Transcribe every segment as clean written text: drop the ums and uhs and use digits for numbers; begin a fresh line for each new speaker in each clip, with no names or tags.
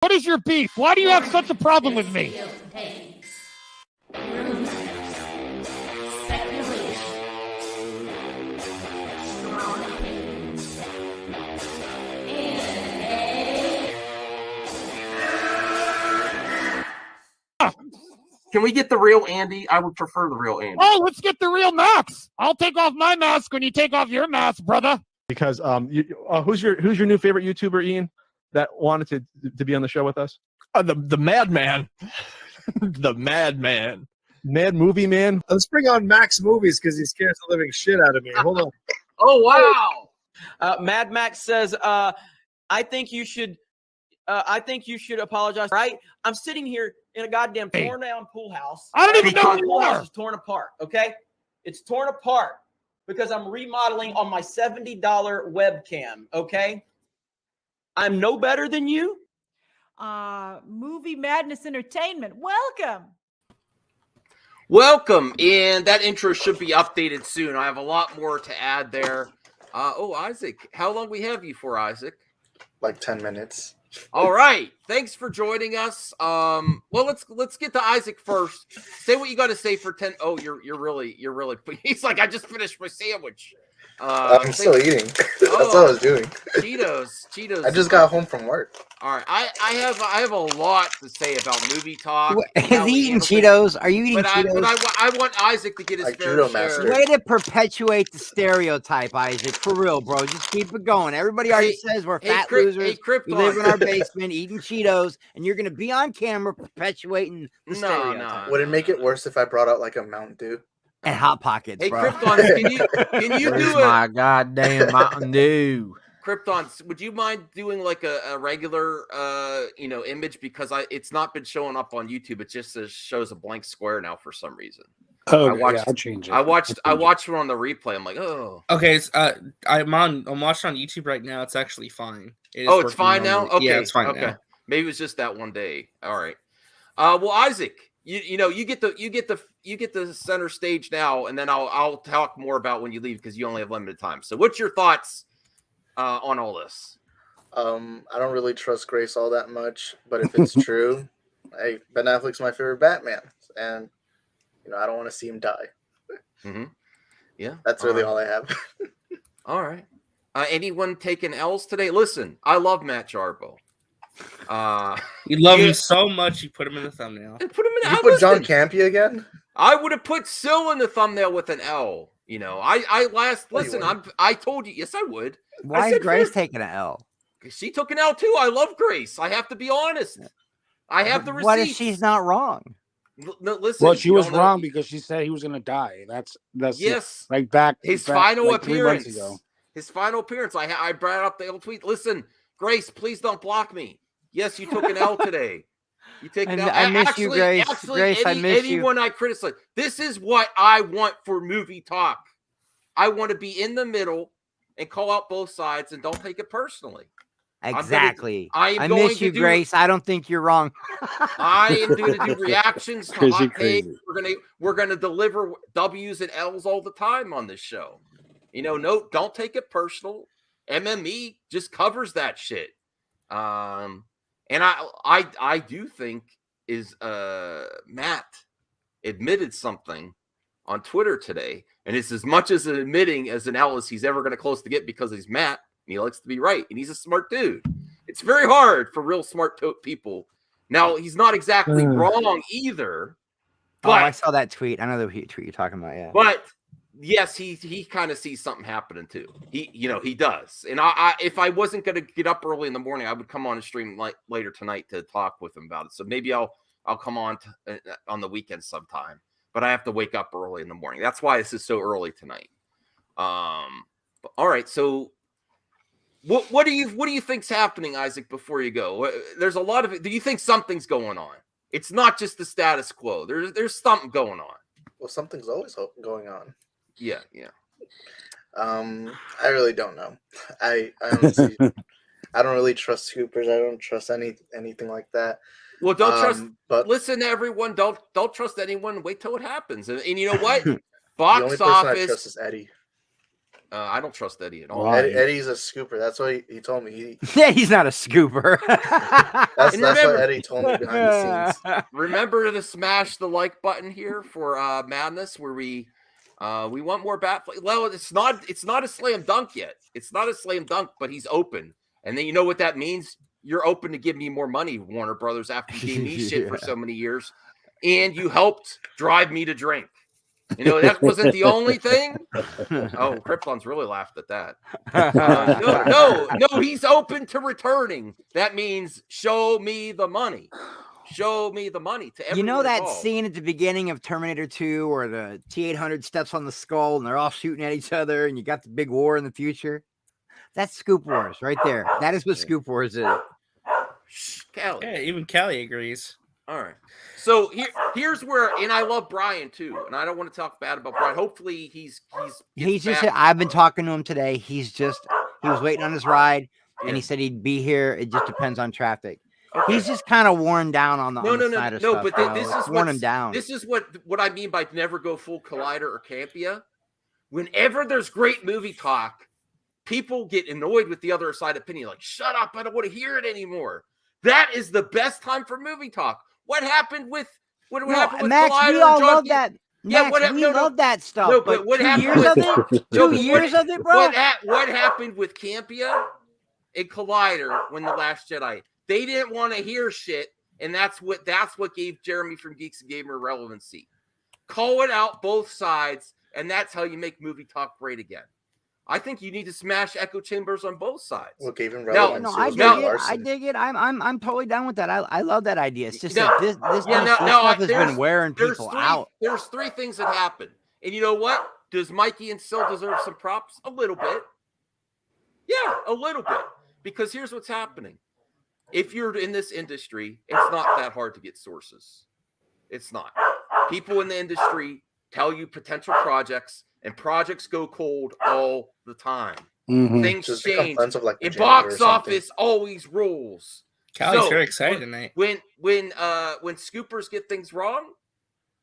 What is your beef? Why do you have such a problem with me?
Can we get the real Andy? I would prefer the real Andy.
Oh, let's get the real Max. I'll take off my mask when you take off your mask, brother.
Because who's your new favorite YouTuber, Ian, that wanted to be on the show with us?
The Madman. The Madman.
Mad Movie Man.
Let's bring on Max Movies because he scares the living shit out of me. Hold on.
Oh, wow.
Mad Max says, I think you should apologize. Right? I'm sitting here in a goddamn torn down pool house.
I don't even know who you
pool house
are.
is torn apart. Okay, it's torn apart because I'm remodeling on my $70 webcam. Okay, I'm no better than you.
Movie Madness Entertainment.
Welcome, and that intro should be updated soon. I have a lot more to add there. Isaac, how long we have you for, Isaac?
Like 10 minutes.
All right, thanks for joining us. Well, let's get to Isaac first. Say what you got to say for 10. Oh, you're really. He's like, I just finished my sandwich.
I'm still eating. That's what I was doing.
Cheetos.
I just got home from work.
All right, I have a lot to say about movie talk.
Is he eating Cheetos? Are you eating Cheetos?
But I want Isaac to get his fair share.
Way to perpetuate the stereotype, Isaac. For real, bro. Just keep it going. Everybody already says we're fat losers. We live in our basement eating Cheetos, and you're going to be on camera perpetuating the stereotype.
Would it make it worse if I brought out like a Mountain Dew?
And Hot Pockets, bro.
Krypton, can you do
my goddamn Mountain Dew?
Krypton, would you mind doing like a regular image, because it's not been showing up on YouTube. It just shows a blank square now for some reason.
Oh, I'll change it.
I watched it on the replay. I'm like, oh.
Okay, I'm watching on YouTube right now. It's actually fine.
It's fine now. Okay,
yeah, it's fine.
Okay,
now.
Maybe it was just that one day. All right. Well, Isaac, you get the center stage now, and then I'll talk more about when you leave because you only have limited time. So, what's your thoughts on all this?
I don't really trust Grace all that much, but if it's true, hey, Ben Affleck's my favorite Batman, and I don't want to see him die.
Mm-hmm. Yeah,
that's really all I have.
All right. Anyone taking L's today? Listen, I love Matt Jarbo.
You love him so much, you put him in the thumbnail.
Put him in.
Did you put John Campea again?
I would have put Sil in the thumbnail with an L. I told you, yes, I would.
Why is Grace taking an L?
She took an L too. I love Grace. I have to be honest. I have the receipts.
What if she's not wrong?
No, listen.
Well, she was wrong because she said he was going to die. That's
yes.
Like back
his final
like
appearance.
3 months ago.
His final appearance. I brought up the old tweet. Listen, Grace, please don't block me. Yes, you took an L today. You take an L.
I miss you, Grace. Grace, I miss you.
Anyone I criticize. This is what I want for movie talk. I want to be in the middle and call out both sides and don't take it personally.
Exactly. I miss you, Grace. I don't think you're wrong.
I am going to do reactions to hot takes. We're gonna deliver W's and L's all the time on this show. No, don't take it personal. MME just covers that shit. And I do think is Matt admitted something on Twitter today, and it's as much as admitting as an L as he's ever going to close to get because he's Matt. And he likes to be right, and he's a smart dude. It's very hard for real smart people. Now, he's not exactly wrong either. But,
I saw that tweet. I know the tweet you're talking about, yeah.
But, yes, he kind of sees something happening, too. He does. And I if I wasn't going to get up early in the morning, I would come on a stream later tonight to talk with him about it. So maybe I'll come on on the weekend sometime. But I have to wake up early in the morning. That's why this is so early tonight. All right, so... What do you think's happening, Isaac? Before you go, there's a lot of it. Do you think something's going on? It's not just the status quo. There's something going on.
Well, something's always going on.
Yeah.
I really don't know. I honestly, I don't really trust scoopers. I don't trust anything like that.
Well, don't trust. But listen to everyone. Don't trust anyone. Wait till it happens. And you know what? Box
the only person
office.
I trust is Eddie.
I don't trust Eddie at all.
Why?
Eddie's a scooper. That's what he told me.
Yeah, he's not a scooper.
That's what Eddie told me behind the scenes.
Remember to smash the like button here for Madness, where we want more Batfleck. Well, it's not a slam dunk yet. It's not a slam dunk, but he's open. And then you know what that means? You're open to give me more money, Warner Brothers, after you gave me shit for so many years, and you helped drive me to drink. You know, that wasn't the only thing. Oh, Krypton's really laughed at that. No, he's open to returning. That means show me the money. Show me the money to everyone.
You know that
involved.
scene at the beginning of Terminator 2 where the T-800 steps on the skull and they're all shooting at each other and you got the big war in the future? That's Scoop Wars right there. That is what Scoop Wars is.
Callie.
Yeah, even Callie agrees.
All right. So here's where, and I love Brian too, and I don't want to talk bad about Brian. Hopefully he's
just.
back.
I've been talking to him today. He was waiting on his ride, and
Yeah.
he said he'd be here. It just depends on traffic.
Okay.
He's just kind of worn down on the Snyder stuff.
But this is
worn him down.
This is what I mean by never go full Collider or Campia. Whenever there's great movie talk, people get annoyed with the other side opinion. Like, shut up! I don't want to hear it anymore. That is the best time for movie talk. What happened with happened with
Max?
Collider
We all
John
love that.
Yeah,
Max, we love that stuff.
No, but what
2
happened
years
with
of it? 2 years of it, bro.
What happened with Campia and Collider when The Last Jedi? They didn't want to hear shit, and that's what gave Jeremy from Geeks and Gamer relevancy. Call it out both sides, and that's how you make movie talk great again. I think you need to smash echo chambers on both sides.
What gave him
relevancy?
relevancy?
I dig it. I'm totally down with that. I love that idea. It's just that this stuff has been wearing people out.
There's 3 things that happen, and you know what? Does Mikey and Sil deserve some props? A little bit. Yeah, a little bit. Because here's what's happening. If you're in this industry, it's not that hard to get sources. It's not. People in the industry tell you potential projects, and projects go cold all the time.
Mm-hmm.
Things
Just
change.
like
In box office always rules.
Callie's very excited tonight.
When scoopers get things wrong,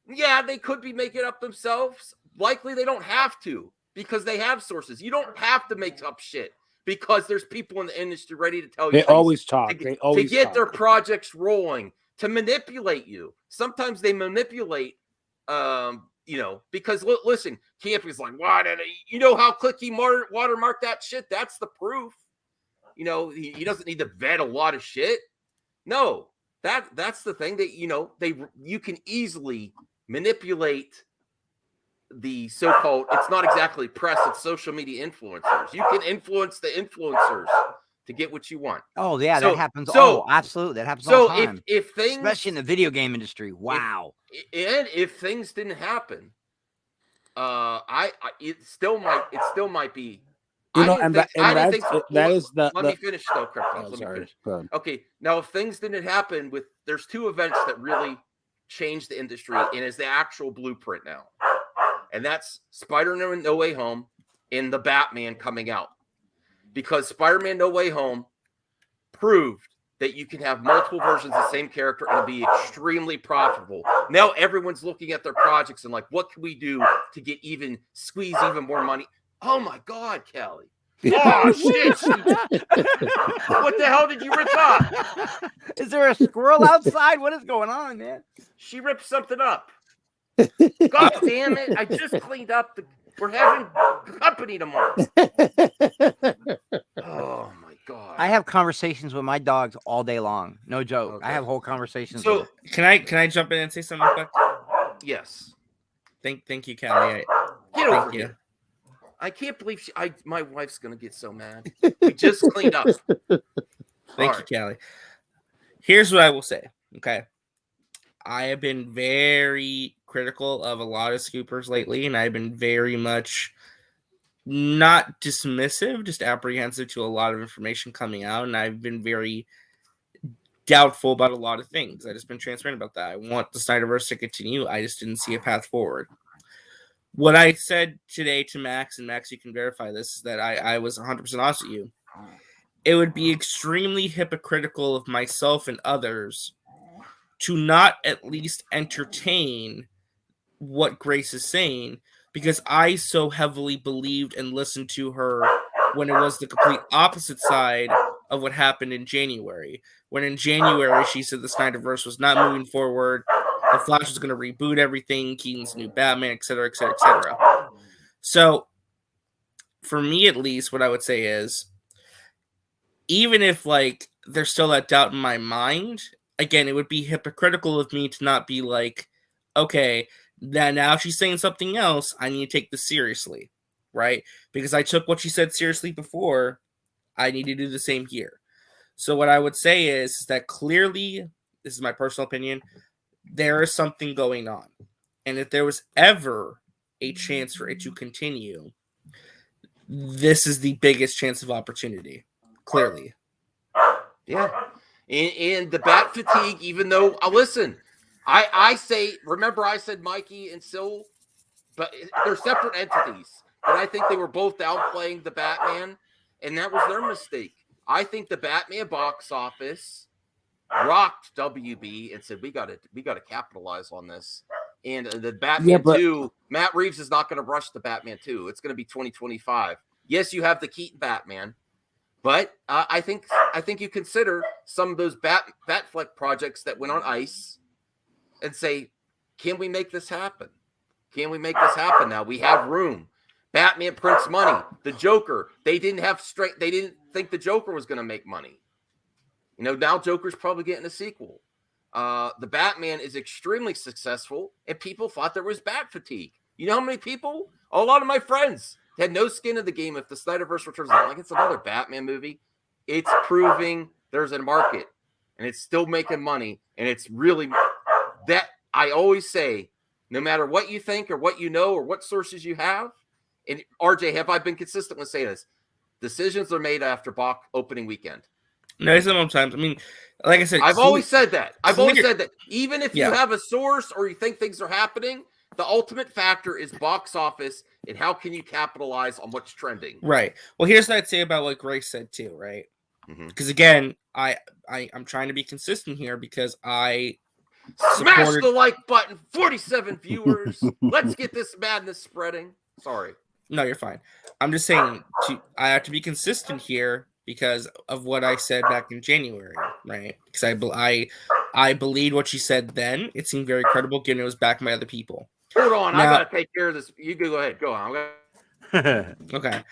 yeah, they could be making up themselves. Likely they don't have to because they have sources. You don't have to make up shit because there's people in the industry ready to tell you.
They always talk.
To get their projects rolling, to manipulate you. Sometimes they manipulate, because listen, Campy's like, why did you know how Clicky watermarked that shit? That's the proof. He doesn't need to vet a lot of shit. No, that's the thing that you can easily manipulate the so-called, it's not exactly press, it's social media influencers. You can influence the influencers to get what you want.
Oh yeah, that happens. Absolutely, that happens
so
all the time.
if things,
especially in the video game industry, wow.
If things didn't happen, it still might be.
That is the.
Let me finish though, Krypton. Let me finish. Okay, now if things didn't happen there's 2 events that really changed the industry and is the actual blueprint now, and that's Spider-Man No Way Home and the Batman coming out, because Spider-Man No Way Home proved that you can have multiple versions of the same character and be extremely profitable. Now everyone's looking at their projects and like, what can we do to squeeze even more money? Oh my God, Callie. Oh shit. What the hell did you rip up?
Is there a squirrel outside? What is going on, man?
She ripped something up. God damn it. I just cleaned up we're having company tomorrow. Oh my God.
I have conversations with my dogs all day long. No joke. Okay. I have whole conversations.
So can I jump in and say something quick?
Yes.
Thank you, Callie.
Get over here. I can't believe my wife's gonna get so mad. We just cleaned up.
Thank you, Callie. Here's what I will say. Okay. I have been very critical of a lot of scoopers lately, and I've been very much not dismissive, just apprehensive to a lot of information coming out, and I've been very doubtful about a lot of things. I just been transparent about that. I want the SnyderVerse to continue. I just didn't see a path forward. What I said today to Max, and Max, you can verify this, is that I was 100% honest with you. It would be extremely hypocritical of myself and others to not at least entertain what Grace is saying, because I so heavily believed and listened to her when it was the complete opposite side of what happened in January. When in January she said the SnyderVerse was not moving forward, the Flash was going to reboot everything, Keaton's new Batman, etc., etc., etc. So, for me at least, what I would say is, even if like there's still that doubt in my mind, again, it would be hypocritical of me to not be like, okay, now she's saying something else, I need to take this seriously, right? Because I took what she said seriously before, I need to do the same here. So what I would say is that clearly, this is my personal opinion, there is something going on. And if there was ever a chance for it to continue, this is the biggest chance of opportunity, clearly.
Yeah. And the bat fatigue, even though, listen, I say, remember I said Mikey and Sil, but they're separate entities. And I think they were both downplaying the Batman, and that was their mistake. I think the Batman box office rocked WB and said, we got to capitalize on this. And the Batman 2, Matt Reeves is not going to rush the Batman 2. It's going to be 2025. Yes, you have the Keaton Batman, but I think you consider some of those Batfleck projects that went on ice and say, can we make this happen? Can we make this happen now? We have room. Batman prints money. The Joker, they didn't think the Joker was going to make money. You know, now Joker's probably getting a sequel. The Batman is extremely successful, and people thought there was bat fatigue. You know how many people? A lot of my friends had no skin in the game if the SnyderVerse returns. Like, it's another Batman movie. It's proving there's a market, and it's still making money, and it's really that I always say, no matter what you think or what you know or what sources you have, and RJ, have I been consistent with saying this? Decisions are made after Bach opening weekend.
No, sometimes. I mean, like I said,
I've always said that. Always said that. Even if you have a source or you think things are happening, the ultimate factor is box office and how can you capitalize on what's trending.
Right. Well, here's what I'd say about what Grace said too, right? Because again, I'm trying to be consistent here because I
smash the like button. 47 viewers. Let's get this madness spreading. Sorry.
No, you're fine. I'm just saying I have to be consistent here because of what I said back in January, right? Because I believed what she said then. It seemed very credible, given it was backed by other people.
Hold on, I gotta take care of this. You go ahead. Go on.
Okay,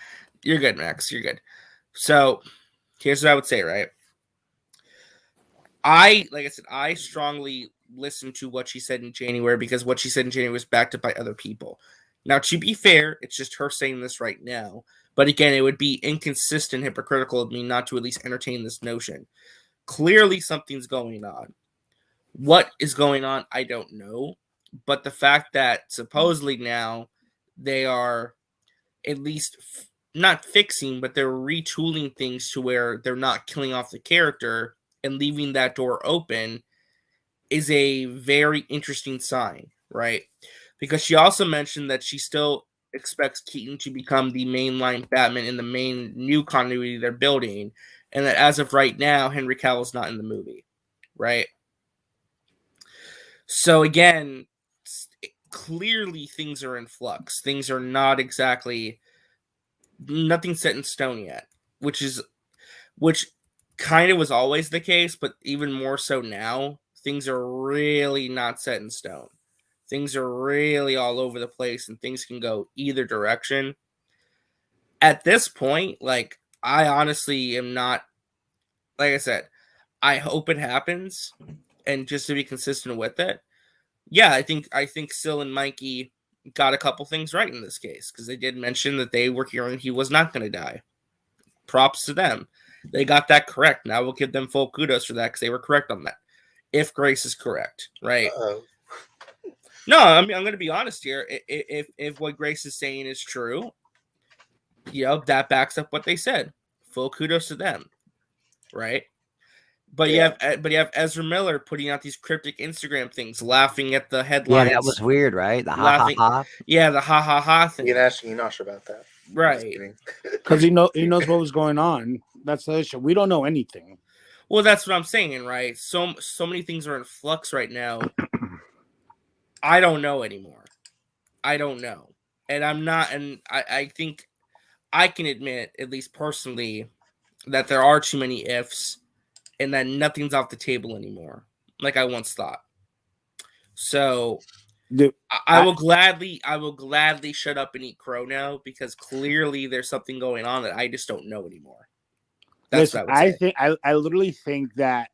you're good, Max. You're good. So here's what I would say, right? Like I said, I strongly listened to what she said in January because what she said in January was backed up by other people. Now, to be fair, it's just her saying this right now. But again, it would be inconsistent, hypocritical of me not to at least entertain this notion. Clearly, something's going on. What is going on, I don't know. But the fact that supposedly now they are at least not fixing, but they're retooling things to where they're not killing off the character and leaving that door open is a very interesting sign, right? Because she also mentioned that she still expects Keaton to become the mainline Batman in the main new continuity they're building, and that as of right now, Henry Cavill's not in the movie, right? So again, clearly things are in flux. Things are not exactly, nothing set in stone yet, which kind of was always the case, but even more so now, things are really not set in stone. Things are really all over the place and things can go either direction. At this point, like, I honestly am not, like I said, I hope it happens. And just to be consistent with it, yeah, I think Sil and Mikey got a couple things right in this case because they did mention that they were hearing he was not going to die. Props to them. They got that correct. Now we'll give them full kudos for that because they were correct on that. If Grace is correct, right? No, I mean, I'm going to be honest here. If what Grace is saying is true, that backs up what they said. Full kudos to them, right? But you have Ezra Miller putting out these cryptic Instagram things, laughing at the headlines.
Yeah, that was weird, right? The ha ha ha.
Yeah, the ha ha ha thing.
You can ask Enosh about that,
right?
Because he knows what was going on. That's the issue. We don't know anything.
Well, that's what I'm saying, right? So many things are in flux right now. I don't know anymore. I don't know. and I'm not, and I think I can admit, at least personally, that there are too many ifs, and that nothing's off the table anymore, like I once thought. So I will gladly shut up and eat crow now, because clearly there's something going on that I just don't know anymore. That's
Listen,
what I would say.
I literally think that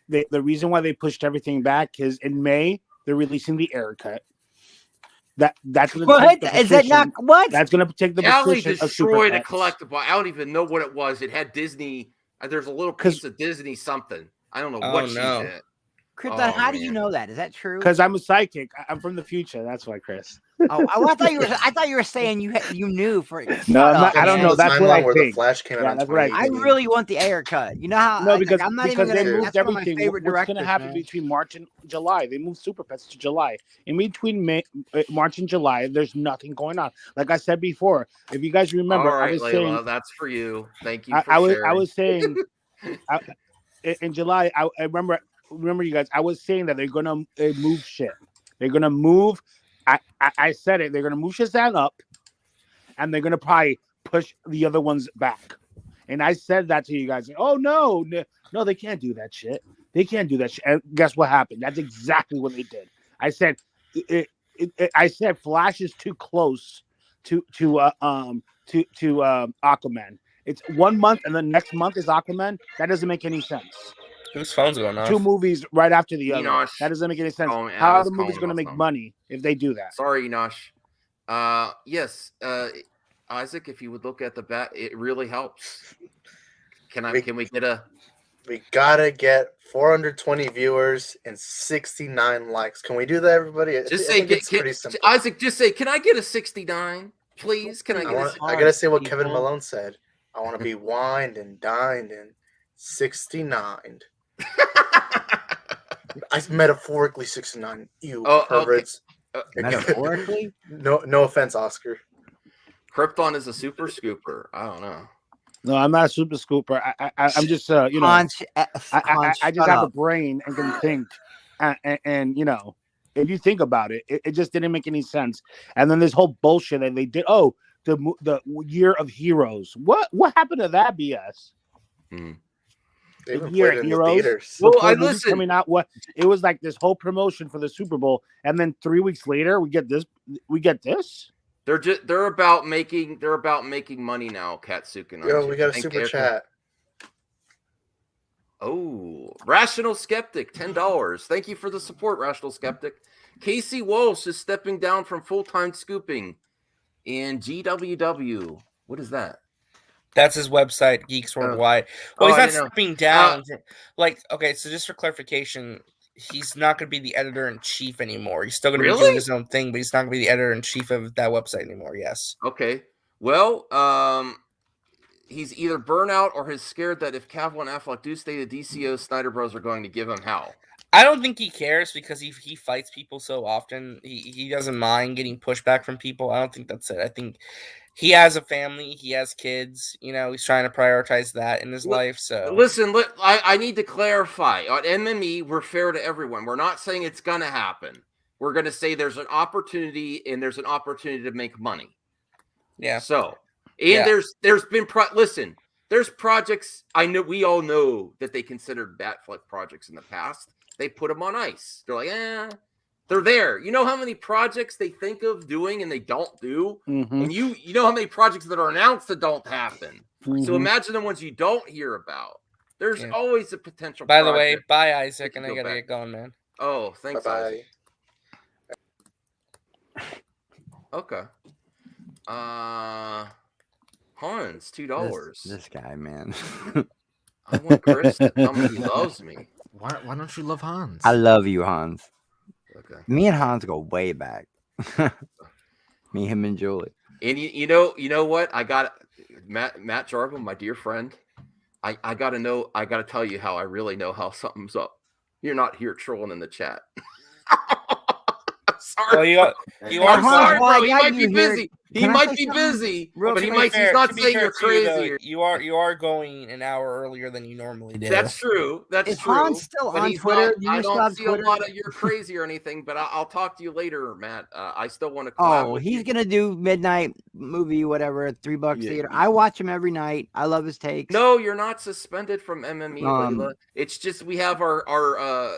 the reason why they pushed everything back is in May they're releasing the Air Cut. That's going to take the
Is that not what?
That's going to take the
Callie
position of
destroyed a
Super Pets.
collectible. I don't even know what it was. It had Disney. There's a little piece of Disney something. I don't know what she did.
Krypton, how do you know that? Is that true?
Because I'm a psychic. I'm from the future. That's why, Chris.
I thought you were saying you knew for it.
No, I don't know. That's what I
where
think.
The Flash came out.
That's right.
I really want the Air Cut. You know how?
No, because
I'm not even
they
gonna.
moved
That's one of my
everything.
favorite
What's going
directors,
to happen
man.
between March and July? They moved Super Pets to July. In between March and July, there's nothing going on. Like I said before, if you guys remember,
All right,
I was
Layla,
saying
that's for you. Thank you.
I was saying in July. I remember you guys. I was saying that they're gonna move shit. They're gonna move. I said it. They're gonna move Shazam up, and they're gonna probably push the other ones back. And I said that to you guys. Oh no, they can't do that shit. They can't do that shit. And guess what happened? That's exactly what they did. I said, I said Flash is too close to Aquaman. It's 1 month, and then next month is Aquaman. That doesn't make any sense.
Whose phone's going off?
2 movies right after the other.
Enosh.
That doesn't make any sense.
Oh, man,
How
I
are
was
the movies going to
calling
make
off
money if they do that?
Sorry, Enosh. Yes, Isaac, if you would look at the bat, it really helps. Can we get a?
We gotta get 420 viewers and 69 likes. Can we do that, everybody?
Just say,
pretty simple.
Isaac. Just say, can I get a 69, please? Can I get?
I gotta say what Kevin Malone said. I want to be wined and dined and 69. I metaphorically 69. You perverts.
Okay.
Metaphorically?
No offense, Oscar.
Krypton is a super scooper. I don't know.
No, I'm not a super scooper. I'm just you know. I just have a brain and can think, and you know, if you think about it, it just didn't make any sense. And then this whole bullshit that they did. Oh, the year of heroes. What happened to that BS?
They
The year of heroes.
Well,
I listened. Coming out, what it was like this whole promotion for the Super Bowl, and then 3 weeks later we get this.
They're about making money now, Katsuki.
Yo, we got a super chat.
Oh, Rational Skeptic, $10. Thank you for the support, Rational Skeptic. Casey Walsh is stepping down from full-time scooping in GWW. What is that?
That's his website, Geeks Worldwide. Well, he's not stepping down. Okay, so just for clarification, he's not going to be the editor-in-chief anymore. He's still going to be doing his own thing, but he's not going to be the editor-in-chief of that website anymore, yes.
Okay. Well, he's either burnout or he's scared that if Cavill and Affleck do stay the DCEU, Snyder Bros are going to give him hell.
I don't think he cares because he fights people so often. He doesn't mind getting pushback from people. I don't think that's it. I think he has a family. He has kids. You know, he's trying to prioritize that in his life. So
listen, I need to clarify. On MME, we're fair to everyone. We're not saying it's going to happen. We're going to say there's an opportunity and there's an opportunity to make money.
Yeah.
So, there's been there's projects. I know we all know that they considered Batfleck projects in the past. They put them on ice. They're like, they're there. You know how many projects they think of doing and they don't do?
Mm-hmm.
And you know how many projects that are announced that don't happen. Mm-hmm. So imagine the ones you don't hear about. There's always a potential.
By the way, bye, Isaac, and I gotta get going, man.
Oh, thanks,
bye.
Isaac. Okay. Hans, $2.
This guy, man.
I want Chris to tell me he loves me.
Why don't you love Hans?
I love you, Hans.
Okay.
Me and Hans go way back. Me, him, and Julie.
And you know what? I got Matt Jarbo, my dear friend. I gotta tell you how I really know how something's up. You're not here trolling in the chat. Sorry.
Well, you are
sorry, bro. He might be busy. He might be busy, but he's not saying you're crazy.
You are going an hour earlier than you normally do.
That's true. That's true.
Han's still on Twitter?
I don't see a lot of you're crazy or anything, but I'll talk to you later, Matt. I still want to.
Oh, he's gonna do midnight movie, whatever, $3 theater. I watch him every night. I love his takes.
No, you're not suspended from MME, Layla. It's just we have our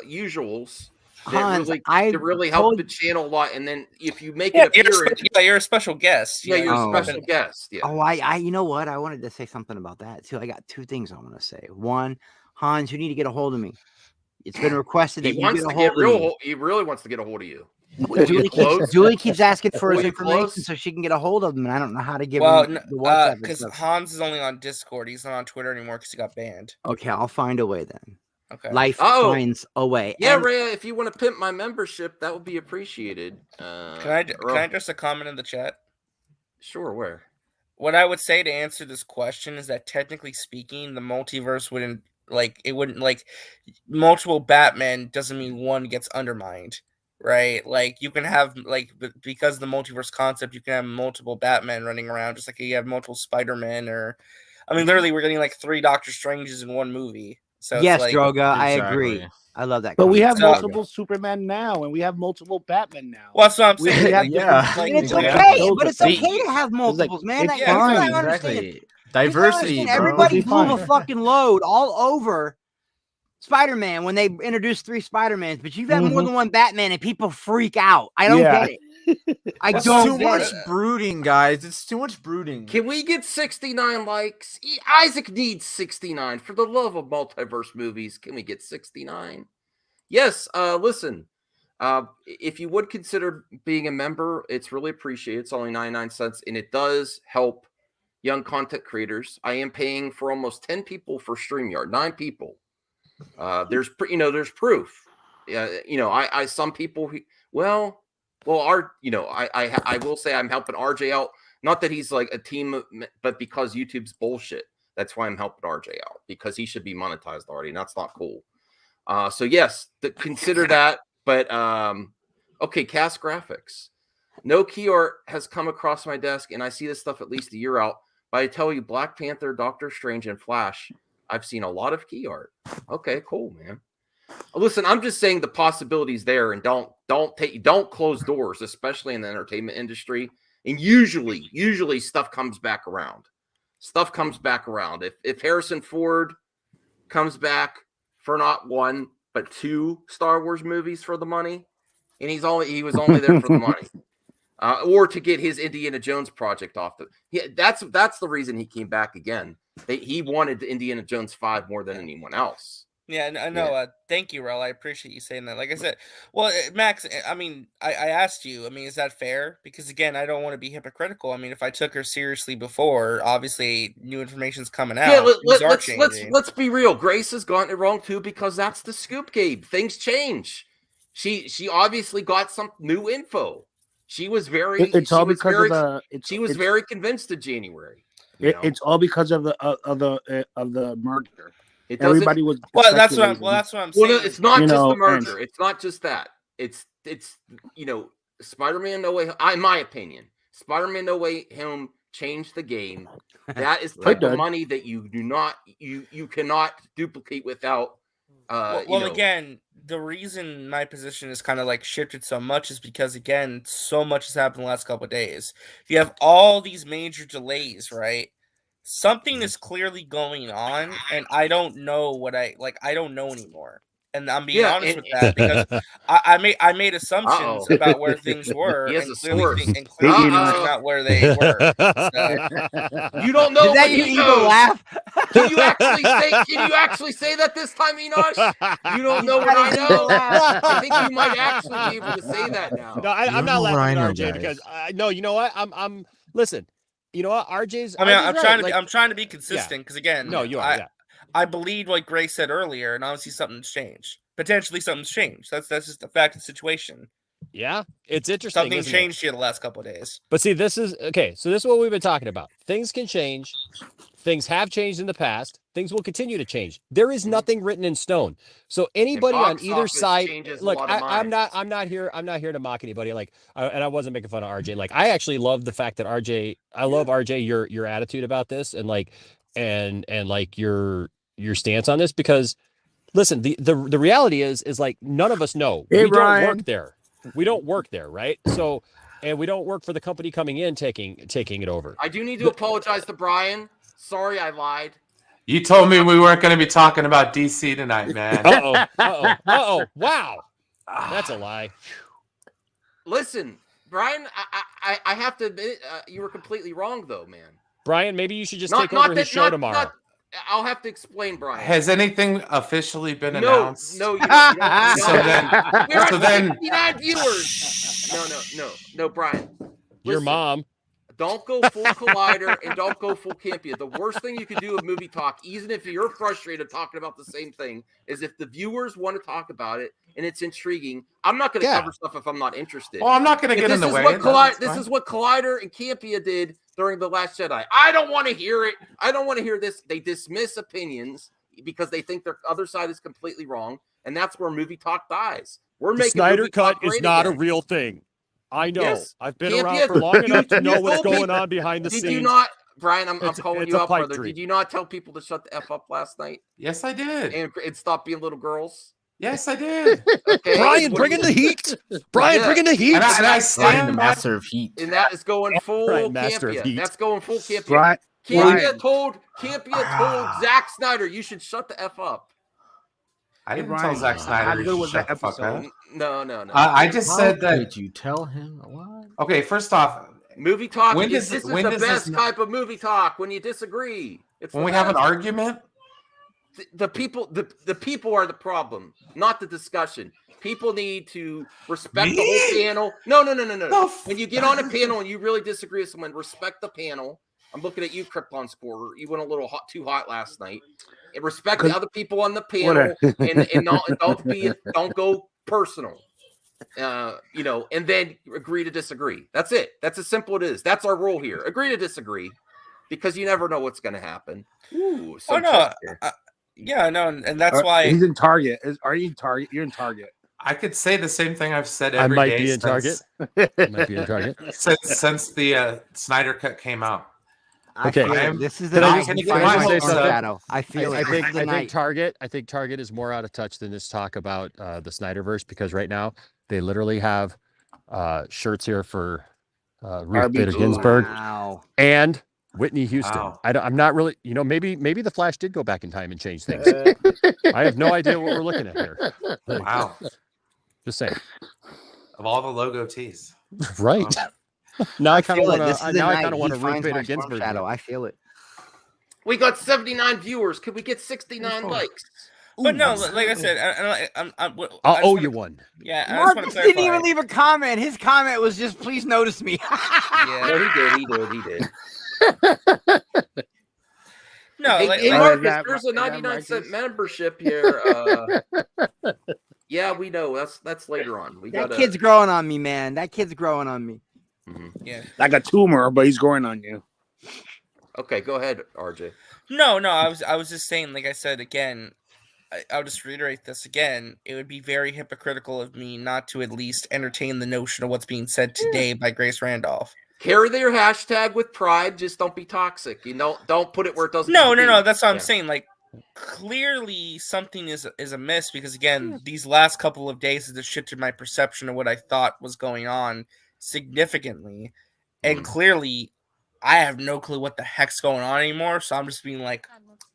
usuals.
Hans,
that really help the channel a lot, and then if you make it appearance,
you're a special guest.
Yeah, you're a special guest. Yeah.
Oh, I you know what? I wanted to say something about that too. I got two things I want to say. One, Hans, you need to get a hold of me. It's been requested that you get a hold of me.
He really wants to get a hold of you.
Julie keeps asking for his information so she can get a hold of him, and I don't know how to give him the WhatsApp.
Because Hans is only on Discord. He's not on Twitter anymore because he got banned.
Okay, I'll find a way then.
Okay.
Life finds a way.
Yeah, Rhea, if you want to pimp my membership, that would be appreciated.
Can I address a comment in the chat?
Sure, where?
What I would say to answer this question is that technically speaking, the multiverse wouldn't multiple Batman doesn't mean one gets undermined, right? Like you can have because of the multiverse concept, you can have multiple Batman running around, just like you have multiple Spider-Man literally we're getting 3 Doctor Stranges in one movie. So
yes, Droga, I agree. I love that.
But we have multiple Superman now, and we have multiple Batman now.
Well, that's what I'm saying.
It's okay, but it's okay to have multiples, man.
Exactly. Diversity.
Everybody blew a fucking load all over Spider-Man when they introduced 3 Spider-Mans, but you've had more than one Batman, and people freak out. I don't get it.
It's too much brooding, guys. It's too much brooding.
Can we get 69 likes? Isaac needs 69. For the love of multiverse movies, can we get 69? Yes. Listen, if you would consider being a member, it's really appreciated. It's only 99 cents, and it does help young content creators. I am paying for almost 10 people for StreamYard, 9 people. There's proof. Some people I will say I'm helping RJ out. Not that he's like a team, but because YouTube's bullshit. That's why I'm helping RJ out, because he should be monetized already, and that's not cool. So yes, consider that. But okay, cast graphics. No key art has come across my desk, and I see this stuff at least a year out. But I tell you, Black Panther, Doctor Strange, and Flash, I've seen a lot of key art. Okay, cool, man. Listen, I'm just saying the possibilities there, and don't close doors, especially in the entertainment industry. And usually stuff comes back around. If Harrison Ford comes back for not 1 but 2 Star Wars movies for the money, and he was only there for the money, or to get his Indiana Jones project off that's the reason he came back again. He wanted Indiana Jones 5 more than anyone else.
Yeah, I know. Yeah. Thank you, Rel. I appreciate you saying that. Like I said, well, Max, I asked you, is that fair? Because again, I don't want to be hypocritical. If I took her seriously before, obviously new information's coming out.
Yeah, let's be real. Grace has gotten it wrong too, because that's the scoop, Gabe. Things change. She obviously got some new info. She was very very convinced in January.
It's all because of the merger.
Everybody was that's what I'm saying.
Well, it's not just the merger. It's not just that. It's Spider-Man No Way. In my opinion, Spider-Man No Way Home changed the game. That is the type of money that you cannot duplicate without.
Again, the reason my position is kind of shifted so much is because again, so much has happened the last couple of days. You have all these major delays, right? Something is clearly going on, and I don't know I don't know anymore. And I'm being honest with that, because I made assumptions about where things were, and clearly not where they were. So.
You don't know.
Is that your evil laugh?
Can you actually say that this time, Enosh? You don't know what I know. I think you might actually be able to say that now.
No, I'm not laughing at RJ because no, you know what? I'm listen. You know what? RJ's.
I'm trying to be consistent because again,
no, you are.
I believe what Grace said earlier, and obviously something's changed. Potentially something's changed. That's just the fact of the situation.
Yeah, it's interesting.
Something changed here the last couple of days.
But see, this is okay. So this is what we've been talking about. Things can change. Things have changed in the past. Things will continue to change. There is nothing written in stone. So anybody on either side, look, I'm not here to mock anybody. Like, and I wasn't making fun of RJ. Like, I actually love the fact that I love RJ, your attitude about this, and like, and like your stance on this, because listen, the reality is like none of us know.
Hey,
we
Brian.
don't work there. We don't work there, right? So, and we don't work for the company coming in taking it over.
I do need to apologize to Brian. Sorry, I lied.
You told me we weren't going to be talking about DC tonight, man.
Wow, that's a lie.
Listen, Brian, I have to admit, you were completely wrong, though, man.
Brian, maybe you should just take over his show tomorrow.
I'll have to explain, Brian.
Has anything officially been announced?
No, you don't.
So then,
59 viewers. No, Brian.
Your mom.
Don't go full Collider and don't go full Campia. The worst thing you can do with movie talk, even if you're frustrated talking about the same thing, is if the viewers want to talk about it and it's intriguing. I'm not going to cover stuff if I'm not interested.
Well, I'm not going to get in the way.
This is what Collider and Campia did during The Last Jedi. I don't want to hear it. I don't want to hear this. They dismiss opinions because they think their other side is completely wrong, and that's where movie talk dies. We're making
Snyder Cut is not a real thing. I know.
Yes.
I've been around for long enough to know what's going on behind the scenes.
Did you not, Brian? I'm calling you up, brother.
Dream.
Did you not tell people to shut the F up last night?
Yes, I did.
And stop being little girls?
Yes, I did.
Okay.
Brian, bring in the heat. Brian, bring in the heat.
And I stand
the master of heat.
And that is going full Campia. That's going full Campia.
Right.
Campia told Zack Snyder, you should shut the F up.
I didn't tell Zack Snyder.
How good was that episode?
No.
I just said that.
Did you tell him what?
Okay, first off,
movie talk.
When
This is the best type of movie talk when you disagree. It's
when we have an argument.
The people are the problem, not the discussion. People need to respect the whole panel. No. When you get on a panel and you really disagree with someone, respect the panel. I'm looking at you, Krypton Scorer. You went a little too hot last night. And respect the other people on the panel, and don't go personal. And then agree to disagree. That's it. That's as simple as it is. That's our rule here. Agree to disagree, because you never know what's going to happen. Ooh,
and that's why
he's in Target. Are you in Target? You're in Target.
I could say the same thing I've said every day.
I might be in Target.
Since the Snyder Cut came out.
Okay, this is the night. I feel it.
I think Target is more out of touch than this talk about the SnyderVerse, because right now they literally have shirts here for Ruth Bader Ginsburg and Whitney Houston. Wow. I'm not really, maybe the Flash did go back in time and change things. I have no idea what we're looking at here.
Wow.
Just saying.
Of all the logo tees.
Right. Now I kind of want to. Now I kind of want to
Ruth
Bader Ginsburg.
I feel it.
We got 79 viewers. Could we get 69 likes?
But no, like I said,
I'll owe you one.
Yeah,
Marcus didn't even leave a comment. His comment was just, "Please notice me."
No, he did.
No,
hey, Marcus, there's a 99-cent membership here. Yeah, we know. That's later on.
That kid's growing on me, man. That kid's growing on me.
Mm-hmm.
Yeah,
like a tumor, but he's growing on you.
Okay, go ahead, RJ.
No, I was just saying, like I said again, I'll just reiterate this again. It would be very hypocritical of me not to at least entertain the notion of what's being said today by Grace Randolph.
Carry their hashtag with pride. Just don't be toxic. Don't put it where it doesn't.
No. That's what I'm saying. Like, clearly something is amiss, because again, these last couple of days has shifted my perception of what I thought was going on significantly, and clearly I have no clue what the heck's going on anymore. So I'm just being like,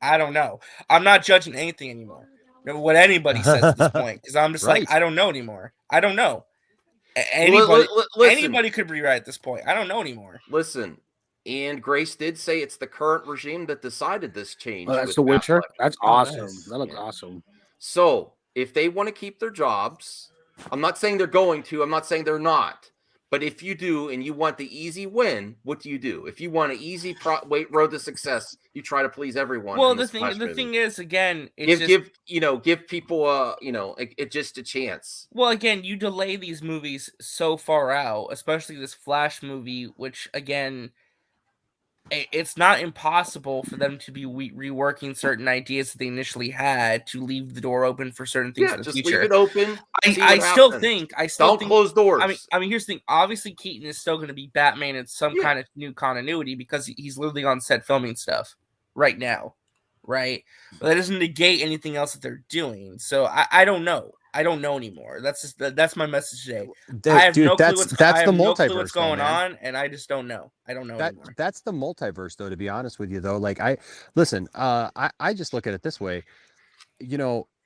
I don't know. I'm not judging anything anymore. What anybody says at this point, because I'm just like, I don't know anymore. I don't know. Anybody could be right at this point. I don't know anymore.
Listen, and Grace did say it's the current regime that decided this change.
Oh, that's The Witcher? Batfleck. That's awesome. Nice. That looks awesome.
So if they want to keep their jobs, I'm not saying they're going to. I'm not saying they're not. But if you do and you want the easy win, what do you do? If you want an easy road to success, you try to please everyone.
Well, the thing is, again, it's
give people just a chance.
Well, again, you delay these movies so far out, especially this Flash movie, which again, it's not impossible for them to be reworking certain ideas that they initially had to leave the door open for certain things in the
just
future.
Leave it open.
I still think
don't close doors.
I mean, here's the thing. Obviously, Keaton is still going to be Batman in some kind of new continuity because he's literally on set filming stuff right now, right? But that doesn't negate anything else that they're doing. So I don't know. I don't know anymore. That's my message today. I have no clue what's going on, and I just don't know. I don't know anymore.
That's the multiverse, though. To be honest with you, though, like I just look at it this way.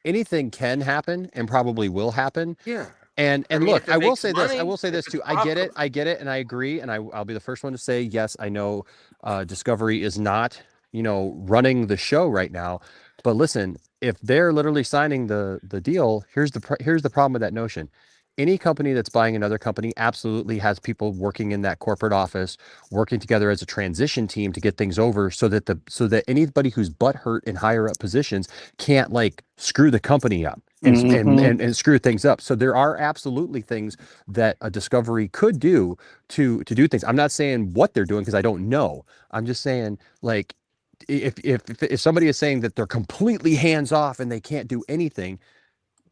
Anything can happen and probably will happen.
Yeah.
And look, I will say this too. I get it, and I agree, and I'll be the first one to say yes. I know Discovery is not running the show right now, but listen. If they're literally signing the deal, here's the problem with that notion. Any company that's buying another company absolutely has people working in that corporate office, working together as a transition team to get things over, so that anybody who's butthurt in higher up positions can't like screw the company up and screw things up. So there are absolutely things that a Discovery could do to do things. I'm not saying what they're doing because I don't know. I'm just saying like. If somebody is saying that they're completely hands off and they can't do anything,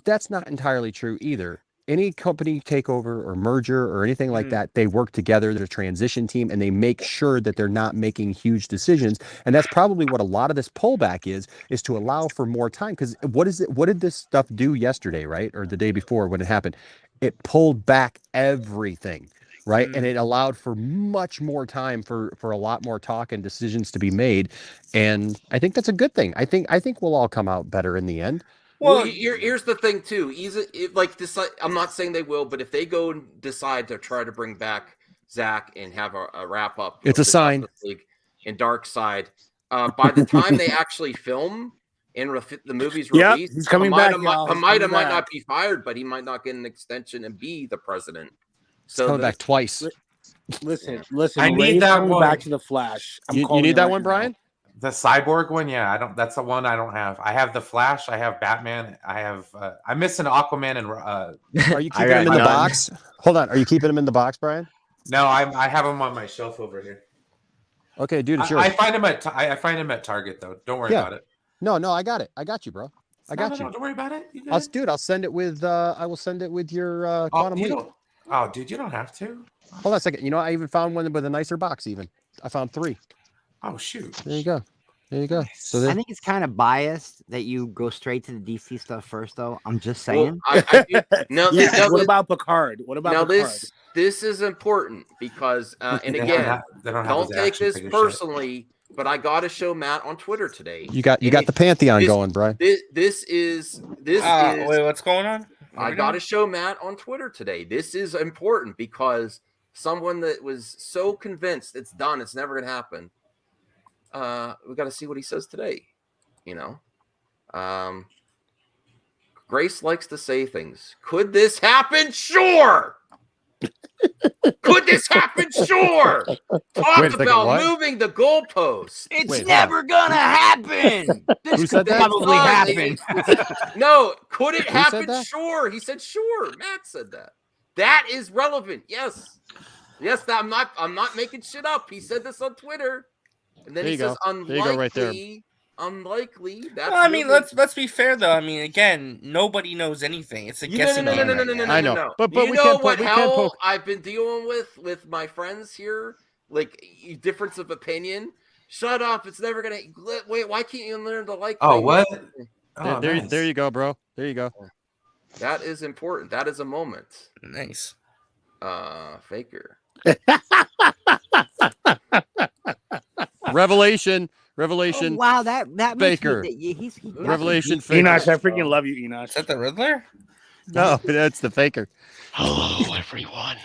that's not entirely true either. Any company takeover or merger or anything like that, they work together, they're a transition team, and they make sure that they're not making huge decisions. And that's probably what a lot of this pullback is to allow for more time. Because what did this stuff do yesterday, right? Or the day before when it happened? It pulled back everything. Right. And it allowed for much more time for a lot more talk and decisions to be made. And I think that's a good thing. I think we'll all come out better in the end.
Well, here's the thing, too. I'm not saying they will, but if they go and decide to try to bring back Zach and have a wrap up,
it's a sign.
And Darkseid, by the time they actually film and the movie's released,
he's coming back.
Hamida might not be fired, but he might not get an extension and be the president.
So coming back twice.
Listen.
I need that one.
Back to the Flash.
You need that one, Brian?
The cyborg one, yeah. I don't. That's the one I don't have. I have the Flash. I have Batman. I have. I'm missing Aquaman and.
Are you keeping him in the box? Hold on. Are you keeping him in the box, Brian?
No, I have him on my shelf over here.
Okay, dude, it's yours.
I find him at Target though. Don't worry about it.
No, I got it. I got you, bro. I got you.
Don't worry about it.
I'll send it with. I will send it with your Quantum Leap.
Oh, dude, you don't have to.
Hold on a second. I even found one with a nicer box. Even I found 3.
Oh shoot!
There you go. So
I think it's kind of biased that you go straight to the DC stuff first, though. I'm just saying.
What about Picard?
This is important because, and again, don't take this personally, but I got to show Matt on Twitter today.
You got the Pantheon going, Brian.
This is.
Wait, what's going on?
I got to show Matt on Twitter today. This is important because someone that was so convinced it's done, it's never going to happen. We got to see what he says today. Grace likes to say things. Could this happen? Sure. Could this happen? Sure. Talk about moving the goalposts.
It's never gonna happen. This could probably happen.
No, could it happen? Sure. He said sure. Matt said that. That is relevant. Yes. I'm not making shit up. He said this on Twitter. And then he says unlikely. There you go right there. Unlikely.
I mean, let's be fair though. I mean, again, nobody knows anything. It's a guessing game.
No.
I know, but
you know what hell I've been dealing with my friends here, like difference of opinion. Shut up! It's never gonna. Wait, why can't you learn to like?
Oh, what?
There you go, bro. There you go.
That is important. That is a moment.
Nice.
Faker.
Revelation.
Oh, wow, that
Faker. Revelation Faker.
Enosh, I freaking love you, Enosh.
Is that the Riddler?
No, that's the Faker.
Hello, everyone.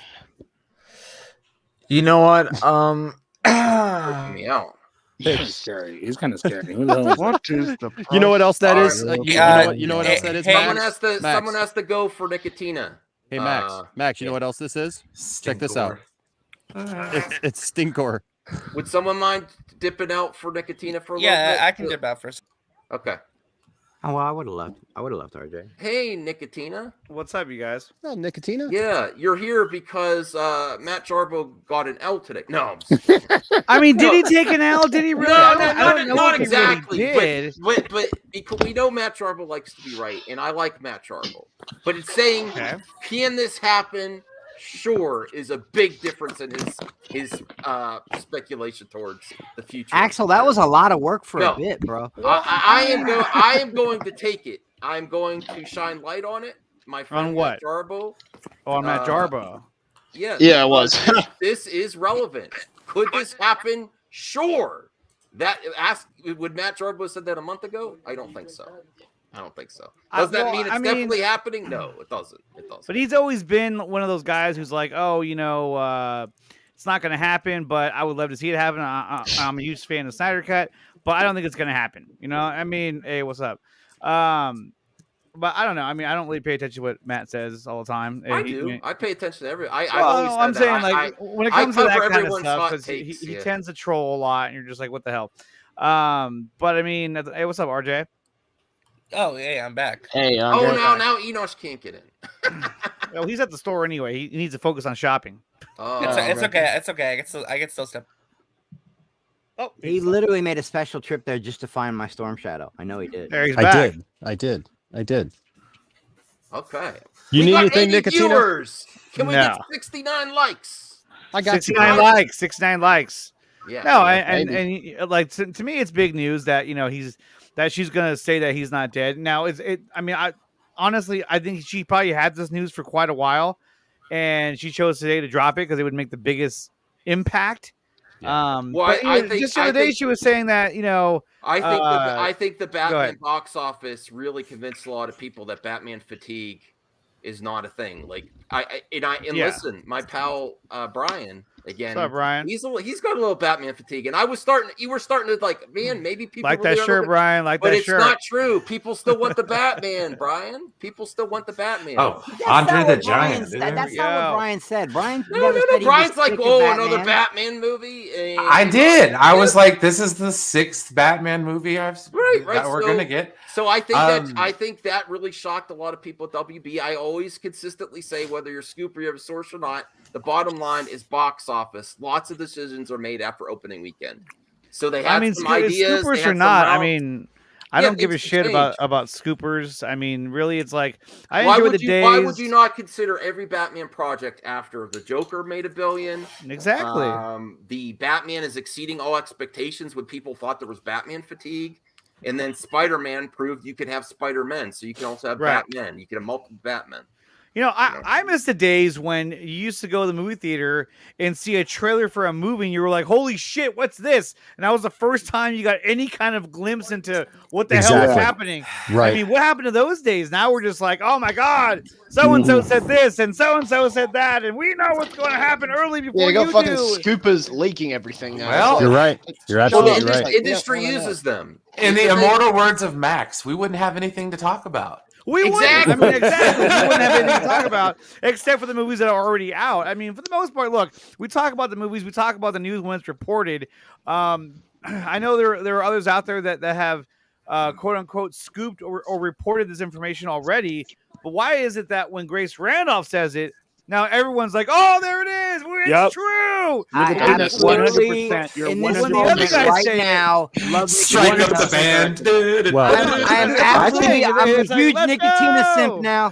You know what?
Freaking me out.
He's scary. He's kind of scary.
What is the
You know what else that is? You know what else that is?
Someone has to go for Nicotina.
Hey, Max. Max, you know what else this is? Check this out. It's Stinkor.
Would someone mind dipping out for Nicotina for a little bit?
Yeah, I can dip out for a second.
Okay.
Oh, well, I would have left. I would have left RJ.
Hey, Nicotina.
What's up, you guys?
Oh, Nicotina?
Yeah, you're here because Matt Jarbo got an L today. No.
I mean, did he take an L? Did he really?
Not exactly. But because we know Matt Jarbo likes to be right, and I like Matt Jarbo. But it's saying, can this happen? Sure, is a big difference in his speculation towards the future.
Axel, that was a lot of work for a bit, bro.
I am going to take it. I'm going to shine light on it. My friend
On what?
Matt Jarbo.
Oh, on Matt Jarbo.
Yeah,
it was.
This is relevant. Could this happen? Sure. Would Matt Jarbo have said that a month ago? I don't think so. Does that mean it's definitely happening? No, it doesn't.
But he's always been one of those guys who's like, oh, it's not going to happen, but I would love to see it happen. I'm a huge fan of Snyder Cut, but I don't think it's going to happen. I mean, hey, what's up? But I don't know. I mean, I don't really pay attention to what Matt says all the time.
I do. I pay attention to every.
I'm saying, like, when it comes to that kind of stuff, because
takes,
he tends to troll a lot, and you're just like, what the hell? But I mean, hey, what's up, RJ?
Oh, hey, I'm back.
Hey,
now Enosh can't get in.
Well, he's at the store anyway. He needs to focus on shopping.
It's okay. It's okay. I get still step.
Oh, he literally made a special trip there just to find my Storm Shadow. I know he did.
There he's back.
I did.
Okay.
You need anything, Nicotina?
Viewers. Can we get 69 likes?
I got 69 likes. 69 likes.
Yeah.
No, and like to me, it's big news that she's gonna say that he's not dead. Now, I honestly think she probably had this news for quite a while, and she chose today to drop it because it would make the biggest impact.
Yeah.
Just the other day, she was saying that
I think the Batman box office really convinced a lot of people that Batman fatigue is not a thing. Like listen, my pal Brian. Again,
what's up, Brian?
He's got a little Batman fatigue, and you were starting to like, man, maybe people
like that shirt, Brian.
But it's not true. People still want the Batman, Brian. People still want the Batman.
Oh, Andre the Giant.
That's not what Brian said. Brian,
no. Brian's like, another Batman movie. And
I did. I was like, this is the 6th Batman movie that we're gonna get.
So I think that really shocked a lot of people at WB. I always consistently say, whether you're Scoop or you have a source or not, the bottom line is box office. Lots of decisions are made after opening weekend. So they have some ideas.
Scoopers or not, I mean, I don't give a shit about Scoopers. I mean, really, it's like I enjoy the days.
Why would you not consider every Batman project after the Joker made $1 billion?
Exactly.
The Batman is exceeding all expectations when people thought there was Batman fatigue. And then Spider-Man proved you could have Spider-Men, so you can also have Batman. You can have multiple Batmen.
I miss the days when you used to go to the movie theater and see a trailer for a movie, and you were like, "Holy shit, what's this?" And that was the first time you got any kind of glimpse into what the hell was happening.
Right.
I mean, what happened to those days? Now we're just like, "Oh my god, so and so said this, and so said that, and we know what's going to happen early before you
fucking
do."
Scoopers leaking everything now.
Well,
you're right. You're absolutely right.
The industry uses them.
In the immortal words of Max, we wouldn't have anything to talk about.
We wouldn't. I mean, exactly. We wouldn't have anything to talk about except for the movies that are already out. I mean, for the most part, look, we talk about the movies, we talk about the news when it's reported. I know there are others out there that have quote unquote scooped or reported this information already. But why is it that when Grace Randolph says it, now everyone's like, "Oh, there it is. It's true."
I absolutely. And when the other guys say now,
strike up the band.
Well, I am absolutely. I'm a huge Nicotina simp now.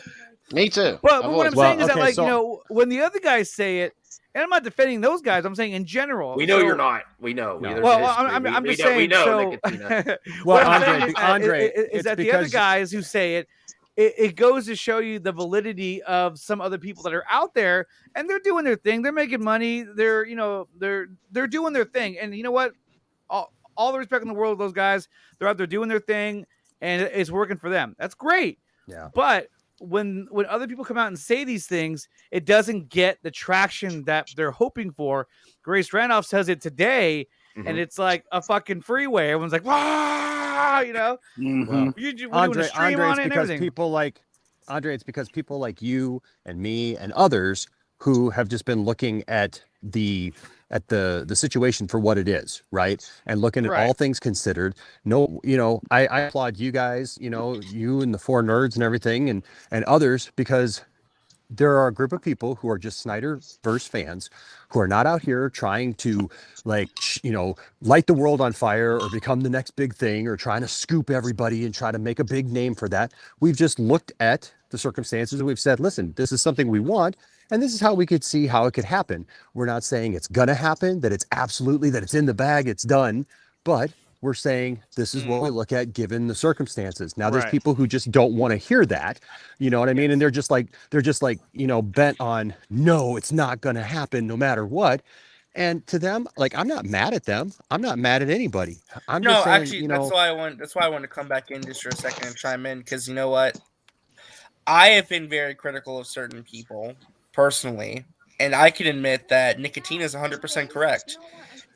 Me too.
But what I'm saying is that, when the other guys say it, and I'm not defending those guys. I'm saying in general.
We know you're not. We know. No.
Well, I'm just saying.
We know, Nicotina.
Well, Andre, is that the other guys who say it? It goes to show you the validity of some other people that are out there, and they're doing their thing. They're making money. They're doing their thing. And you know what? All the respect in the world, those guys, they're out there doing their thing, and it's working for them. That's great.
Yeah.
But when other people come out and say these things, it doesn't get the traction that they're hoping for. Grace Randolph says it today, and it's like a fucking freeway. Everyone's like, "Wow!"
Andre, it's because people like Andre, it's because people like you and me and others who have just been looking at the situation for what it is, right? And looking at all things considered. No, I applaud you guys, you and the four nerds and everything and others, because there are a group of people who are just SnyderVerse fans who are not out here trying to light the world on fire or become the next big thing or trying to scoop everybody and try to make a big name for that. We've just looked at the circumstances and we've said, listen, this is something we want. And this is how we could see how it could happen. We're not saying it's going to happen, that it's in the bag, it's done. But we're saying this is what we look at given the circumstances. Now there's people who just don't want to hear that, you know what I mean? And they're just like, bent on, no, it's not going to happen no matter what. And to them, like, I'm not mad at them. I'm not mad at anybody. I'm just saying,
actually, that's why I want to come back in just for a second and chime in. Cause you know what? I have been very critical of certain people personally. And I can admit that Nicotina is 100% correct.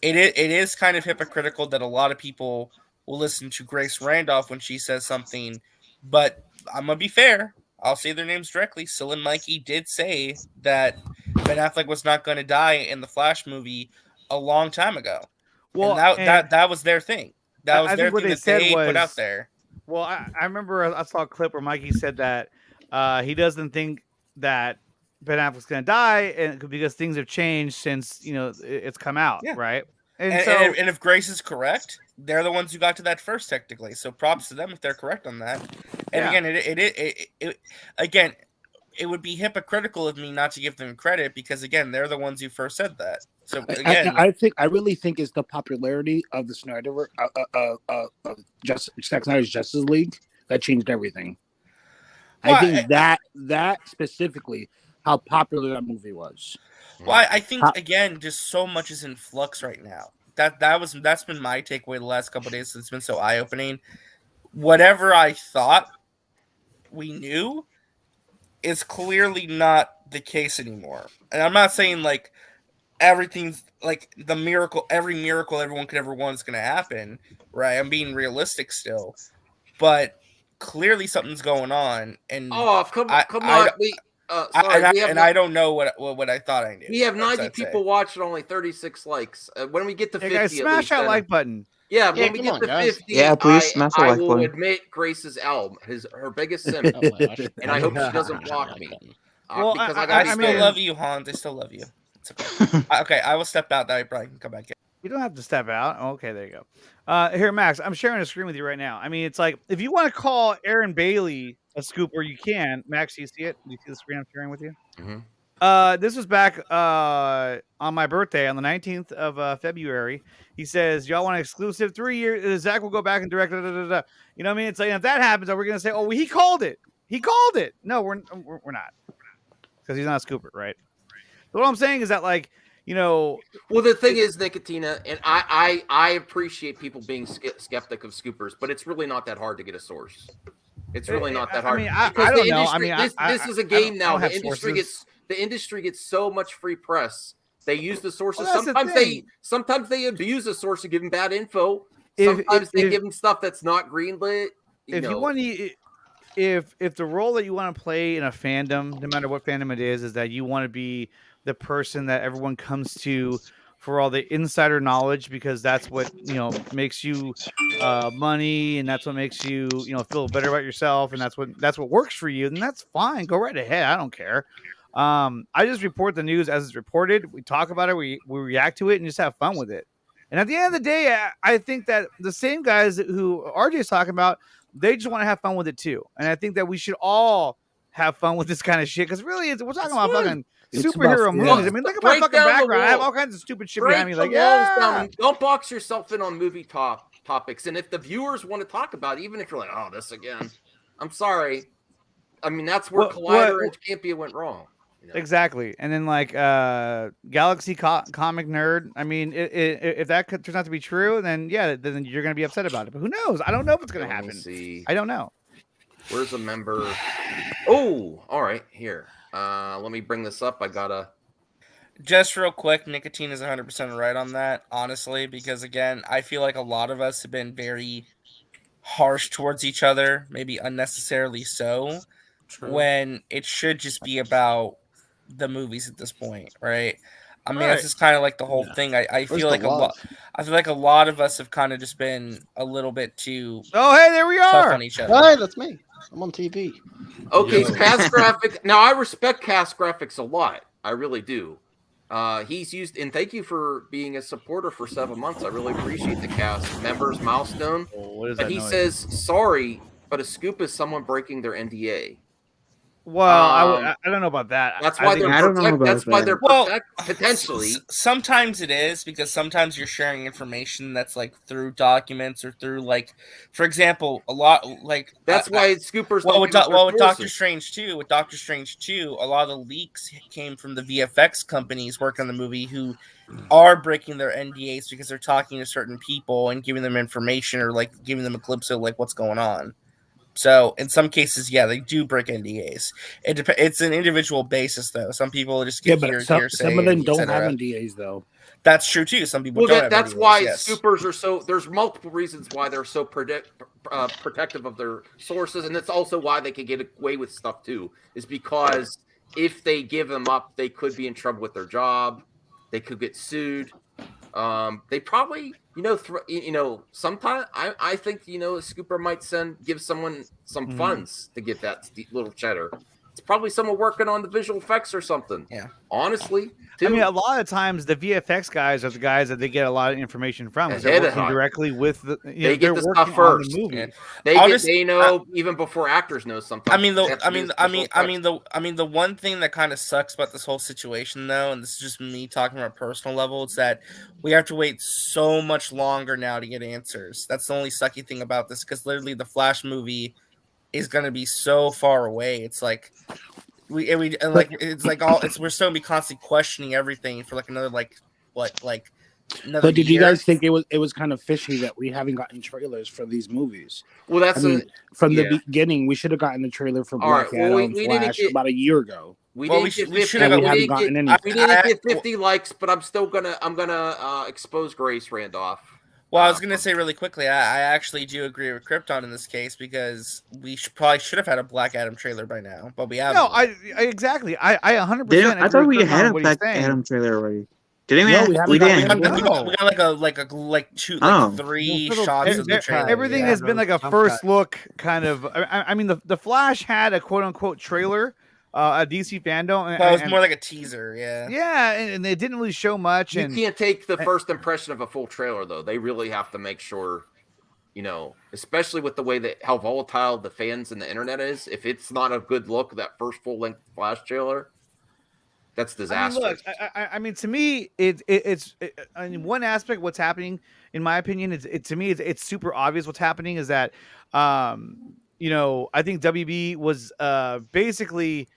It is kind of hypocritical that a lot of people will listen to Grace Randolph when she says something, but I'm going to be fair. I'll say their names directly. Sil and Mikey did say that Ben Affleck was not going to die in the Flash movie a long time ago. Well, and that was their thing. That was their thing that they put out there.
Well, I remember I saw a clip where Mikey said that he doesn't think that Ben Affleck's going to die, and because things have changed since it's come out, right? And
if Grace is correct, they're the ones who got to that first, technically. So props to them if they're correct on that. And again, it would be hypocritical of me not to give them credit because again, they're the ones who first said that. So again,
I really think it's the popularity of the Snyder Zack Snyder's Justice League that changed everything. Well, I think that specifically. How popular that movie was.
Well, I think again, just so much is in flux right now. That's been my takeaway the last couple of days. It's been so eye opening. Whatever I thought we knew is clearly not the case anymore. And I'm not saying like everything's like the miracle. Every miracle everyone could ever want is going to happen, right? I'm being realistic still, but clearly something's going on. And
come on.
I don't know what I thought I knew.
We have 90 people watching, only 36 likes. When we get to 50,
guys, smash that like button.
Yeah, when we get to 50,
please smash the like button.
I will admit Grace's album, her biggest sin, and I hope she doesn't block me.
Well, because I still love you, Hans. I still love you. It's okay. Okay, I will step out. Now I probably can come back in.
You don't have to step out. Okay, there you go. Here, Max, I'm sharing a screen with you right now. I mean, it's like if you want to call Aaron Bailey a scooper, you can. Max, do you see it? Do you see the screen I'm sharing with you? Mm-hmm. This was back on my birthday on the 19th of February. He says, y'all want an exclusive 3 years? Zach will go back and direct. You know what I mean? It's like, if that happens, we're going to say, oh, he called it. He called it. No, we're not. Because he's not a scooper, right? So what I'm saying is that, like, well,
the thing is, Nicotina, and I appreciate people being skeptic of scoopers, but it's really not that hard to get a source. It's really not that hard.
I mean, I don't know. I mean,
this is a game now. The industry gets so much free press. They use the sources.
Well,
sometimes they abuse a source and give them bad info. Sometimes they give them stuff that's not greenlit.
If the role that you want to play in a fandom, no matter what fandom it is that you want to be the person that everyone comes to for all the insider knowledge, because that's what makes you money, and that's what makes you feel better about yourself, and that's what works for you. Then that's fine. Go right ahead. I don't care. I just report the news as it's reported. We talk about it. We react to it and just have fun with it. And at the end of the day, I think that the same guys who RJ's talking about, they just want to have fun with it too. And I think that we should all have fun with this kind of shit, because really, we're talking about fucking superhero movies. I mean, look at my fucking background. I have all kinds of stupid shit behind me. Like,
don't box yourself in on movie topics. And if the viewers want to talk about it, even if you're like, oh, this again, I'm sorry. I mean, that's where Collider and Champion went wrong.
Exactly. And then like Galaxy Comic Nerd. I mean, if that turns out to be true, then then you're going to be upset about it. But who knows? I don't know if it's going to happen. I don't know.
Where's a member? Oh, all right. Here. Let me bring this up. I gotta.
Just real quick, Nicotine is 100% right on that, honestly, because again, I feel like a lot of us have been very harsh towards each other, maybe unnecessarily so. when it should just be about the movies at this point, right? I mean, that's just kind of like the whole thing. I feel like I feel like a lot of us have kind of just been a little bit too.
Oh, hey, there we are.
On each other.
Hey, that's me. I'm on TV.
Okay, Cast Graphic. Now I respect Cast Graphics a lot. I really do. He's used, and thank you for being a supporter for 7 months. I really appreciate the cast members milestone.
What is
but
that
he
noise?
says sorry, but a scoop is someone breaking their NDA.
Well, I don't know about that.
That's why they're potentially.
Sometimes it is because sometimes you're sharing information that's like through documents or through like, for example, a lot like
that's why scoopers.
Well, with Doctor Strange 2, a lot of the leaks came from the VFX companies working on the movie who are breaking their NDAs because they're talking to certain people and giving them information or like giving them a glimpse of like what's going on. So in some cases, yeah, they do break NDAs. It's an individual basis, though. Some people just get hearsay.
Some of them don't have NDAs, though.
That's true too. Some people don't.
That's
have NDAs,
why
yes.
scoopers are so. There's multiple reasons why they're so protective of their sources, and it's also why they can get away with stuff too. Is because if they give them up, they could be in trouble with their job. They could get sued. They probably, sometimes I think, a scooper might give someone some funds to get that little cheddar. It's probably someone working on the visual effects or something.
Yeah.
Honestly.
I mean, a lot of times the VFX guys are the guys that they get a lot of information from. Because they're working directly with the.
They get the stuff first. They know even before actors know something.
I mean, the one thing that kind of sucks about this whole situation, though, and this is just me talking on a personal level, is that we have to wait so much longer now to get answers. That's the only sucky thing about this, because literally the Flash movie is going to be so far away. It's like we're still gonna be constantly questioning everything for like another another
But did you
year.
guys think it was kind of fishy that we haven't gotten trailers for these movies?
Well, that's
from the beginning. We should have gotten a trailer for Black Adam and Flash about a year ago.
We didn't get 50 likes, but I'm gonna expose Grace Randolph.
Well, I was gonna say really quickly, I actually do agree with Krypton in this case because we probably should have had a Black Adam trailer by now, but we haven't.
No, I exactly. I 100%.
I thought we had a Black Adam trailer already. Didn't we?
We
didn't.
We
got three shots of the trailer.
Everything has been like a first look kind of. I mean, the Flash had a quote unquote trailer. A DC fandom.
Well, it was more like a teaser, yeah.
Yeah, and they didn't really show much.
You can't take the first impression of a full trailer, though. They really have to make sure, especially with the way that how volatile the fans and the internet is. If it's not a good look, that first full length Flash trailer, that's disastrous.
I mean, to me, it's in one aspect what's happening, in my opinion, it's super obvious what's happening is that. I think WB was basically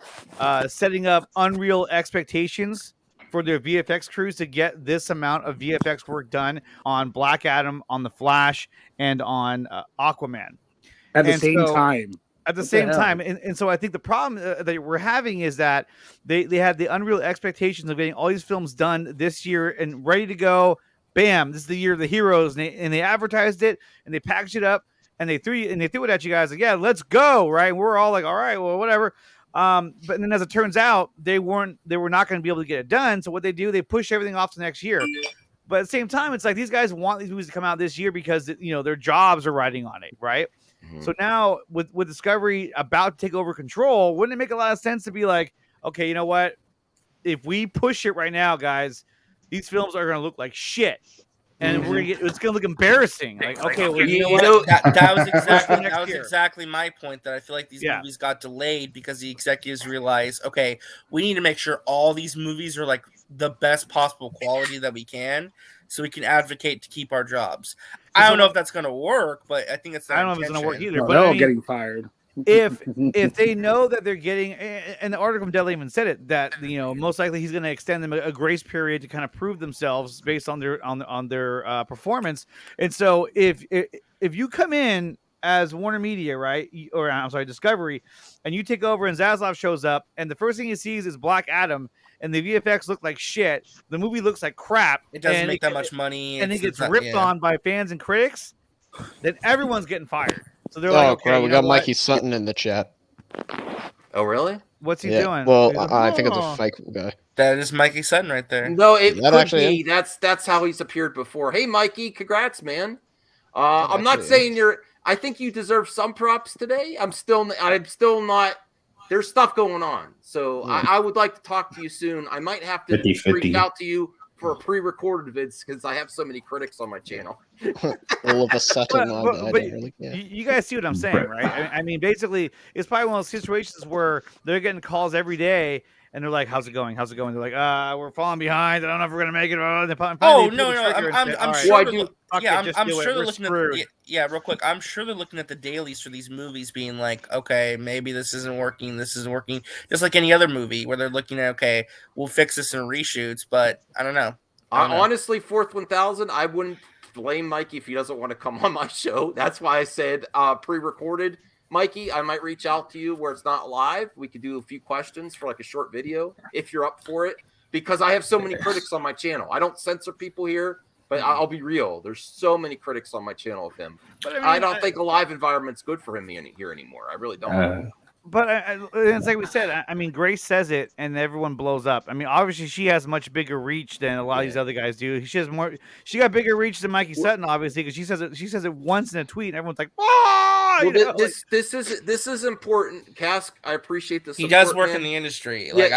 setting up unreal expectations for their VFX crews to get this amount of VFX work done on Black Adam, on The Flash, and on Aquaman.
At the same time.
At the same time. And so I think the problem that we're having is that they had the unreal expectations of getting all these films done this year and ready to go. Bam, this is the year of the heroes. And they advertised it and they packaged it up. And they threw it at you guys like, yeah, let's go, right? And we're all like, all right, well, whatever. But then as it turns out, they were not going to be able to get it done. So what they do, they push everything off to next year. But at the same time, it's like these guys want these movies to come out this year because their jobs are riding on it, right? Mm-hmm. So now with Discovery about to take over control, wouldn't it make a lot of sense to be like, okay, you know what? If we push it right now, guys, these films are going to look like shit. And it's gonna look embarrassing. Like, okay, well,
that was exactly my point. That I feel like these movies got delayed because the executives realized, okay, we need to make sure all these movies are like the best possible quality that we can, so we can advocate to keep our jobs. I don't know if that's gonna work, but I think it's.
I don't know if it's gonna work either.
No, they're all getting fired.
If they know that they're getting, and the article from Deadly even said it, that most likely he's going to extend them a grace period to kind of prove themselves based on their performance. And so if you come in as Warner Media, right, or I'm sorry, Discovery, and you take over and Zaslav shows up, and the first thing he sees is Black Adam, and the VFX look like shit, the movie looks like crap,
it doesn't make that much money,
and it gets ripped on by fans and critics, then everyone's getting fired. So they're like, okay,
we got Mikey Sutton in the chat.
Oh, really?
What's he
Yeah.
doing?
Well, I think it's a fake guy.
That is Mikey Sutton right there.
No, it
That
could
actually
be. That's how he's appeared before. Hey, Mikey, congrats, man. I'm not
actually
saying you're. I think you deserve some props today. I'm still not. There's stuff going on, so I would like to talk to you soon. I might have to
50-50.
reach out to you for a pre-recorded vids because I have so many critics on my channel.
All of a sudden, I don't
But
really care.
you guys see what I'm saying, right? I mean, basically, it's probably one of those situations where they're getting calls every day, and they're like, "How's it going? How's it going?" They're like, "We're falling behind. I don't know if we're gonna make it."
Oh no, I'm sure. I'm sure they're looking
screwed.
at real quick. I'm sure they're looking at the dailies for these movies, being like, okay, maybe this isn't working. This isn't working. Just like any other movie where they're looking at, okay, we'll fix this in reshoots, but I don't know.
Honestly, Fourth 1000, I wouldn't blame Mikey if he doesn't want to come on my show. That's why I said pre-recorded. Mikey, I might reach out to you where it's not live. We could do a few questions for like a short video if you're up for it, because I have so many critics on my channel. I don't censor people here, but I'll be real. There's so many critics on my channel of him. But I don't think a live environment's good for him here anymore. I really don't.
But it's like we said. I mean, Grace says it, and everyone blows up. I mean, obviously, she has much bigger reach than a lot of these other guys do. She has more. She got bigger reach than Mikey Sutton, obviously, because she says it. She says it once in a tweet, and everyone's like, "Oh!"
Well, this is important, Cask. I appreciate this.
He does work in the industry. Like,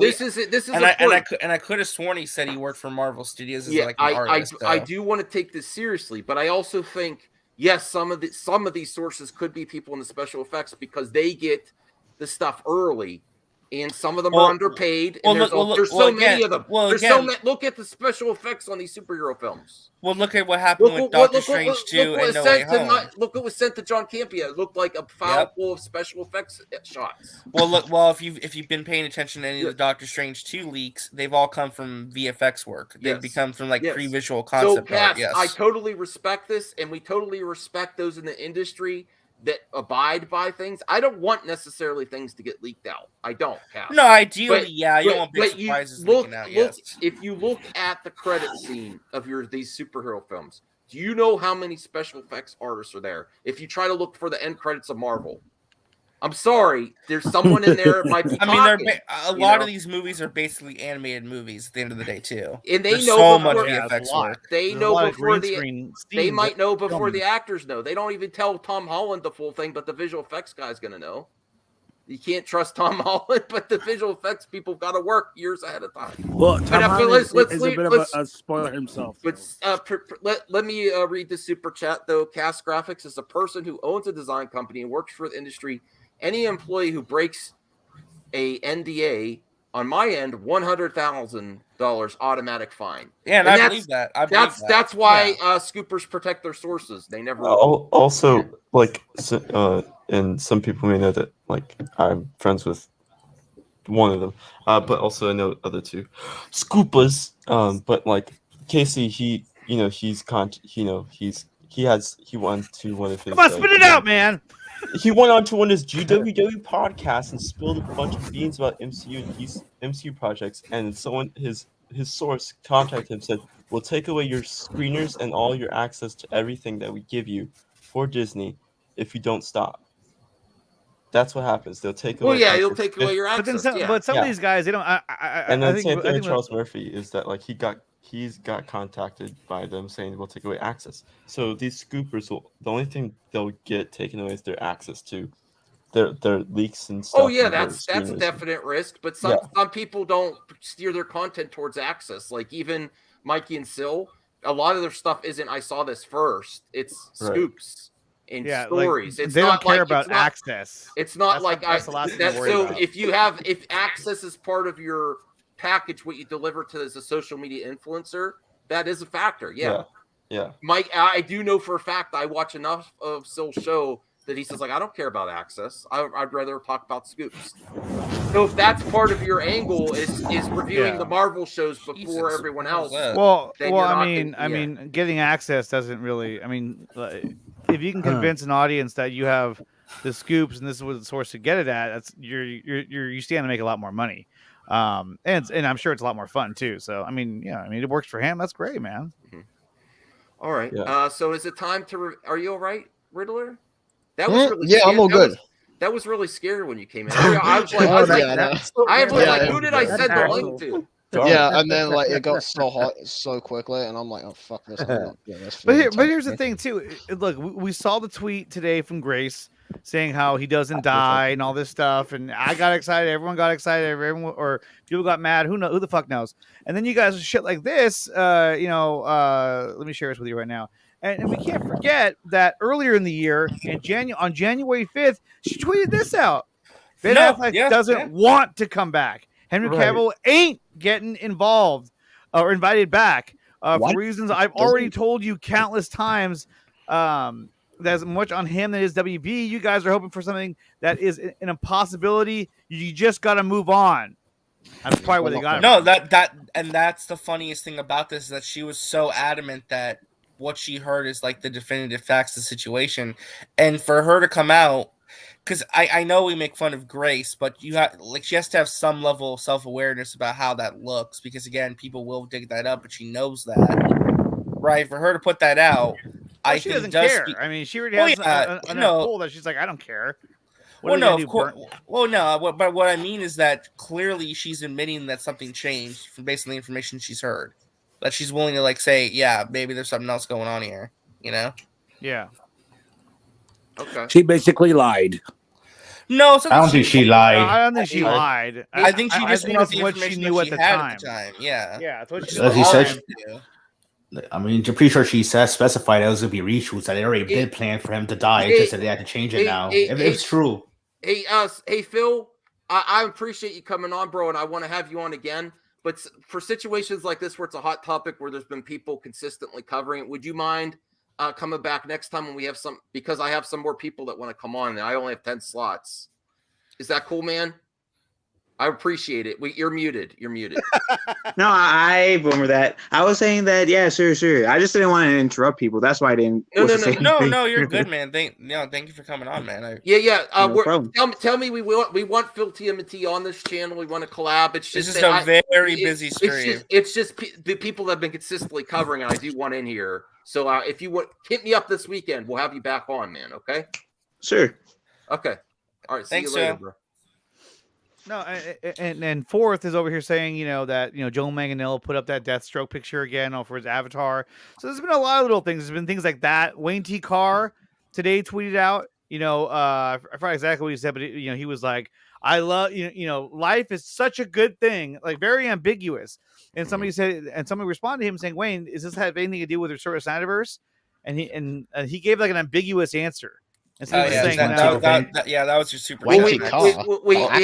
this is
and I could have sworn he said he worked for Marvel Studios as like an artist.
I do want to take this seriously, but I also think yes, some of these sources could be people in the special effects because they get the stuff early, and some of them are underpaid. And there's so many of them. Look at the special effects on these superhero films.
Well, look at what happened with Doctor Strange 2 and No Way Home.
Look what was sent to John Campea. It looked like a file full of special effects shots.
Well, if you've been paying attention to any of the Doctor Strange 2 leaks, they've all come from VFX work. They've become from pre-visual concept art. Yes.
I totally respect this, and we totally respect those in the industry that abide by things. I don't want necessarily things to get leaked out. I don't, Cass.
No, ideally, you don't want big surprises leaking out. Yes.
If you look at the credit scene of these superhero films, do you know how many special effects artists are there? If you try to look for the end credits of Marvel, I'm sorry, there's someone in there that might be talking.
A lot of these movies are basically animated movies at the end of the day, too.
And they
There's
know
so
before,
much VFX work.
They know before they might know before the actors know. They don't even tell Tom Holland the full thing, but the visual effects guy's going to know. You can't trust Tom Holland, but the visual effects people got to work years ahead of time.
Well, Tom Holland is a bit of a spoiler himself.
But let me read the super chat, though. Cast Graphics is a person who owns a design company and works for the industry. Any employee who breaks a NDA on my end, $100,000 automatic fine.
Yeah, and I believe that.
That's why scoopers protect their sources. They never.
Also, and some people may know that, I'm friends with one of them, but also I know other two scoopers. But Casey, he went to one of his.
Come on, spit it out, man.
He went on to one of his GWW podcasts and spilled a bunch of beans about MCU and MCU projects, and someone his source contacted him and said, "We'll take away your screeners and all your access to everything that we give you for Disney if you don't stop." That's what happens. They'll take away.
Well, yeah, you'll take away your access.
But some of these guys, they don't.
And then same thing with Charles Murphy is that he's got contacted by them saying we'll take away access. So these scoopers the only thing they'll get taken away is their access to their leaks and stuff.
Oh yeah, that's a definite risk. But some people don't steer their content towards access. Like even Mikey and Sil, a lot of their stuff isn't I saw this first. It's scoops and stories. It's
they
not
don't care about access.
It's not if access is part of your package, what you deliver to as a social media influencer, that is a factor. Yeah. Mike, I do know for a fact I watch enough of Sil's show that he says I don't care about access. I'd rather talk about scoops. So if that's part of your angle is reviewing the Marvel shows before everyone else.
I mean, getting access doesn't really. I mean, if you can convince an audience that you have the scoops and this is what the source to get it at, that's you stand to make a lot more money. And I'm sure it's a lot more fun too. So I mean, it works for him. That's great, man.
Mm-hmm. All right. So is it time to? Are you all right, Riddler? That was really
I'm all good.
That was really scary when you came in. I was like, who did I send the link to?
Yeah, and then like it got so hot so quickly, and I'm like, oh fuck this.
But here's the thing too. Look, we saw the tweet today from Grace saying how he doesn't die and all this stuff, and I got excited. Everyone got excited. Everyone or people got mad. Who the fuck knows? And then you guys shit like this. Let me share this with you right now. And we can't forget that earlier in the year, on January 5th, she tweeted this out. Ben Affleck doesn't want to come back. Henry Cavill ain't getting involved or invited back for reasons I've already told you countless times. There's much on him that is WB. You guys are hoping for something that is an impossibility. You just got to move on. That's probably what they got.
No, that's the funniest thing about this is that she was so adamant that what she heard is like the definitive facts of the situation, and for her to come out. Because I know we make fun of Grace, but she has to have some level of self-awareness about how that looks. Because again, people will dig that up, but she knows that, right? For her to put that out,
she doesn't care. I mean, she already has enough pull that she's like, I don't care.
Of course. Well, no, but what I mean is that clearly she's admitting that something changed based on the information she's heard. That she's willing to say, yeah, maybe there's something else going on here.
Yeah.
Okay.
She basically lied.
No,
I don't think she lied.
I don't think she lied.
I think she just
that's what she knew at the time.
Yeah.
Yeah, that's what she
As he said, I mean, I'm pretty sure she specified it was going to be reshoots, that they already did plan for him to die. It's just that they had to change it now. If it's true.
Hey, Phil, I appreciate you coming on, bro, and I want to have you on again. But for situations like this where it's a hot topic, where there's been people consistently covering it, would you mind coming back next time when we have because I have some more people that want to come on and I only have 10 slots. Is that cool, man? I appreciate it. You're muted.
No, I boomer that. I was saying that, yeah, sure. I just didn't want to interrupt people. That's why I didn't.
No, you're good, man. Thank you for coming on, man.
Tell me, we want Phil TMT on this channel. We want to collab. It's just
this is a very busy stream.
It's just the people that have been consistently covering, and I do want in here. So if you hit me up this weekend, we'll have you back on, man. Okay.
Sure.
Okay. All right.
Thanks,
see you later, bro.
No, and Fourth is over here saying, that Joel Manganiello put up that Deathstroke picture again for his avatar. So there's been a lot of little things. There's been things like that. Wayne T. Carr today tweeted out, I forgot exactly what he said, but he was like, I love life is such a good thing, like very ambiguous. And somebody responded to him saying, Wayne, does this have anything to do with your sort of SnyderVerse? And he gave like an ambiguous answer.
That was just super.
We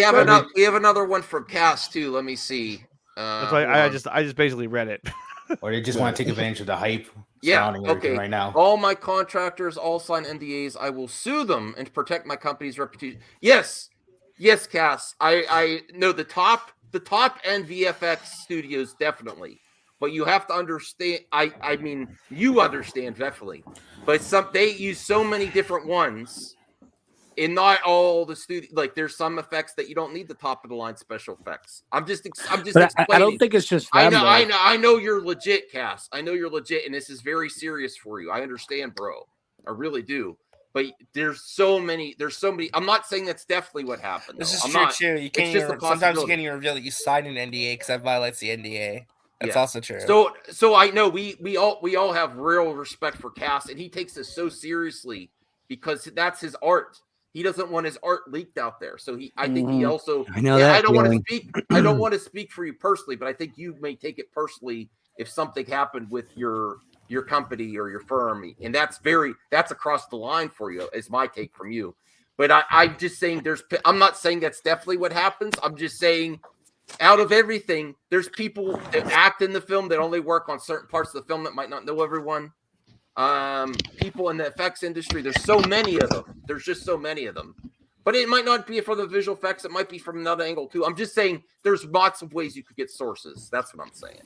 have another one from Cass too. Let me see.
That's why I just basically read it.
Or they just want to take advantage of the hype.
Okay.
Right now,
all my contractors all sign NDAs. I will sue them and protect my company's reputation. Yes, Cass. I know the top end VFX studios definitely. But you have to understand. I mean, you understand definitely. But they use so many different ones, and not all the studio. Like there's some effects that you don't need the top of the line special effects. I'm just explaining.
I don't think it's just them,
I know you're legit, Cass. I know you're legit, and this is very serious for you. I understand, bro. I really do. But there's so many. I'm not saying that's definitely what happened.
This is true too. You can't sometimes you can't even reveal that you signed an NDA because that violates the NDA. That's also true.
So I know we all have real respect for Cass, and he takes this so seriously because that's his art. He doesn't want his art leaked out there. So I think he also.
I know that.
I don't want to speak. I don't want to speak for you personally, but I think you may take it personally if something happened with your company or your firm, and that's across the line for you. Is my take from you. But I'm just saying I'm not saying that's definitely what happens. I'm just saying. Out of everything, there's people that act in the film that only work on certain parts of the film that might not know everyone. People in the effects industry, there's so many of them. There's just so many of them. But it might not be from the visual effects. It might be from another angle too. I'm just saying there's lots of ways you could get sources. That's what I'm saying.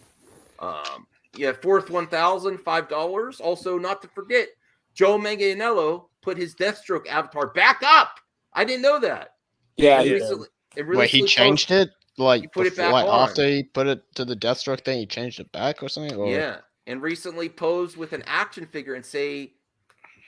Fourth $1,000, $5. Also, not to forget, Joe Manganiello put his Deathstroke avatar back up. I didn't know that.
Yeah,
Wait,
he changed it? Like,
put it back on.
After he put it to the Deathstroke thing, he changed it back or something? Or?
Yeah, and recently posed with an action figure and say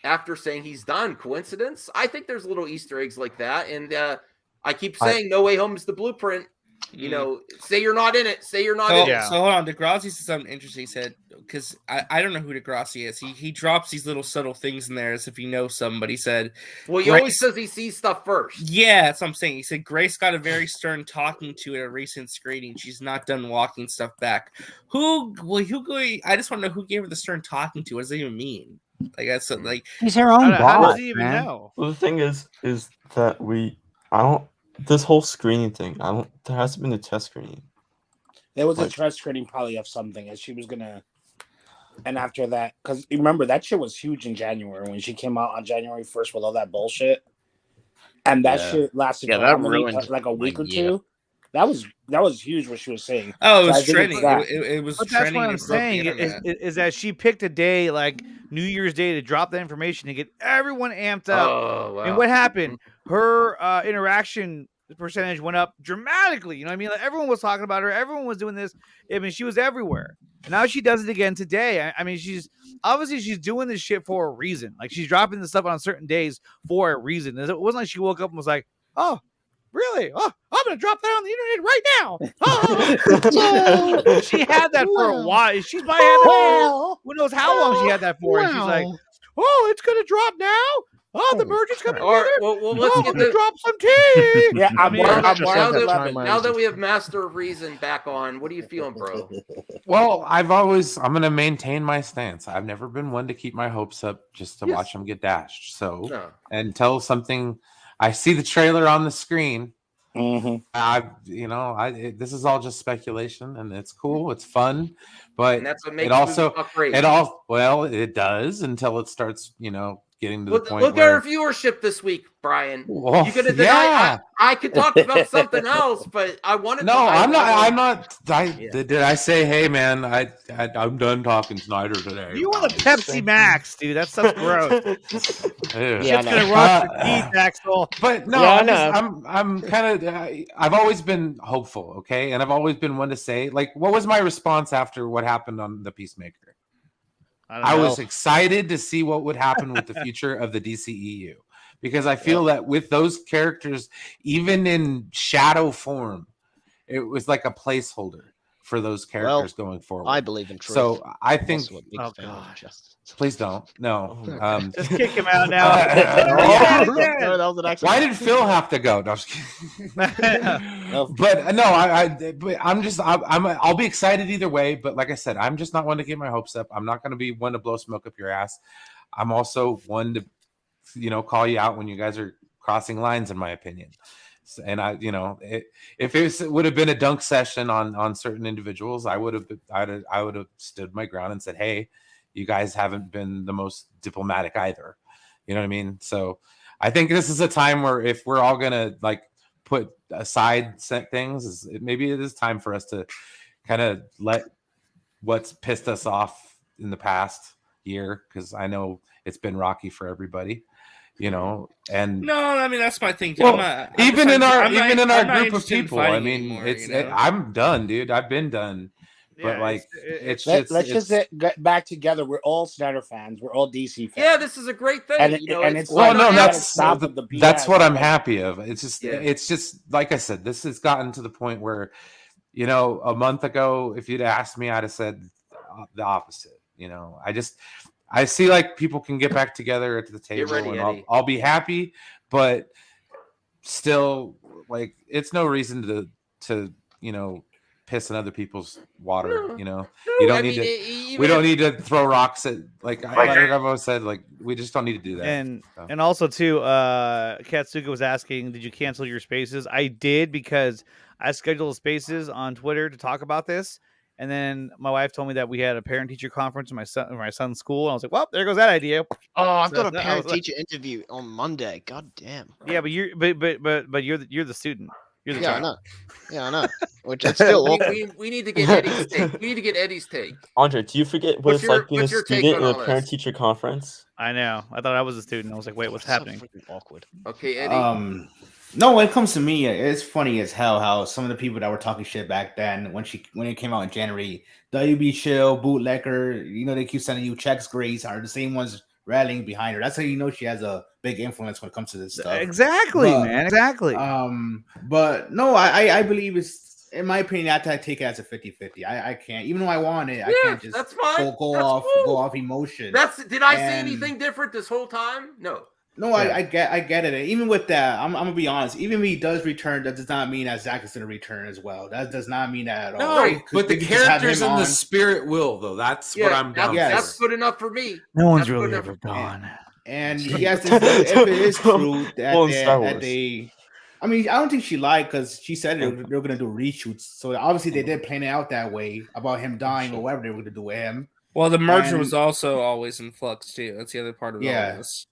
after saying he's done. Coincidence? I think there's little Easter eggs like that. And I keep saying No Way Home is the blueprint. You know, say you're not in it. Say you're not in it.
So hold on. Degrassi said something interesting. He said, because I don't know who Degrassi is. He drops these little subtle things in there as if he knows somebody. He said,
well, he always says he sees stuff first.
Yeah, that's what I'm saying. He said Grace got a very stern talking to at a recent screening. She's not done walking stuff back. I just want to know who gave her the stern talking to. What does that even mean? Like that's like
he's her own boss.
How does he even know?
Well, the thing is that this whole screening thing, there hasn't been a test screening.
There was a test screening probably of something, and she was gonna. And after that, because remember that shit was huge in January when she came out on January 1st with all that bullshit, and that shit lasted for
that ruined
like a week or two. That was huge what she was saying.
Oh, it
So
was trending. It was
But
trending.
that's what I'm saying is that she picked a day like New Year's Day to drop that information to get everyone amped up.
Oh, wow.
And what happened? Her interaction percentage went up dramatically. You know what I mean? Like everyone was talking about her. Everyone was doing this. I mean, she was everywhere. And now she does it again today. I mean, she's doing this shit for a reason. Like she's dropping this stuff on certain days for a reason. It wasn't like she woke up and was like, "Oh, really? Oh, I'm gonna drop that on the internet right now." Oh. She had that for a while. She's probably had that for who knows how long she had that for. And she's like, "Oh, it's gonna drop now. Oh, the merge is coming together.
Well, let's get
to drop some tea."
Yeah,
now that we have Master of Reason back on, what are you feeling, bro?
Well, I'm going to maintain my stance. I've never been one to keep my hopes up just to watch them get dashed. So until something, I see the trailer on the screen.
Mm-hmm.
This is all just speculation, and it's cool, it's fun, but
And that's what makes
it also
movies great.
it does until it starts, getting to the point.
Look at our viewership this week, Brian.
Well,
You're gonna deny I could talk about something else, but I wanted.
No, I'm not. Did I say, hey man, I'm done talking Snyder today?
You want a Pepsi Max, dude? That stuff's gross.
Yeah,
It's gonna rot your teeth, Axel.
But no, I'm kind of. I've always been hopeful, okay, and I've always been one to say, like, what was my response after what happened on the Peacemaker? I was excited to see what would happen with the future of the DCEU, because I feel that with those characters, even in shadow form, it was like a placeholder for those characters going forward.
I believe in truth.
So I think.
Oh god!
Please don't. No.
Just kick him out now.
Why did Phil have to go? No, I'm just kidding. But no, I'll be excited either way. But like I said, I'm just not one to get my hopes up. I'm not going to be one to blow smoke up your ass. I'm also one to, call you out when you guys are crossing lines, in my opinion. And if it would have been a dunk session on certain individuals, I would have stood my ground and said, hey, you guys haven't been the most diplomatic either. You know what I mean? So I think this is a time where if we're all going to put aside things, maybe it is time for us to kind of let what's pissed us off in the past year. Cause I know it's been rocky for everybody, and
no, I mean, that's my thing.
Well, even in our group of people, I mean, I'm done, dude. I've been done. But let's
just get back together. We're all Snyder fans. We're all DC fans.
Yeah, this is a great thing.
That's what I'm happy of. It's just like I said. This has gotten to the point where, a month ago, if you'd asked me, I'd have said the opposite. I see people can get back together at the table, and I'll be happy. But still, it's no reason to piss in other people's water. We don't need to throw rocks at I've always said, we just don't need to do that.
And also too, Katsuga was asking, did you cancel your spaces? I did, because I scheduled spaces on Twitter to talk about this, and then my wife told me that we had a parent teacher conference in my son's school, and I was like, well, there goes that idea.
Oh, I've got a parent teacher interview on Monday. God damn.
Yeah, but you're the student. You're the child.
I know. Which it's still awkward.
We need to get Eddie's take. We need to get Eddie's take.
Andre, do you forget what it's like being a student in a parent-teacher conference?
I know. I thought I was a student. I was like, wait, what's happening?
Awkward.
Okay, Eddie.
No, when it comes to me, it's funny as hell how some of the people that were talking shit back then, when it came out in January, WB Chill, Bootlegger, they keep sending you checks, Grace, are the same ones rallying behind her. That's how you know she has a big influence when it comes to this stuff.
Exactly, man. Exactly.
But no, I believe it's, in my opinion, I have to take it as a 50-50. I can't, even though I want it, I can't just
that's fine.
go off emotion.
Did I say anything different this whole time? No.
No, I get it. Even with that, I'm gonna be honest. Even if he does return, that does not mean that Zach is gonna return as well. That does not mean that at all.
No, but the characters in the spirit will, though. That's what I'm down.
That's good enough for me.
No one's really ever gone.
And yes, if it is true that they, I mean, I don't think she lied because she said they were gonna do reshoots. So obviously they did plan it out that way about him dying or whatever they were gonna do with him.
Well, the merger was also always in flux too. That's the other part of all this.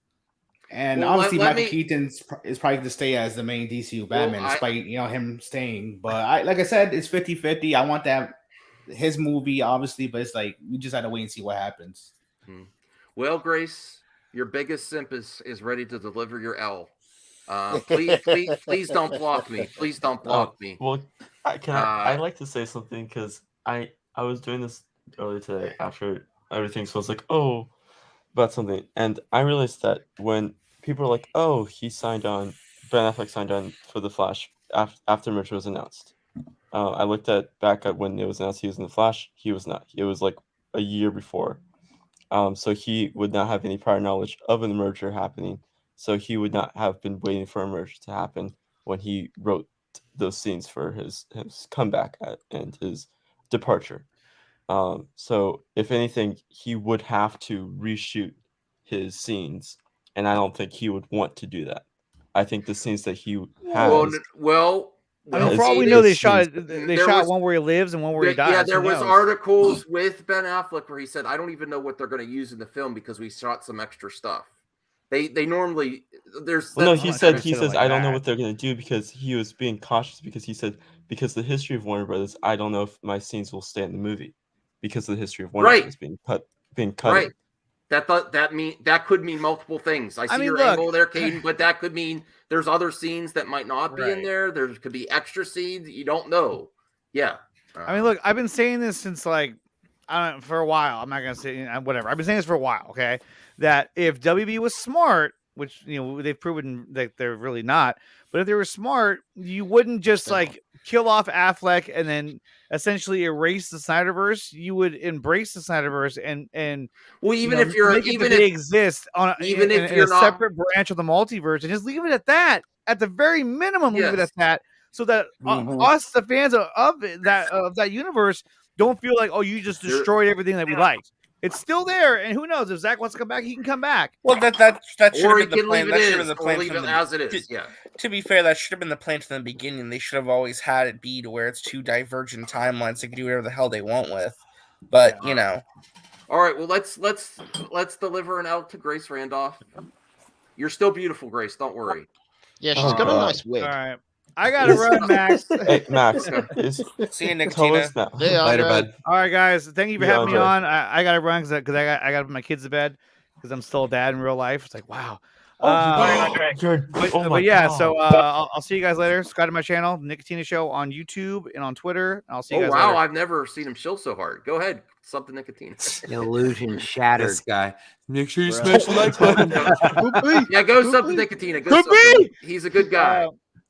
And obviously, Michael Keaton is probably going to stay as the main DCU Batman, despite him staying. But like I said, it's 50-50. I want that his movie, obviously, but it's like we just have to wait and see what happens.
Well, Grace, your biggest simp is ready to deliver your L. Please don't block me. Please don't block me.
Well, I'd like to say something because I was doing this earlier today after everything, so I was like, oh, about something, and I realized that when people are like, "Oh, Ben Affleck signed on for The Flash after merger was announced." I looked back at when it was announced he was in The Flash. He was not. It was like a year before, so he would not have any prior knowledge of a merger happening. So he would not have been waiting for a merger to happen when he wrote those scenes for his comeback and his departure. So if anything, he would have to reshoot his scenes, and I don't think he would want to do that. I think the scenes that he has.
Well,
I mean, for all we know, they shot one where he lives and one where he dies.
Yeah, there was articles with Ben Affleck where he said, "I don't even know what they're going to use in the film because we shot some extra stuff." They normally there's.
Well, no, he says I don't know what they're going to do because he was being cautious because he said because the history of Warner Brothers, I don't know if my scenes will stay in the movie because of the history of Warner Brothers being cut.
Right. That could mean multiple things. I see your angle there, Caden, but that could mean there's other scenes that might not be in there. There could be extra scenes you don't know. Yeah.
I mean, look, I've been saying this since for a while. I'm not gonna say whatever. I've been saying this for a while. Okay, that if WB was smart, which they've proven that they're really not, but if they were smart, you wouldn't just kill off Affleck and then essentially erase the SnyderVerse. You would embrace the SnyderVerse and
well, even if
they exist on in a separate branch of the multiverse, and just leave it at that. At the very minimum, leave it at that, so that us, the fans of that universe, don't feel like, oh, you just destroyed everything that we liked. It's still there, and who knows if Zach wants to come back, he can come back.
Well, that should have been the plan. That should have been the plan
leave it as it is. Yeah.
To be fair, that should have been the plan from the beginning. They should have always had it be to where it's two divergent timelines. They can do whatever the hell they want with. But All
right. Well, let's deliver an L to Grace Randolph. You're still beautiful, Grace. Don't worry.
Yeah, she's got a nice wig.
All right. I gotta run, Max.
Hey, Max.
See you, Nicotina.
Later, bud.
All right, guys. Thank you for having me on. I gotta run because I got to put my kids to bed because I'm still a dad in real life. It's like, wow. But yeah, so I'll see you guys later. Subscribe to my channel, Nicotina Show, on YouTube and on Twitter. And I'll see you guys later.
I've never seen him chill so hard. Go ahead. Something Nicotina.
Illusion shattered.
This guy. Make sure you smash the like button.
Yeah, go something Nicotina. He's a good guy.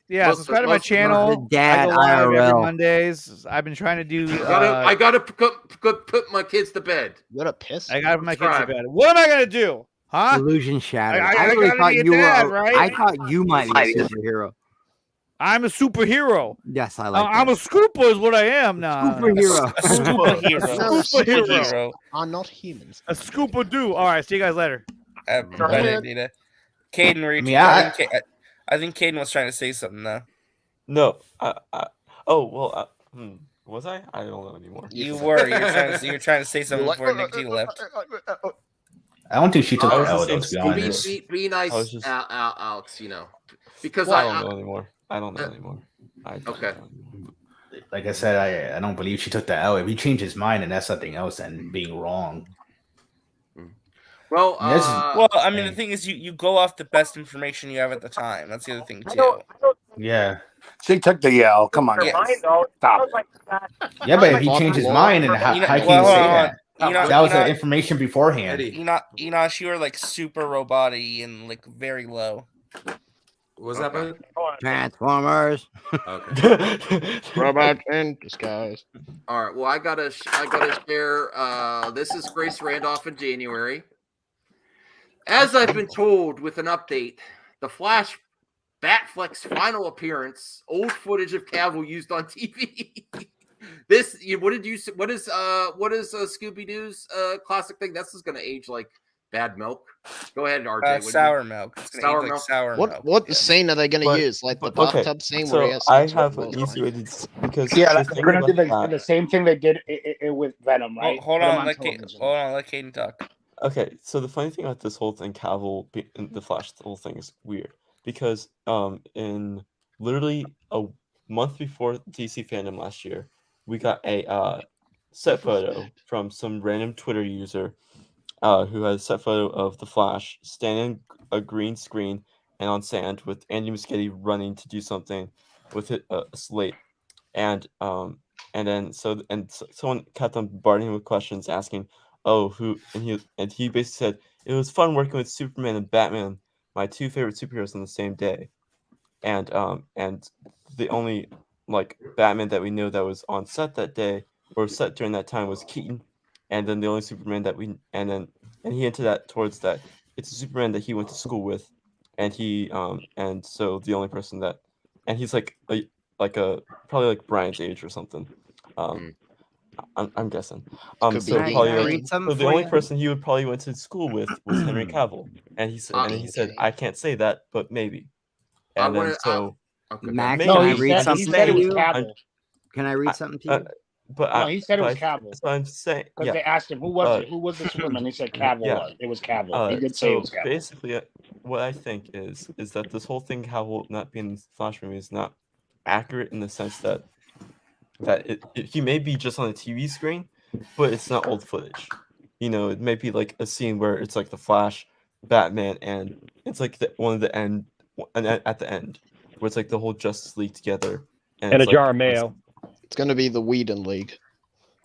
Yeah, subscribe to my channel.
Dad
I go live
IRL.
every Mondays. I've been trying to do.
I gotta put my kids to bed.
You gotta piss.
I gotta put my kids to bed. What am I gonna do? Huh?
Illusion shattered.
I
really thought you
dad,
were.
right?
I thought you might be a superhero.
I'm a superhero.
Yes, I like.
I'm a scooper, is what I am now.
Superhero.
Superhero.
Are not humans.
A scooper do. All right. See you guys later.
Caden, were you? I think Caden was trying to say something though.
No. Was I? I don't know anymore.
You were. You were trying to say something before Nicotina left.
I don't think she took the L, though, to be honest.
Be nice, Alex, because
I don't know anymore.
Okay.
Like I said, I don't believe she took the L. If he changed his mind and that's something else than being wrong.
Well,
I mean, the thing is, you go off the best information you have at the time. That's the other thing, too.
Yeah.
She took the L. Come on.
Yes.
Stop it.
Yeah, but if he changed his mind, and how can you say that? that was the information beforehand.
Enosh, you were like super roboty and like very low.
What was that, bud?
Transformers.
Okay.
Robots in disguise.
All right. Well, I gotta share. This is Grace Randolph in January. As I've been told with an update, the Flash Batfleck's final appearance, old footage of Cavill used on TV. What is Scooby Doo's classic thing? This is gonna age like bad milk. Go ahead, RJ.
Sour milk.
Sour milk.
Sour
milk. What scene are they going to use? Like the bathtub scene
so
where he has
I
sex
have
with
an easy way to because
they're gonna do the same thing they did with Venom, right?
Hold on, let Caden talk.
Okay, so the funny thing about this whole thing, Cavill and the Flash, the whole thing is weird because in literally a month before DC fandom last year, we got a set photo from some random Twitter user who had a set photo of the Flash standing a green screen and on sand with Andy Muschietti running to do something with a slate, and then someone kept on bombarding him with questions asking, "Oh, who?" And he basically said it was fun working with Superman and Batman, my two favorite superheroes, on the same day, and the only like Batman that we know that was on set that day or set during that time was Keaton. And then the only Superman that he hinted that towards that it's a Superman that he went to school with, and so the only person that, and he's like probably like Brian's age or something, I'm guessing. So probably so the only person he would probably went to school with was Henry Cavill, and he said I can't say that, but maybe. And then
Max, can I read something to you? Can I read something to you?
He said it was Cavill.
That's what I'm saying.
Because they asked him who was it? Who was the Superman? He said Cavill. It was Cavill. He did say it was Cavill.
Basically, what I think is that this whole thing, Cavill not being in the Flash movie, is not accurate in the sense that he may be just on a TV screen, but it's not old footage. It may be like a scene where it's like the Flash, Batman, and it's like one of the end, and at the end, where it's like the whole Justice League together,
and a jar of mayo.
It's going to be the Whedon League.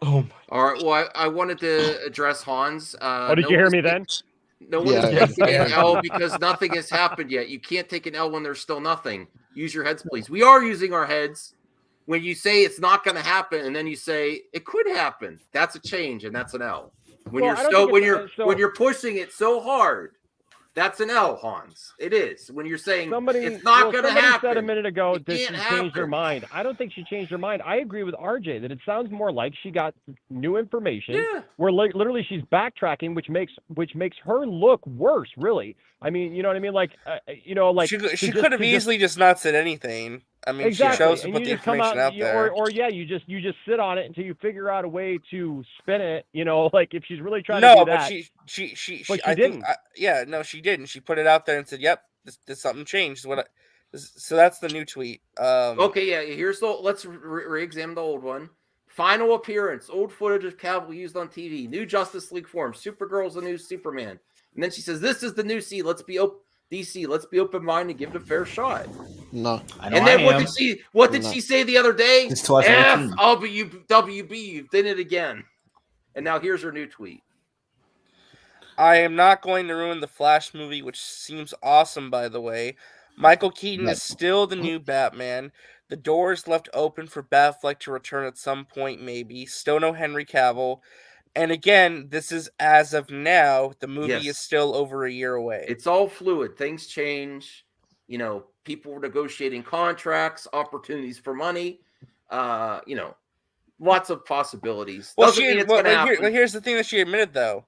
Oh my.
All right. Well, I wanted to address Hans.
Did you hear me then?
No one is taking an L because nothing has happened yet. You can't take an L when there's still nothing. Use your heads, please. We are using our heads. When you say it's not going to happen, and then you say it could happen, that's a change, and that's an L. When you're pushing it so hard, that's an L, Hans. It is. When you're saying it's not going to happen.
Somebody said a minute ago that she changed her mind. I don't think she changed her mind. I agree with RJ that it sounds more like she got new information.
Yeah.
Where literally she's backtracking, which makes her look worse. Really. I mean, you know what I mean? Like,
she could have easily just not said anything. I mean,
exactly.
She chose to
and
put the information out there.
You just sit on it until you figure out a way to spin it. Like if she's really trying to do that.
But she didn't. She didn't. She put it out there and said, "Yep, this something changed." So that's the new tweet.
Okay, yeah. Here's let's re-examine the old one. Final appearance, old footage of Cavill used on TV. New Justice League form. Supergirl's the new Superman. And then she says, "This is the new C. Let's be DC. Let's be open-minded and give it a fair shot."
No.
And then what did she say the other day?
It's 2019.
WB, you did it again. And now here's her new tweet.
I am not going to ruin the Flash movie, which seems awesome, by the way. Michael Keaton is still the new Batman. The door is left open for Batfleck to return at some point, maybe. Still no Henry Cavill. And again, this is as of now. The movie is still over a year away.
It's all fluid. Things change. People were negotiating contracts, opportunities for money. Lots of possibilities.
Well, here's the thing that she admitted, though.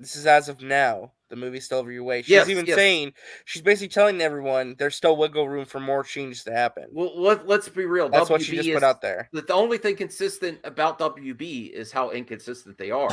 This is as of now. The movie's still over your way. She's saying, she's basically telling everyone there's still wiggle room for more changes to happen.
Well, let's be real.
That's what she just put out there.
The only thing consistent about WB is how inconsistent they are.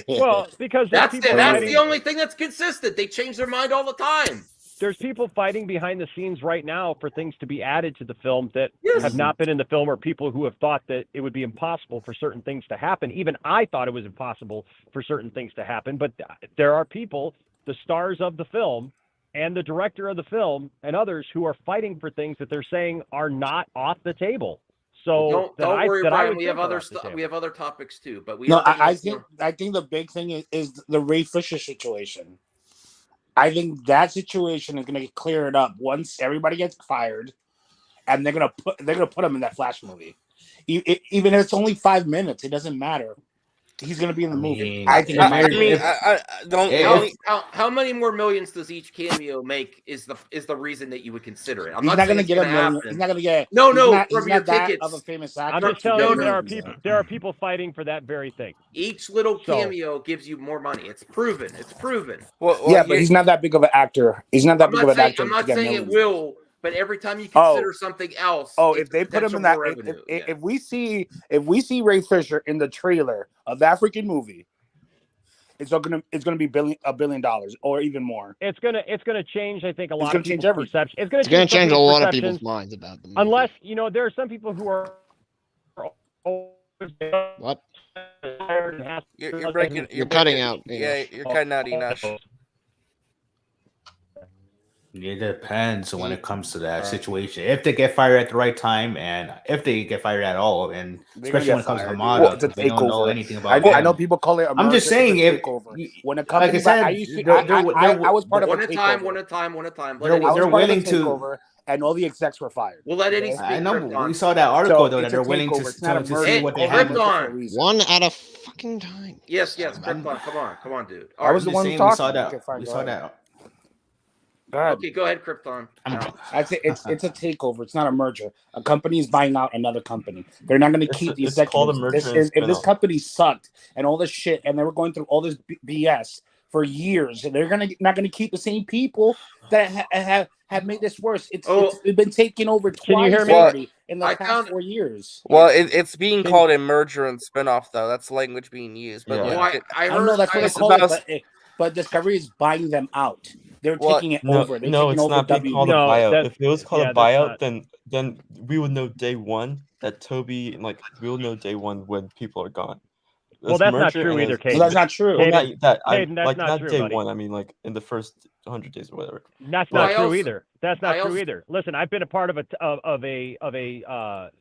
Well, because
that's the only thing that's consistent. They change their mind all the time.
There's people fighting behind the scenes right now for things to be added to the film that have not been in the film, or people who have thought that it would be impossible for certain things to happen. Even I thought it was impossible for certain things to happen, but there are people, the stars of the film and the director of the film and others, who are fighting for things that they're saying are not off the table. So
don't worry, Brian. We have other
stuff.
We have other topics too. But
I think the big thing is the Ray Fisher situation. I think that situation is going to get cleared up once everybody gets fired, and they're going to put him in that Flash movie. Even if it's only 5 minutes, it doesn't matter. He's going to be in the movie.
How many more millions does each cameo make? Is the reason that you would consider it?
He's not going to get a million. He's not going to get.
No,
from your tickets of a famous actor.
I'm just telling you, there are people fighting for that very thing.
Each little cameo gives you more money. It's proven. It's proven.
Well, but he's not that big of an actor. He's not that big of an actor.
I'm not saying it will. But every time you consider something else,
if they put him in that, if we see Ray Fisher in the trailer of that freaking movie, it's gonna be $1 billion or even more.
It's gonna change. I think a lot of
people's
perception.
It's gonna change a lot of people's minds about the movie.
Unless there are some people who are.
What?
You're breaking.
You're cutting out.
Yeah, you're cutting out, Enosh.
It depends when it comes to that situation. If they get fired at the right time, and if they get fired at all, and especially when it comes to Hamada, they don't know anything about it.
I know people call it.
I'm just saying, if
when it comes, like I said, I was part of
one at a time. One at a time.
They're willing to.
And all the execs were fired.
We'll let Eddie speak.
I know. We saw that article though that they're willing to see what they have.
One at a fucking time.
Yes. Krypton, come on, dude.
I was the one talking.
We saw that.
Okay, go ahead, Krypton.
I say it's a takeover. It's not a merger. A company is buying out another company. They're not going to keep the executives. If this company sucked and all this shit, and they were going through all this BS for years, and they're not going to keep the same people that have made this worse. It's been taken over twice already in the past 4 years.
Well, it's being called a merger and spinoff, though. That's the language being used. But
I know that's what they call it, but Discovery is buying them out. They're taking it over.
No, it's not being called a buyout. If it was called a buyout, then we would know day one that Toby, we would know day one when people are gone.
Well, that's not true either, Kate.
Well, that's not true.
Not
day one. I mean, in the first 100 days or whatever.
That's not true either. That's not true either. Listen, I've been a part of a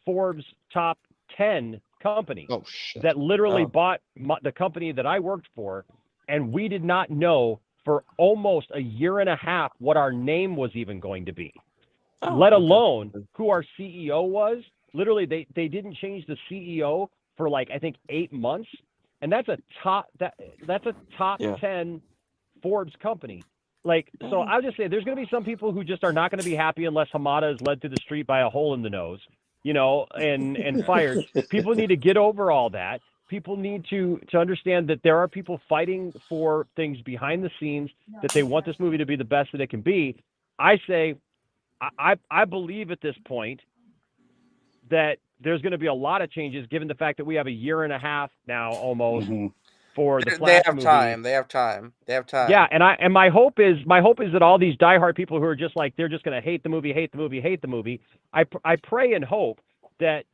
Forbes top 10 company that literally bought the company that I worked for, and we did not know for almost a year and a half what our name was even going to be, let alone who our CEO was. Literally, they didn't change the CEO for I think 8 months, and that's a top 10 Forbes company. So I'll just say there's going to be some people who just are not going to be happy unless Hamada is led to the street by a hole in the nose, and fired. People need to get over all that. People need to understand that there are people fighting for things behind the scenes, that they want this movie to be the best that it can be. I say, I believe at this point that there's going to be a lot of changes, given the fact that we have a year and a half now almost for the Flash movie.
They have time.
Yeah, and my hope is that all these diehard people who are just they're just going to hate the movie. I pray and hope that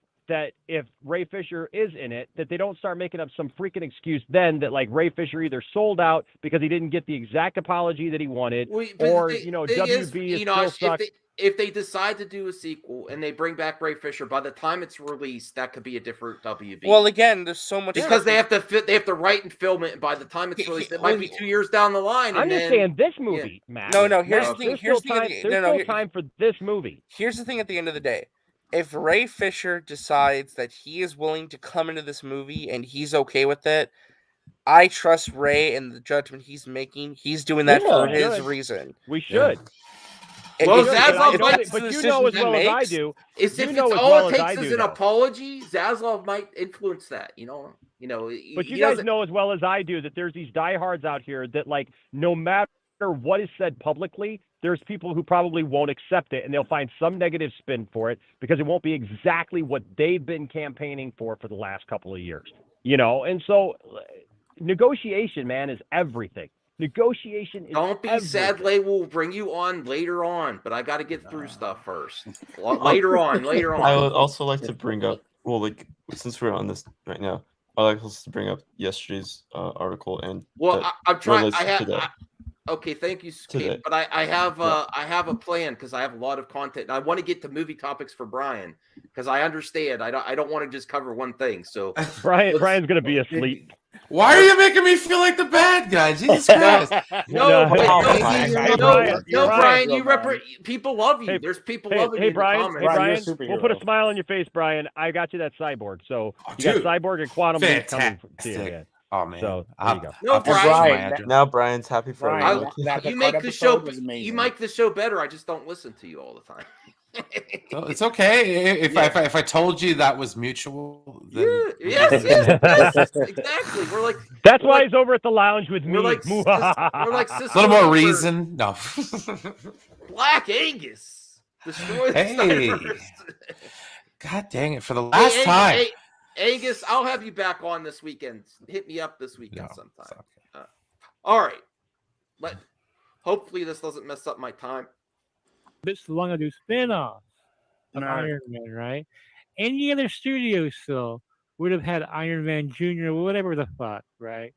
if Ray Fisher is in it, that they don't start making up some freaking excuse then that Ray Fisher either sold out because he didn't get the exact apology that he wanted, or WB is still stuck.
If they decide to do a sequel and they bring back Ray Fisher, by the time it's released, that could be a different WB.
Well, again, there's so much
because they have to write and film it. And by the time it's released, it might be 2 years down the line.
I'm just saying this movie, Matt.
No. Here's the thing.
There's still time for this movie.
Here's the thing. At the end of the day, if Ray Fisher decides that he is willing to come into this movie and he's okay with it, I trust Ray and the judgment he's making. He's doing that for his reason.
We should.
Well,
but you know as well as I do.
If all it takes is an apology, Zaslav might influence that.
But you guys know as well as I do that there's these diehards out here that no matter what is said publicly, there's people who probably won't accept it, and they'll find some negative spin for it because it won't be exactly what they've been campaigning for the last couple of years. And so negotiation, man, is everything. Negotiation is
Don't be
everything.
sad. We'll bring you on later on, but I got to get through stuff first. Later on.
I would also like to bring up, since we're on this right now, I'd like us to bring up yesterday's article and.
I'm trying. Okay, thank you, Kate, but I have a plan because I have a lot of content. And I want to get to movie topics for Brian, because I understand. I don't want to just cover one thing. So
Brian's going to be asleep.
Why are you making me feel like the bad guy? Jesus Christ!
No, Brian, people love you. There's people loving you.
Hey, Brian,
in the comments.
We'll put a smile on your face, Brian. I got you that cyborg. So you got cyborg and quantum coming to you again.
Oh man!
So there you go.
No, Brian.
Now Brian's happy for
you. You make the show. You make the show better. I just don't listen to you all the time.
So it's okay if I told you that was mutual. Then...
Yes, exactly. We're like
that's why he's over at the lounge with me.
We're like
a little more reason. No,
Black Angus destroy the SnyderVerse.
God dang it! For the last time.
Hey, Angus, I'll have you back on this weekend. Hit me up this weekend sometime. Okay. All right. Hopefully this doesn't mess up my time.
It's long to do spin-offs of Iron Man, right? Any other studio still would have had Iron Man Jr. or whatever the fuck, right?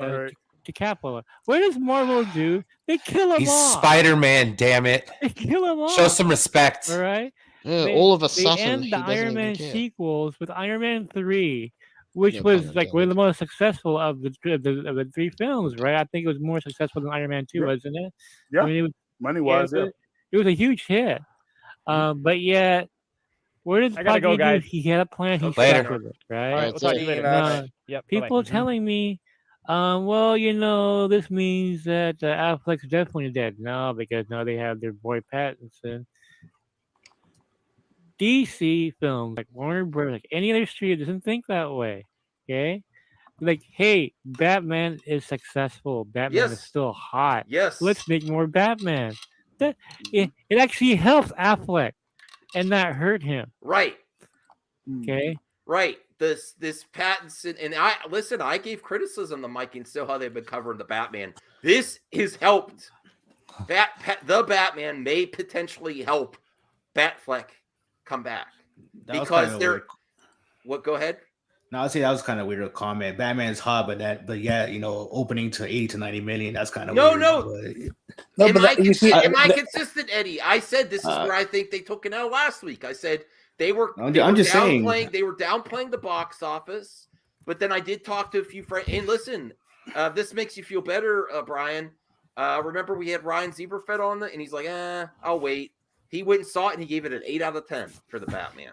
To capitalize. What does Marvel do? They kill him
He's
off.
Spider-Man, damn it.
They kill him off.
Show some respect.
All right?
Yeah, all of a sudden,
they end the Iron Man
care.
sequels with Iron Man 3, which was like one of the most successful of the three films, right? I think it was more successful than Iron Man 2, wasn't it?
Yeah,
I mean, it was,
money-wise, yeah.
It was a huge hit. But yet, where did
I gotta go, guys.
He had a plan. He
Later.
stuck with it, right?
All right, we'll talk to you later. Yep,
people telling me, well, this means that Affleck's definitely dead. No, because now they have their boy Pattinson. DC films, like Warner Bros., like any other studio, doesn't think that way. Okay? Like, hey, Batman is successful. Batman is still hot.
Yes.
Let's make more Batman. It actually helps Affleck and not hurt him.
Right.
Okay.
Right. This Pattinson, and I gave criticism to Mikey and still how they've been covering the Batman. This has helped. The Batman may potentially help Batfleck come back because they're. What? Go ahead.
No, I'd say that was kind of weird to comment. Batman's hot, but yeah, opening to 80 to 90 million. That's kind of weird.
Am I consistent, Eddie? I said this is where I think they took an L last week. I said they were. I'm just saying they were downplaying the box office, but then I did talk to a few friends. And listen, this makes you feel better, Brian. Remember we had Ryan Zeberfeld on and he's like, I'll wait. He went and saw it and he gave it an 8 out of 10 for the Batman.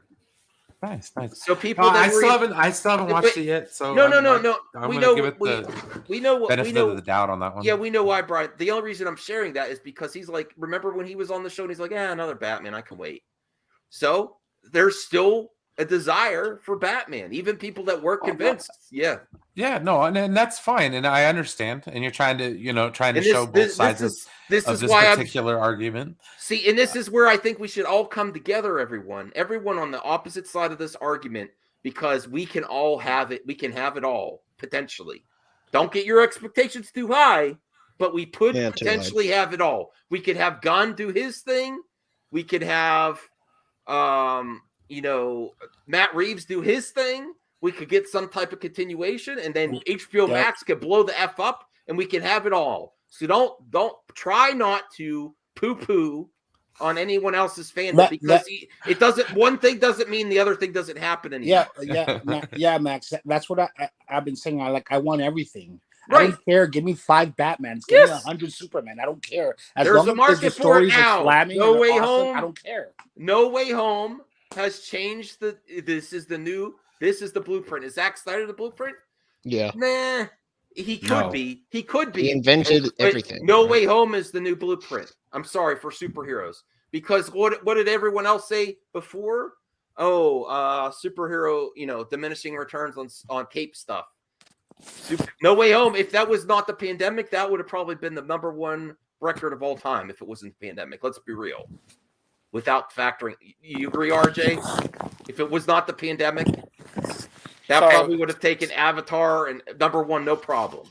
Nice.
So people,
I still haven't watched it yet. So
no.
We know give it the benefit of the doubt on that one.
Yeah, we know why, Brian. The only reason I'm sharing that is because he's like, remember when he was on the show and he's like, another Batman, I can wait. So there's still a desire for Batman, even people that were convinced. Yeah,
no, and that's fine, and I understand. And you're trying to show both sides of this particular argument.
See, and this is where I think we should all come together, everyone on the opposite side of this argument, because we can all have it. We can have it all potentially. Don't get your expectations too high, but we could potentially have it all. We could have Gunn do his thing. We could have, Matt Reeves do his thing. We could get some type of continuation, and then HBO Max could blow the F up, and we can have it all. So don't try not to poo-poo on anyone else's fandom because it doesn't. One thing doesn't mean the other thing doesn't happen anymore.
Yeah, Max. That's what I've been saying. I want everything.
Right.
I don't care. Give me 5 Batmans. Give me 100 Superman. I don't care.
There's a market for it now. No Way Home.
I don't care.
No Way Home has changed This is the blueprint. Is Zack Snyder the blueprint?
Yeah.
Nah. He could be. He could be.
He invented everything.
No Way Home is the new blueprint. I'm sorry for superheroes. Because what did everyone else say before? Superhero, diminishing returns on cape stuff. No Way Home, if that was not the pandemic, that would have probably been the #1 record of all time if it wasn't the pandemic. Let's be real. Without factoring, you agree, RJ? If it was not the pandemic, that probably would have taken Avatar and #1, no problem.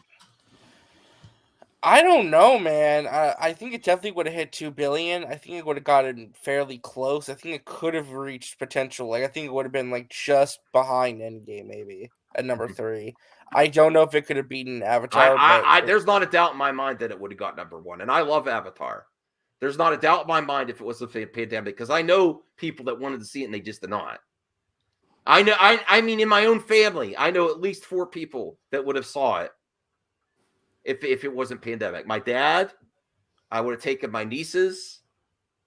I don't know, man. I think it definitely would have hit 2 billion. I think it would have gotten fairly close. I think it could have reached potential. I think it would have been just behind Endgame, maybe at number 3. I don't know if it could have beaten Avatar.
There's not a doubt in my mind that it would have got #1, and I love Avatar. There's not a doubt in my mind if it was a pandemic, because I know people that wanted to see it and they just did not. I know. I mean, in my own family, I know at least 4 people that would have saw it if it wasn't pandemic. My dad, I would have taken my nieces,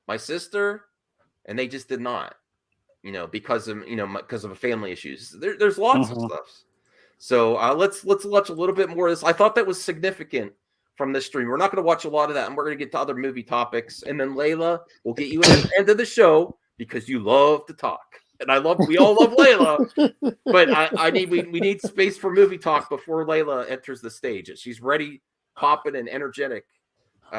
my sister, and they just did not. Because of family issues. There's lots of stuff. So let's watch a little bit more of this. I thought that was significant from this stream. We're not going to watch a lot of that, and we're going to get to other movie topics. And then Layla, we'll get you at the end of the show because you love to talk. And we all love Layla, but we need space for movie talk before Layla enters the stage. She's ready, popping, and energetic.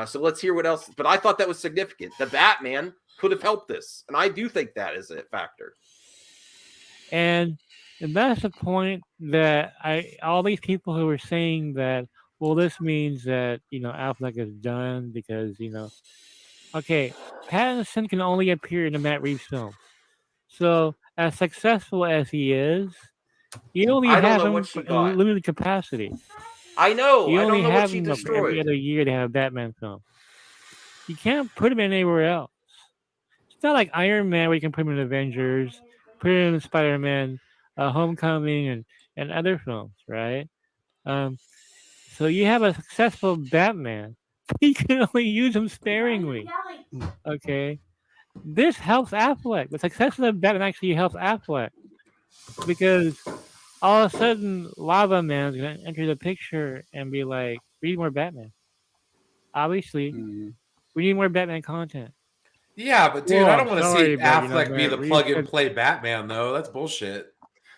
So let's hear what else. But I thought that was significant. The Batman could have helped this, and I do think that is a factor.
And that's the point that all these people who are saying that, well, this means that Affleck is done because okay, Pattinson can only appear in a Matt Reeves film. So, as successful as he is, you only have him in limited capacity.
I know.
You
I
only
don't know
have
what she
him
destroyed.
every other year to have a Batman film. You can't put him anywhere else. It's not like Iron Man where you can put him in Avengers, put him in Spider-Man, Homecoming, and other films, right? So you have a successful Batman. You can only use him sparingly. Okay? This helps Affleck. The success of Batman actually helps Affleck because all of a sudden Lava Man is going to enter the picture and be like, we need more Batman. Obviously, we need more Batman content.
Yeah, but dude, I don't want to see Affleck be the plug-and-play Batman, though. That's bullshit.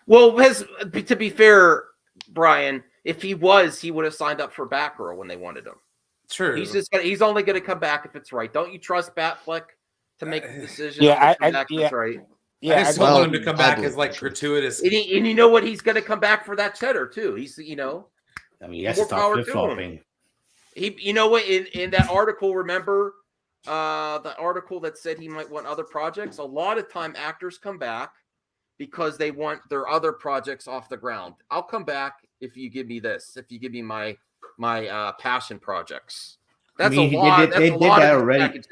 Well, to be fair, Brian, if he would have signed up for Batgirl when they wanted him.
True.
He's only going to come back if it's right. Don't you trust Batfleck to make the decision?
Yeah,
that's right.
Yeah, I just don't want him to come back as like gratuitous.
And you know what? He's going to come back for that cheddar too. He's
I mean, that's stop flip-flopping.
You know what? In that article, remember the article that said he might want other projects? A lot of time actors come back because they want their other projects off the ground. I'll come back if you give me this. If you give me my passion projects. That's a lot. They did that
already.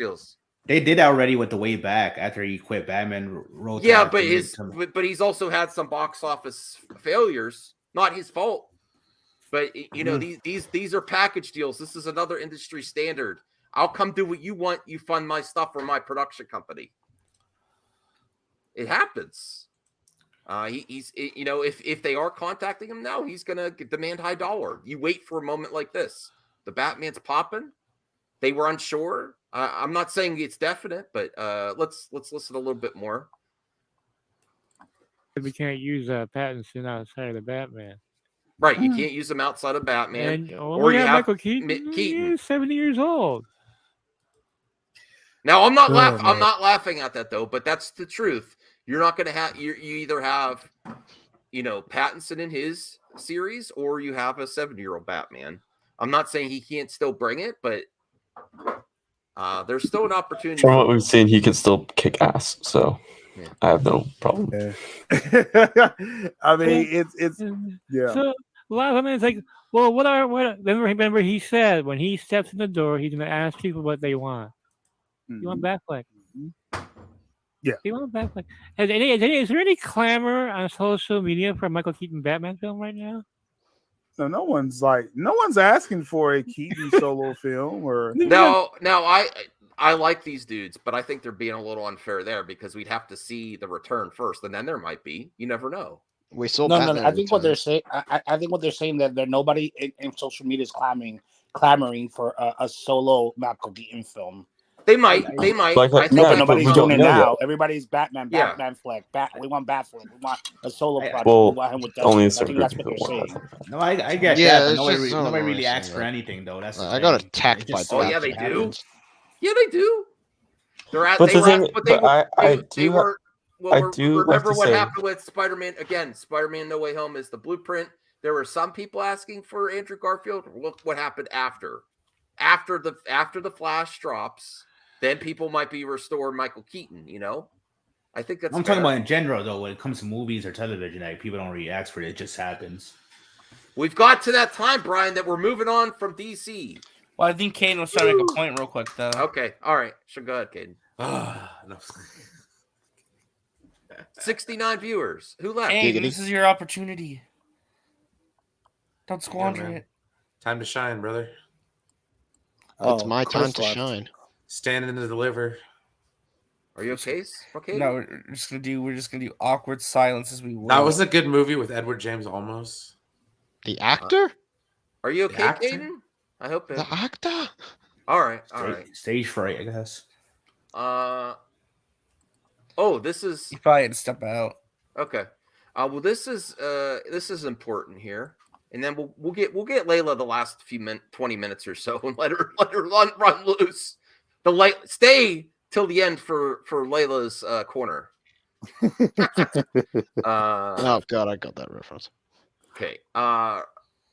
They did that already with The Way Back after he quit Batman.
Yeah, but he's also had some box office failures. Not his fault. But these are package deals. This is another industry standard. I'll come do what you want. You fund my stuff for my production company. It happens. If they are contacting him now, he's gonna demand high dollar. You wait for a moment like this. The Batman's popping. They were unsure. I'm not saying it's definite, but let's listen a little bit more.
We can't use Pattinson outside of the Batman.
Right, you can't use him outside of Batman.
Or you have Michael Keaton. He's 70 years old.
Now I'm not laughing. I'm not laughing at that though, but that's the truth. You're not going to have. You either have, Pattinson in his series, or you have a 70-year-old Batman. I'm not saying he can't still bring it, but there's still an opportunity.
From what we've seen, he can still kick ass. So I have no problem.
I mean, it's
So a lot of them is like, well, remember he said when he steps in the door, he's going to ask people what they want. You want Batfleck?
Yeah.
You want Batfleck? Is there any clamor on social media for a Michael Keaton Batman film right now?
No one's asking for a Keaton solo film or
no. I like these dudes, but I think they're being a little unfair there because we'd have to see the return first, and then there might be. You never know.
We saw.
No. I think what they're saying. I think what they're saying that nobody in social media is clamoring for a solo Michael Keaton film.
They might.
But nobody's doing it now. Everybody's Batman Fleck. We want Batfleck. We want a solo project.
Well,
we want him with
only
I think that's what they're saying.
No, I get that. But nobody really asks for anything, though. That's
I got attacked by.
Oh yeah, they do. Yeah, they do. They're at.
I do.
Remember what happened with Spider-Man? Again, Spider-Man: No Way Home is the blueprint. There were some people asking for Andrew Garfield. Look what happened after the Flash drops. Then people might be restored Michael Keaton, I think that's.
I'm talking about in general, though. When it comes to movies or television, people don't really ask for it. It just happens.
We've got to that time, Brian, that we're moving on from DC.
Well, I think Caden was trying to make a point real quick, though.
Okay, all right. Sure, go ahead, Caden.
No.
69 viewers. Who left?
Hey, this is your opportunity. Don't squander it.
Time to shine, brother.
It's my time to shine.
Standing to deliver.
Are you okay? Okay.
No, we're just gonna do awkward silence as we wait.
That was a good movie with Edward James Olmos.
The actor?
Are you okay, Caden? I hope
the actor.
All right.
Stage fright, I guess.
Oh, this is.
You probably had to step out.
Okay. Well, this is important here, and then we'll get Layla the last 20 minutes or so, and let her run loose. Stay till the end for Layla's corner.
Oh God, I got that reference.
Okay.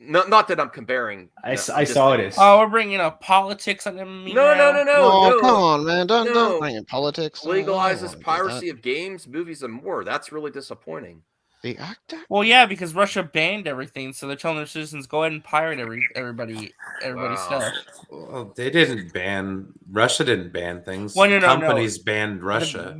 Not that I'm comparing.
I saw this.
Oh, we're bringing up politics on them.
No.
Come on, man! Don't bring in politics.
Legalises piracy of games, movies, and more. That's really disappointing.
The actor?
Well, yeah, because Russia banned everything, so they're telling their citizens go ahead and pirate everybody's stuff.
Well, they didn't ban. Russia didn't ban things.
Well, no,
Companies banned Russia.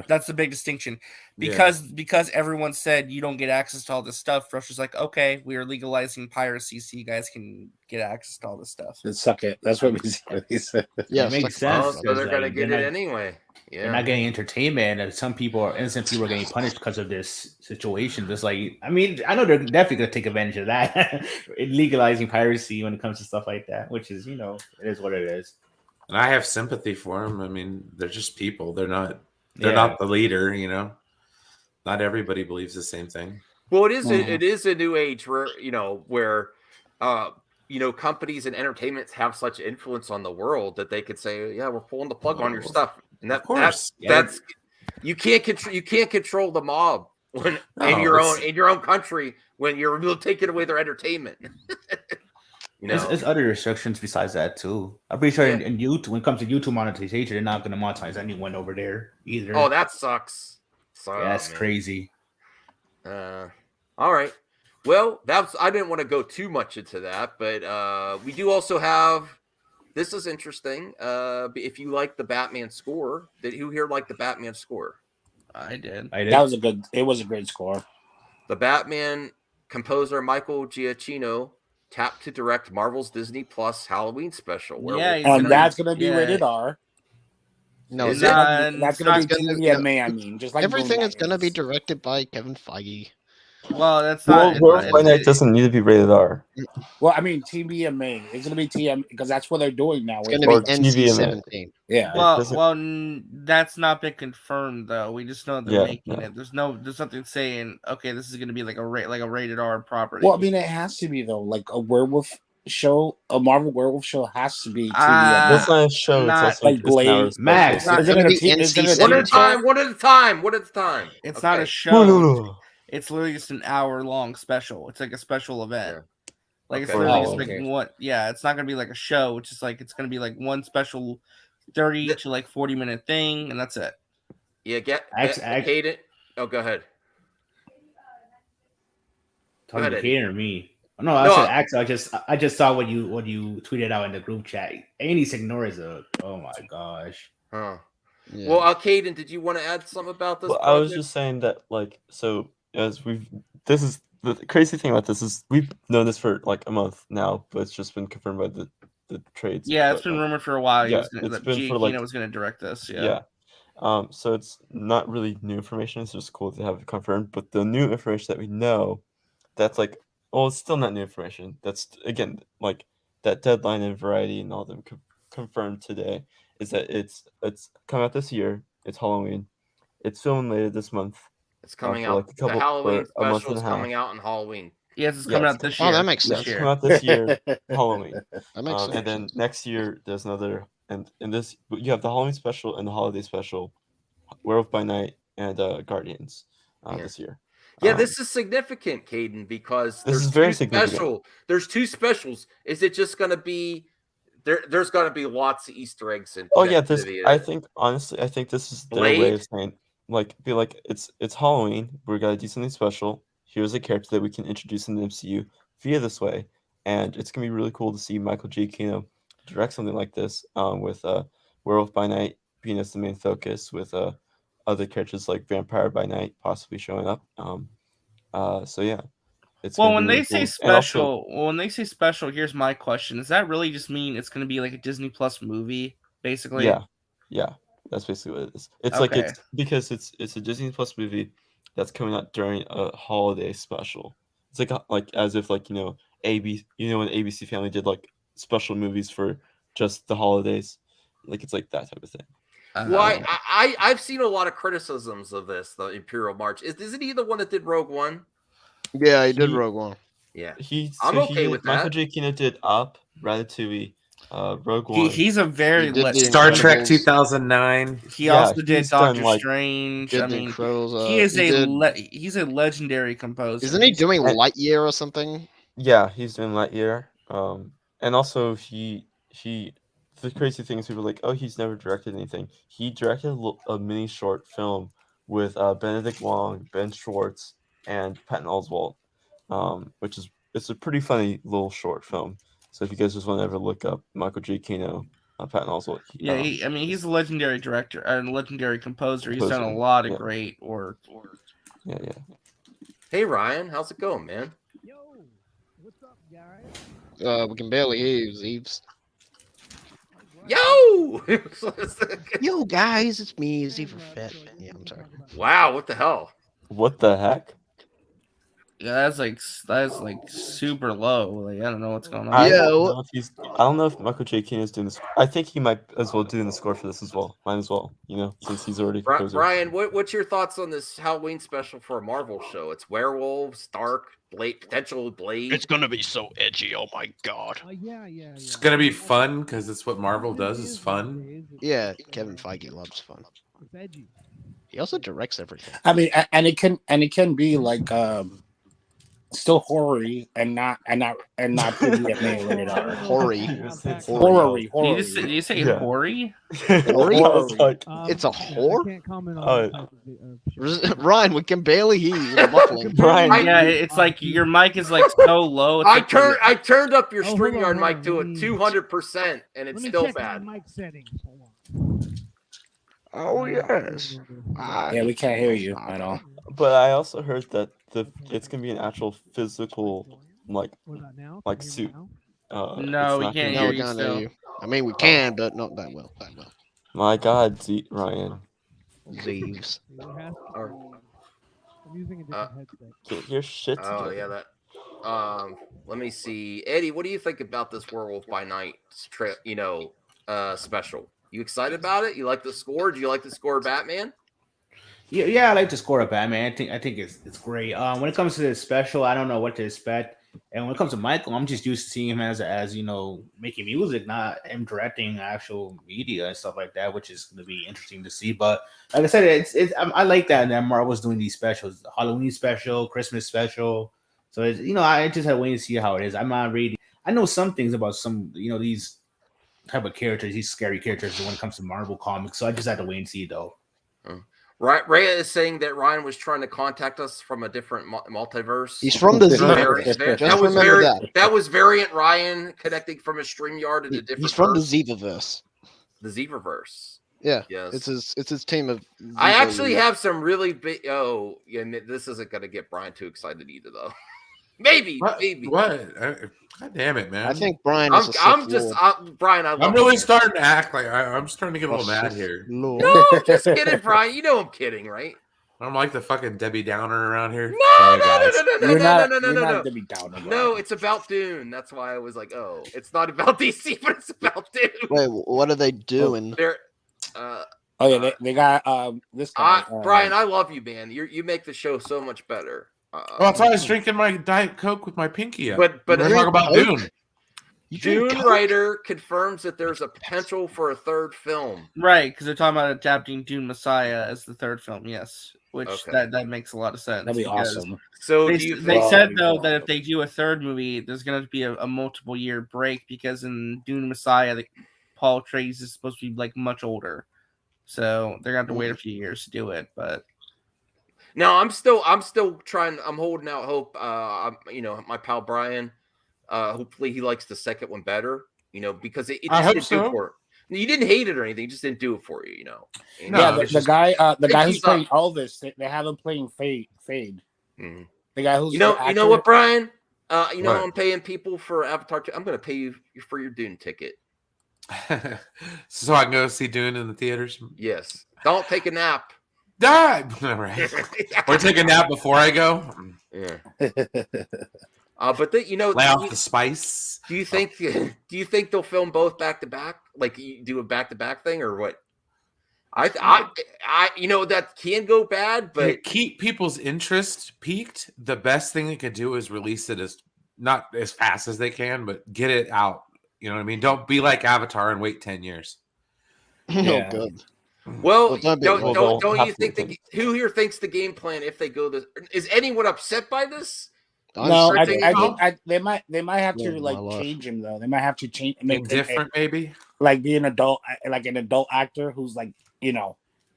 That's the big distinction. Because everyone said you don't get access to all this stuff, Russia's like, okay, we are legalizing piracy, so you guys can get access to all this stuff.
Then suck it. That's what basically said.
Yeah, it makes sense.
Oh, so they're gonna get it anyway. Yeah,
they're not getting entertainment, and some people innocent people are getting punished because of this situation. Just like, I mean, I know they're definitely gonna take advantage of that, legalizing piracy when it comes to stuff like that, which is, it is what it is.
And I have sympathy for them. I mean, they're just people. They're not the leader. Not everybody believes the same thing.
Well, it is a new age where companies and entertainments have such influence on the world that they could say, yeah, we're pulling the plug on your stuff. And that's you can't control the mob in your own country when you're taking away their entertainment.
There's other restrictions besides that too. I'm pretty sure in YouTube, when it comes to YouTube monetization, they're not going to monetize anyone over there either.
Oh, that sucks.
That's crazy.
All right. Well, I didn't want to go too much into that, but we do also have. This is interesting. If you like the Batman score, who here liked the Batman score?
I did.
It was a great score.
The Batman composer Michael Giacchino tapped to direct Marvel's Disney Plus Halloween special.
And that's going to be rated R.
No,
that's going to be TVMA. I mean, just like
everything is going to be directed by Kevin Feige.
Well, that's not.
It doesn't need to be rated R.
Well, I mean, TVMA. It's going to be TM because that's what they're doing now.
It's going to be NC-17.
Yeah.
Well, that's not been confirmed though. We just know they're making it. There's nothing saying okay, this is going to be like a rated R property.
Well, I mean, it has to be though. Like a werewolf show, a Marvel werewolf show has to be.
That's not a show. It's also
like Blade.
Max.
One at a time.
It's not a show. It's literally just an hour-long special. It's like a special event. Like it's literally just like what? Yeah, it's not gonna be like a show. It's just like it's gonna be like one special 30 to like 40-minute thing, and that's it.
Yeah, hate it. Oh, go ahead.
Talking to Kaden or me? No, I said Axel. I just saw what you tweeted out in the group chat. Any ignores it. Oh my gosh.
Huh. Yeah. Well, Caden, did you want to add something about this?
Well, I was just saying that, this is the crazy thing about this is we've known this for like a month now, but it's just been confirmed by the trades.
Yeah, it's been rumored for a while.
It's been
Giacchino was going to direct this. Yeah.
So it's not really new information. It's just cool to have it confirmed. But the new information that we know, that's it's still not new information. That's again like that deadline and Variety and all them confirmed today is that it's coming out this year. It's Halloween. It's filming later this month.
It's coming out. The Halloween special is coming out on Halloween.
Yes, it's coming out this year.
Oh, that makes sense.
It's coming out this year, Halloween.
That makes sense.
And then next year, there's another, and in this, you have the Halloween special and the holiday special, Werewolf by Night and Guardians this year.
Yeah, this is significant, Caden, because
this is very significant.
There's two specials. Is it just going to be there's going to be lots of Easter eggs in?
Oh yeah, I think this is their way of saying it's Halloween. We're gonna do something special. Here's a character that we can introduce in the MCU via this way, and it's gonna be really cool to see Michael Giacchino direct something like this with Werewolf by Night being as the main focus, with other characters like Vampire by Night possibly showing up. So yeah, it's
well,
gonna
when
be really
they say
cool. And also-
special, when they say special, here's my question: does that really just mean it's going to be like a Disney Plus movie, basically?
yeah, that's basically what it is. It's like
Okay.
because it's a Disney Plus movie that's coming out during a holiday special. It's like as if like when ABC Family did like special movies for just the holidays, like it's like that type of thing.
Well, I've seen a lot of criticisms of this, the Imperial March. Isn't he the one that did Rogue One?
Yeah, he did Rogue One.
Yeah,
I'm
okay with that.
Michael Giacchino did Up, Ratatouille, Rogue One.
He's a very
Star Trek 2009.
He also did
he's done,
Doctor
like-
Strange.
Did
I
the
mean,
Incredibles,
he is
he did-
he's a legendary composer.
Isn't he doing Lightyear or something?
Yeah, he's doing Lightyear. And also he the crazy thing is people are like, oh, he's never directed anything. He directed a mini short film with Benedict Wong, Ben Schwartz, and Patton Oswalt, which is it's a pretty funny little short film. So if you guys just want to ever look up Michael Giacchino, Patton Oswalt,
Yeah, he's a legendary director and a legendary composer. He's done a lot of great work.
Yeah.
Hey Ryan, how's it going, man?
We can barely hear you, Zeeves.
Yo!
Yo, guys, it's me, Zebra Fat. Yeah, I'm sorry.
Wow, what the hell?
What the heck?
Yeah, that's like super low. Like I don't know what's going on.
I don't know if Michael Giacchino is doing this. I think he might as well do the score for this as well. Might as well, since he's already composer.
Ryan, what's your thoughts on this Halloween special for a Marvel show? It's werewolves, dark, potential Blade.
It's gonna be so edgy. Oh my god.
It's gonna be fun because it's what Marvel does. Is fun.
Yeah, Kevin Feige loves fun. He also directs everything.
I mean, and it can be like still horror-y and not PG-13 rated R.
Horror-y.
Did you say hoary?
It's a whore? Ryan, we can barely hear you. You're muffling.
Brian, yeah, it's like your mic is like so low. It's
I turned up your StreamYard mic to 200%, and it's still bad.
Mic settings.
Oh yes.
Yeah, we can't hear you at all.
But I also heard that it's gonna be an actual physical like suit.
No, we can't hear you still.
I mean, we can, but not that well.
My God, Ryan.
Zeeves.
Get your shit together.
Oh yeah, that. Let me see, Eddie. What do you think about this Werewolf by Night trip? Special. You excited about it? You like the score? Do you like the score of Batman?
Yeah, I like the score of Batman. I think it's great. When it comes to the special, I don't know what to expect. And when it comes to Michael, I'm just used to seeing him as making music, not him directing actual media and stuff like that, which is going to be interesting to see. But like I said, I like that Marvel's doing these specials, the Halloween special, Christmas special. So I just had to wait to see how it is. I'm not reading. I know some things about some these type of characters, these scary characters when it comes to Marvel comics. So I just had to wait and see though.
Right, Rhea is saying that Ryan was trying to contact us from a different multiverse.
He's from the Zivaverse.
That was variant Ryan connecting from a StreamYard to a different.
He's from the Zivaverse.
The Zivaverse.
Yeah.
Yes.
It's his team of.
I actually have some really big. Oh, yeah. This isn't going to get Brian too excited either, though. Maybe.
What? God damn it, man!
I think Brian.
Brian.
I'm really starting to act like I'm starting to get a little mad here.
No, just kidding, Brian. You know I'm kidding, right?
I'm like the fucking Debbie Downer around here.
No, Debbie Downer. No, it's about Dune. That's why I was like, oh, it's not about DC, but it's about Dune.
Wait, what are they doing?
They got this guy.
Brian, I love you, man. You make the show so much better.
That's why I was drinking my Diet Coke with my pinky up.
But
we're talking about Dune.
Dune writer confirms that there's a potential for a third film.
Right, because they're talking about adapting Dune Messiah as the third film. Yes, which that makes a lot of sense.
That'd be awesome.
So
they said though that if they do a third movie, there's going to be a multiple year break because in Dune Messiah, Paul Atreides is supposed to be like much older, so they're going to have to wait a few years to do it. But
no, I'm still trying. I'm holding out hope. My pal Brian. Hopefully he likes the second one better. Because it just didn't do for it. You didn't hate it or anything. You just didn't do it for you.
Yeah, the guy who's playing
up.
Elvis, they have him playing Fade.
Mm.
The guy who's
you know what, Brian? You know
What?
how I'm paying people for Avatar 2? I'm going to pay you for your Dune ticket.
So I can go see Dune in the theaters?
Yes. Don't take a nap.
Die! Right. Or take a nap before I go?
Yeah. But
lay off the spice.
Do you think they'll film both back to back? Like you do a back to back thing or what? I that can go bad, but
to keep people's interest peaked, the best thing they could do is release it as not as fast as they can, but get it out. You know what I mean? Don't be like Avatar and wait 10 years.
Oh, good.
Well, don't you think who here thinks the game plan if they go this? Is anyone upset by this?
No, I think they might have to change him though. They might have to change,
make different, maybe
like be an adult actor who's like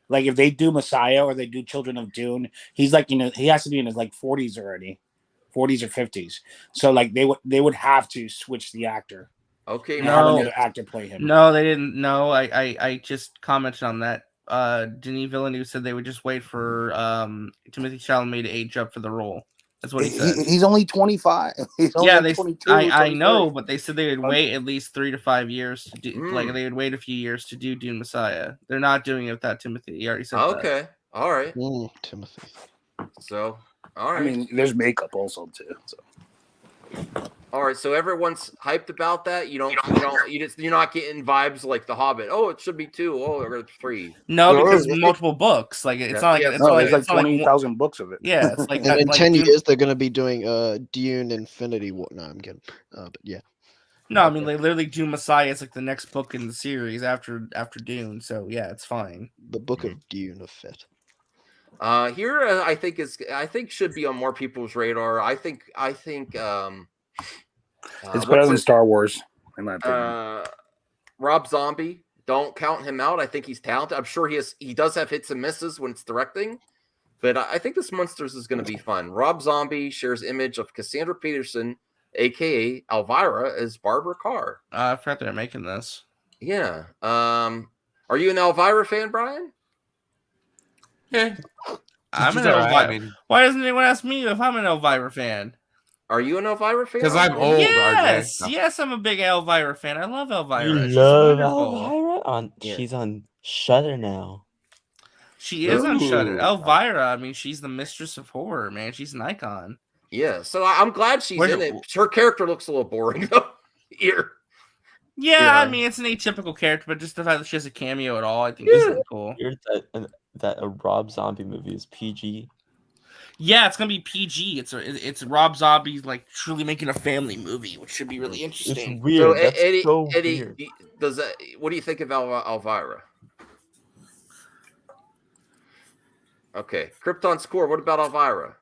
like if they do Messiah or they do Children of Dune, he's like he has to be in his like 40s already, 40s or 50s. So like they would have to switch the actor.
Okay,
have another actor play him.
No, they didn't. No, I just commented on that. Denis Villeneuve said they would just wait for Timothée Chalamet to age up for the role. That's what he said.
He's only 25. He's only 22.
I know, but they said they would wait at least 3 to 5 years to do. Like they would wait a few years to do Dune Messiah. They're not doing it without Timothy. He already said that.
Okay, all right.
Timothy.
So, all right.
I mean, there's makeup also too. So.
All right, so everyone's hyped about that. You're not getting vibes like The Hobbit. Oh, it should be 2. Oh, or 3.
No, because multiple books. Like it's not like
it's like 20,000 books of it.
Yeah, it's like
and in 10 years they're gonna be doing Dune Infinity War. No, I'm kidding. But yeah.
No, I mean they literally Dune Messiah is like the next book in the series after Dune. So yeah, it's fine.
The Book of Dune of Fit.
Here I think should be on more people's radar. I think
it's better than Star Wars, in my opinion.
Rob Zombie, don't count him out. I think he's talented. I'm sure he does have hits and misses when it's directing, but I think this Monsters is going to be fun. Rob Zombie shares image of Cassandra Peterson, aka Elvira, as Barbara Carr.
I forgot they're making this.
Yeah. Are you an Elvira fan, Brian?
Yeah.
I'm an Elvira. Why doesn't anyone ask me if I'm an Elvira fan?
Are you an Elvira fan?
Because I'm old.
Yes,
RJ.
yes, I'm a big Elvira fan. I love Elvira.
You
She's
love
wonderful.
Elvira? She's on Shudder now.
She is on Shudder. Elvira, I mean, she's the mistress of horror, man. She's an icon.
Yeah, so I'm glad she's in it. Her character looks a little boring though. Here.
Yeah, I mean, it's an atypical character, but just the fact that she has a cameo at all, I think is really cool.
Heard that a Rob Zombie movie is PG.
Yeah, it's gonna be PG. It's Rob Zombie like truly making a family movie, which should be really interesting.
It's weird.
So, Eddie,
weird.
What do you think of Elvira? Okay, Krypton Score. What about Elvira?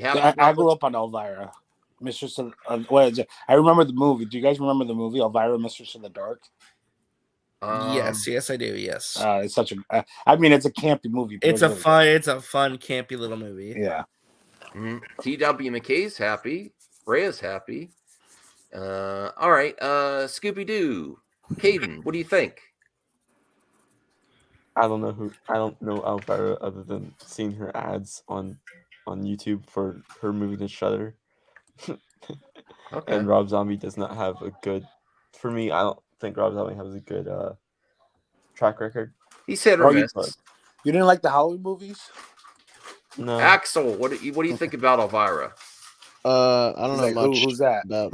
I grew up on Elvira, Mistress of what is it? I remember the movie. Do you guys remember the movie Elvira, Mistress of the Dark?
Yes, I do. Yes,
it's such a. I mean, it's a campy movie.
It's a fun, campy little movie.
Yeah.
Mm-hmm. T.W. McKay's happy. Rhea's happy. All right. Scooby Doo. Caden, what do you think?
I don't know Elvira other than seeing her ads on YouTube for her moving to Shudder.
Okay.
And Rob Zombie does not have a good. For me, I don't think Rob Zombie has a good track record.
He said, "You
didn't like the Halloween movies?"
No.
Axel, what do you think about Elvira?
I don't know much.
Who's that?
About,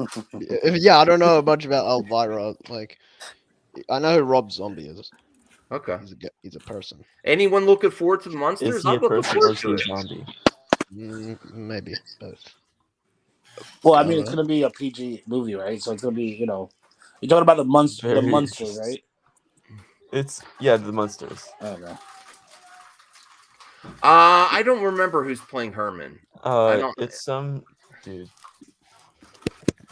yeah, I don't know much about Elvira. Like, I know who Rob Zombie is.
Okay.
He's a person.
Anyone looking forward to the Monsters?
Is he
I'm
a
looking
person
forward
or is he
to
a
it.
zombie?
Maybe both.
Well, I mean, it's gonna be a PG movie, right? So it's gonna be, you're talking about the monster, right?
It's the Monsters.
Okay.
I don't remember who's playing Herman.
It's some dude.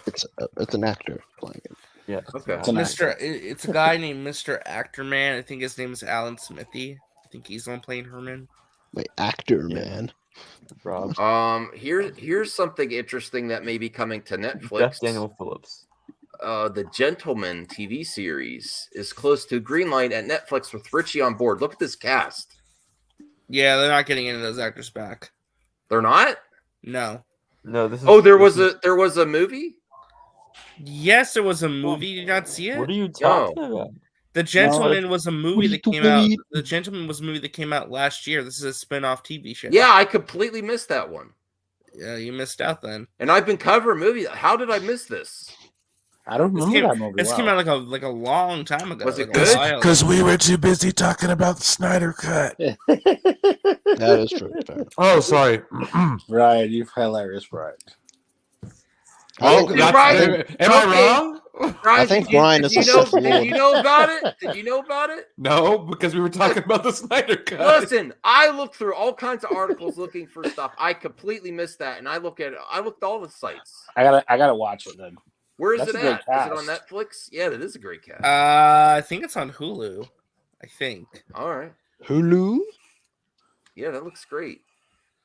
It's an actor playing it.
Yeah.
Okay.
It's a guy named Mr. Actor Man. I think his name is Alan Smithy. I think he's the one playing Herman.
Wait, Actor Man.
Rob.
Here's something interesting that may be coming to Netflix.
Daniel Phillips.
the Gentleman TV series is close to green light at Netflix with Richie on board. Look at this cast.
Yeah, they're not getting any of those actors back.
They're not?
No.
No, this is.
Oh, there was a movie?
Yes, there was a movie. Did you not see it?
What are you talking about?
The Gentleman was a movie that came out. The Gentleman was a movie that came out last year. This is a spin-off TV show.
Yeah, I completely missed that one.
Yeah, you missed out then.
And I've been covering movies. How did I miss this?
I don't remember that movie.
This came out like a long time ago.
Was it
good?
Because we were too busy talking about the Snyder Cut.
That is true.
Oh, sorry.
Ryan, you're hilarious, Brian.
Oh,
Ryan,
am I wrong?
I think Ryan is a Sith Lord.
Did you know about it? Did you know about it?
No, because we were talking about the Snyder Cut.
Listen, I looked through all kinds of articles looking for stuff. I completely missed that, and I looked all the sites.
I gotta watch it then.
Where is
That's
it
a great
at? Is it on
cast.
Netflix? Yeah, that is a great cast.
I think it's on Hulu. I think.
All right.
Hulu?
Yeah, that looks great.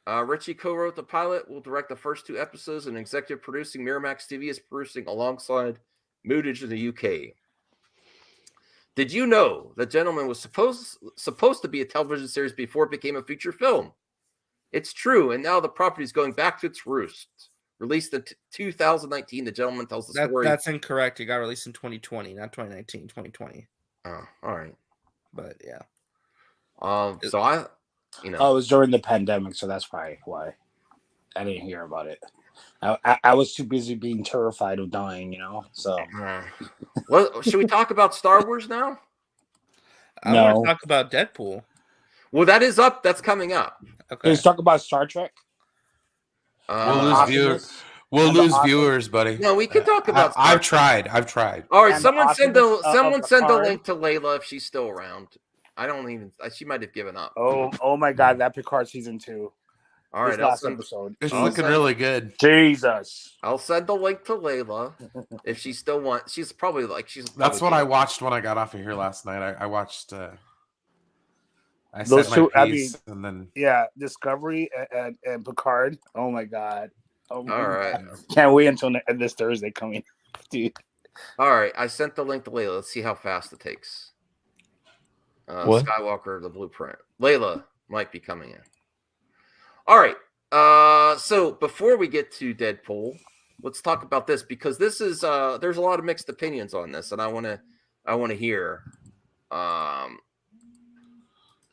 Richie co-wrote the pilot, will direct the first 2 episodes, and executive producing Miramax TV is producing alongside Mootage in the UK. Did you know that Gentleman was supposed to be a television series before it became a feature film? It's true, and now the property is going back to its roots. Released in 2019, The Gentleman tells the story.
That's incorrect. It got released in 2020, not 2019, 2020.
Oh, all right.
But yeah.
So I,
Oh, it was during the pandemic, so that's probably why I didn't hear about it. I was too busy being terrified of dying, So,
well, should we talk about Star Wars now?
I want to talk about Deadpool.
Well, that is up. That's coming up.
Okay. Let's talk about Star Trek.
We'll lose viewers. We'll lose viewers, buddy.
No, we can talk about.
I've tried.
All right,
And
someone send the
Picard.
link to Layla if she's still around. I don't even. She might have given up.
Oh my God, that Picard season 2.
All right,
last episode.
It's looking really good.
Jesus.
I'll send the link to Layla if she still wants. She's probably like she's.
That's what I watched when I got off of here last night. I watched. I
Those
set
two.
my
I mean,
piece and then
Discovery and Picard. Oh my God. Oh my
All right.
God. Can't wait until this Thursday coming, dude.
All right, I sent the link to Layla. Let's see how fast it takes.
What?
Skywalker, the blueprint. Layla might be coming in. All right. So before we get to Deadpool, let's talk about this because this is there's a lot of mixed opinions on this, and I want to hear.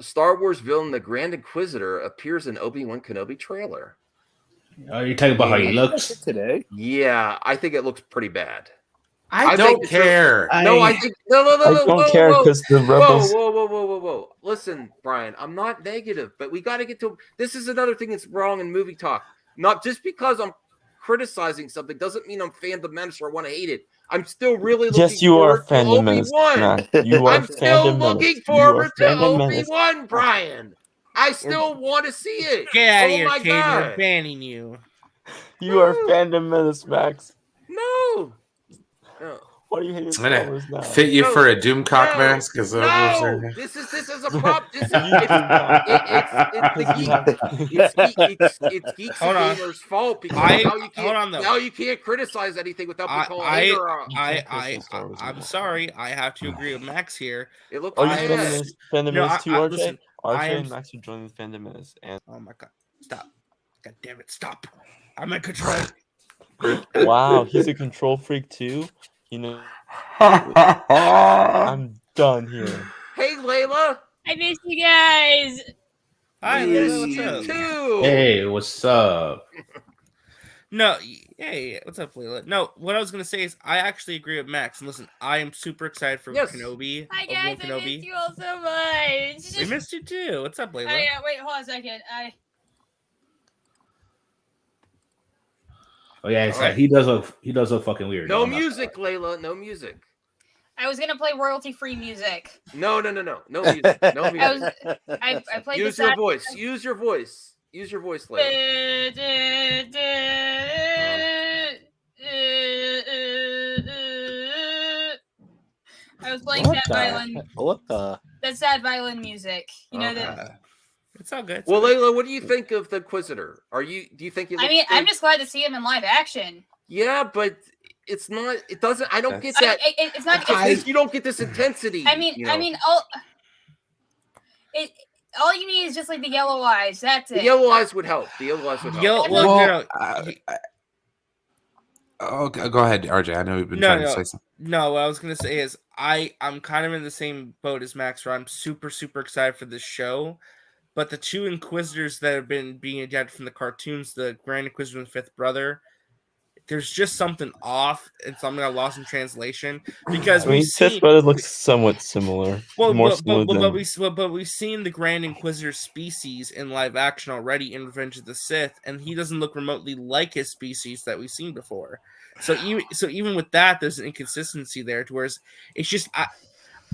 Star Wars villain the Grand Inquisitor appears in Obi-Wan Kenobi trailer.
Are you talking about how he looks
today?
Yeah, I think it looks pretty bad.
I don't care.
I think no.
I don't care because the rebels.
Whoa. Listen, Brian, I'm not negative, but we got to get to. This is another thing that's wrong in movie talk. Not just because I'm criticizing something doesn't mean I'm fan of the Menace or I want to hate it. I'm still really looking.
Yes, you are
forward to
fandom menace.
Obi-Wan.
You are
I'm still
fandom
looking
menace.
forward to
You are fandom menace.
Obi-Wan, Brian. I still want to see it.
Get out of
Oh
here,
my
Cade. We're
God.
banning you.
You are fandom menace, Max.
No.
Why do you hate
I'm
Star
gonna
Wars now?
fit you for a Doomcock mask. Is that what
No,
you're saying?
this is a prop. This is it's Geeks
Hold on.
and Gamers' fault because
hold on, though.
now you can't criticize anything without being called a hater.
I'm sorry. I have to agree with Max here.
It looked
Are you
bad.
fandom menace too, RJ?
Listen, I
RJ
am-
and Max are joining the fandom menace, and
Oh my God! Stop! God damn it! Stop! I'm in control.
wow, he's a control freak too. You know, I'm done here.
Hey, Layla.
I miss you guys.
Hi,
Miss
Layla, what's
you
up?
too.
Hey, what's up?
No, hey, what's up, Layla? No, what I was gonna say is I actually agree with Max. And listen, I am super excited for Kenobi.
Hi
Obi-Wan
guys, I
Kenobi.
missed you all so much.
We missed you too. What's up, Layla?
Wait, hold on a second.
Oh yeah, it's
All
like
right.
he does look fucking weird.
No
I'm not-
music, Layla. No music.
I was gonna play royalty-free music.
No music. No music.
I played
Use
the
your
sad-
voice. Use your voice. Use your voice, Layla.
I was playing sad violin.
What the?
That sad violin music. You know that.
It's all good.
Well, Layla, what do you think of the Inquisitor? Do you think he looks
I mean, I'm
good?
just glad to see him in live action.
Yeah, but it's not. It doesn't. I don't get
I-
that.
it's not.
You don't get this intensity.
I mean,
you know?
all you need is just like the yellow eyes. That's it.
The yellow eyes would help.
Okay, go ahead, RJ. I know you've been trying to say something.
No, what I was gonna say is I'm kind of in the same boat as Max, where I'm super excited for this show. But the two Inquisitors that have been being adapted from the cartoons, the Grand Inquisitor and the Fifth Brother, there's just something off and something I lost in translation. Because
Fifth Brother looks somewhat similar.
But we've seen the Grand Inquisitor species in live action already in Revenge of the Sith, and he doesn't look remotely like his species that we've seen before. So even with that, there's an inconsistency there. To whereas it's just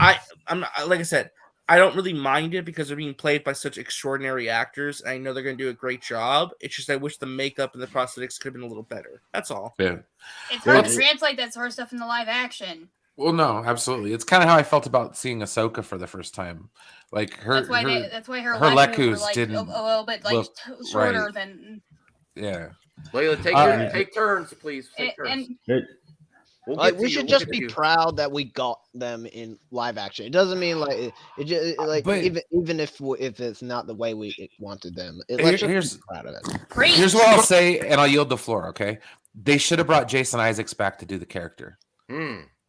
I'm not, like I said, I don't really mind it because they're being played by such extraordinary actors, and I know they're going to do a great job. It's just I wish the makeup and the prosthetics could have been a little better. That's all.
Yeah.
It's hard to translate that sort of stuff in the live action.
Well, no, absolutely. It's kind of how I felt about seeing Ahsoka for the first time. Like
That's why her
Lekus
were like
didn't
a little bit like shorter
right.
than.
Yeah.
Layla, take turns, please. Take turns.
We should just be proud that we got them in live action. It doesn't mean like it just like even if it's not the way we wanted them. Let's just be proud of it.
Here's what I'll say, and I'll yield the floor. Okay, they should have brought Jason Isaacs back to do the character.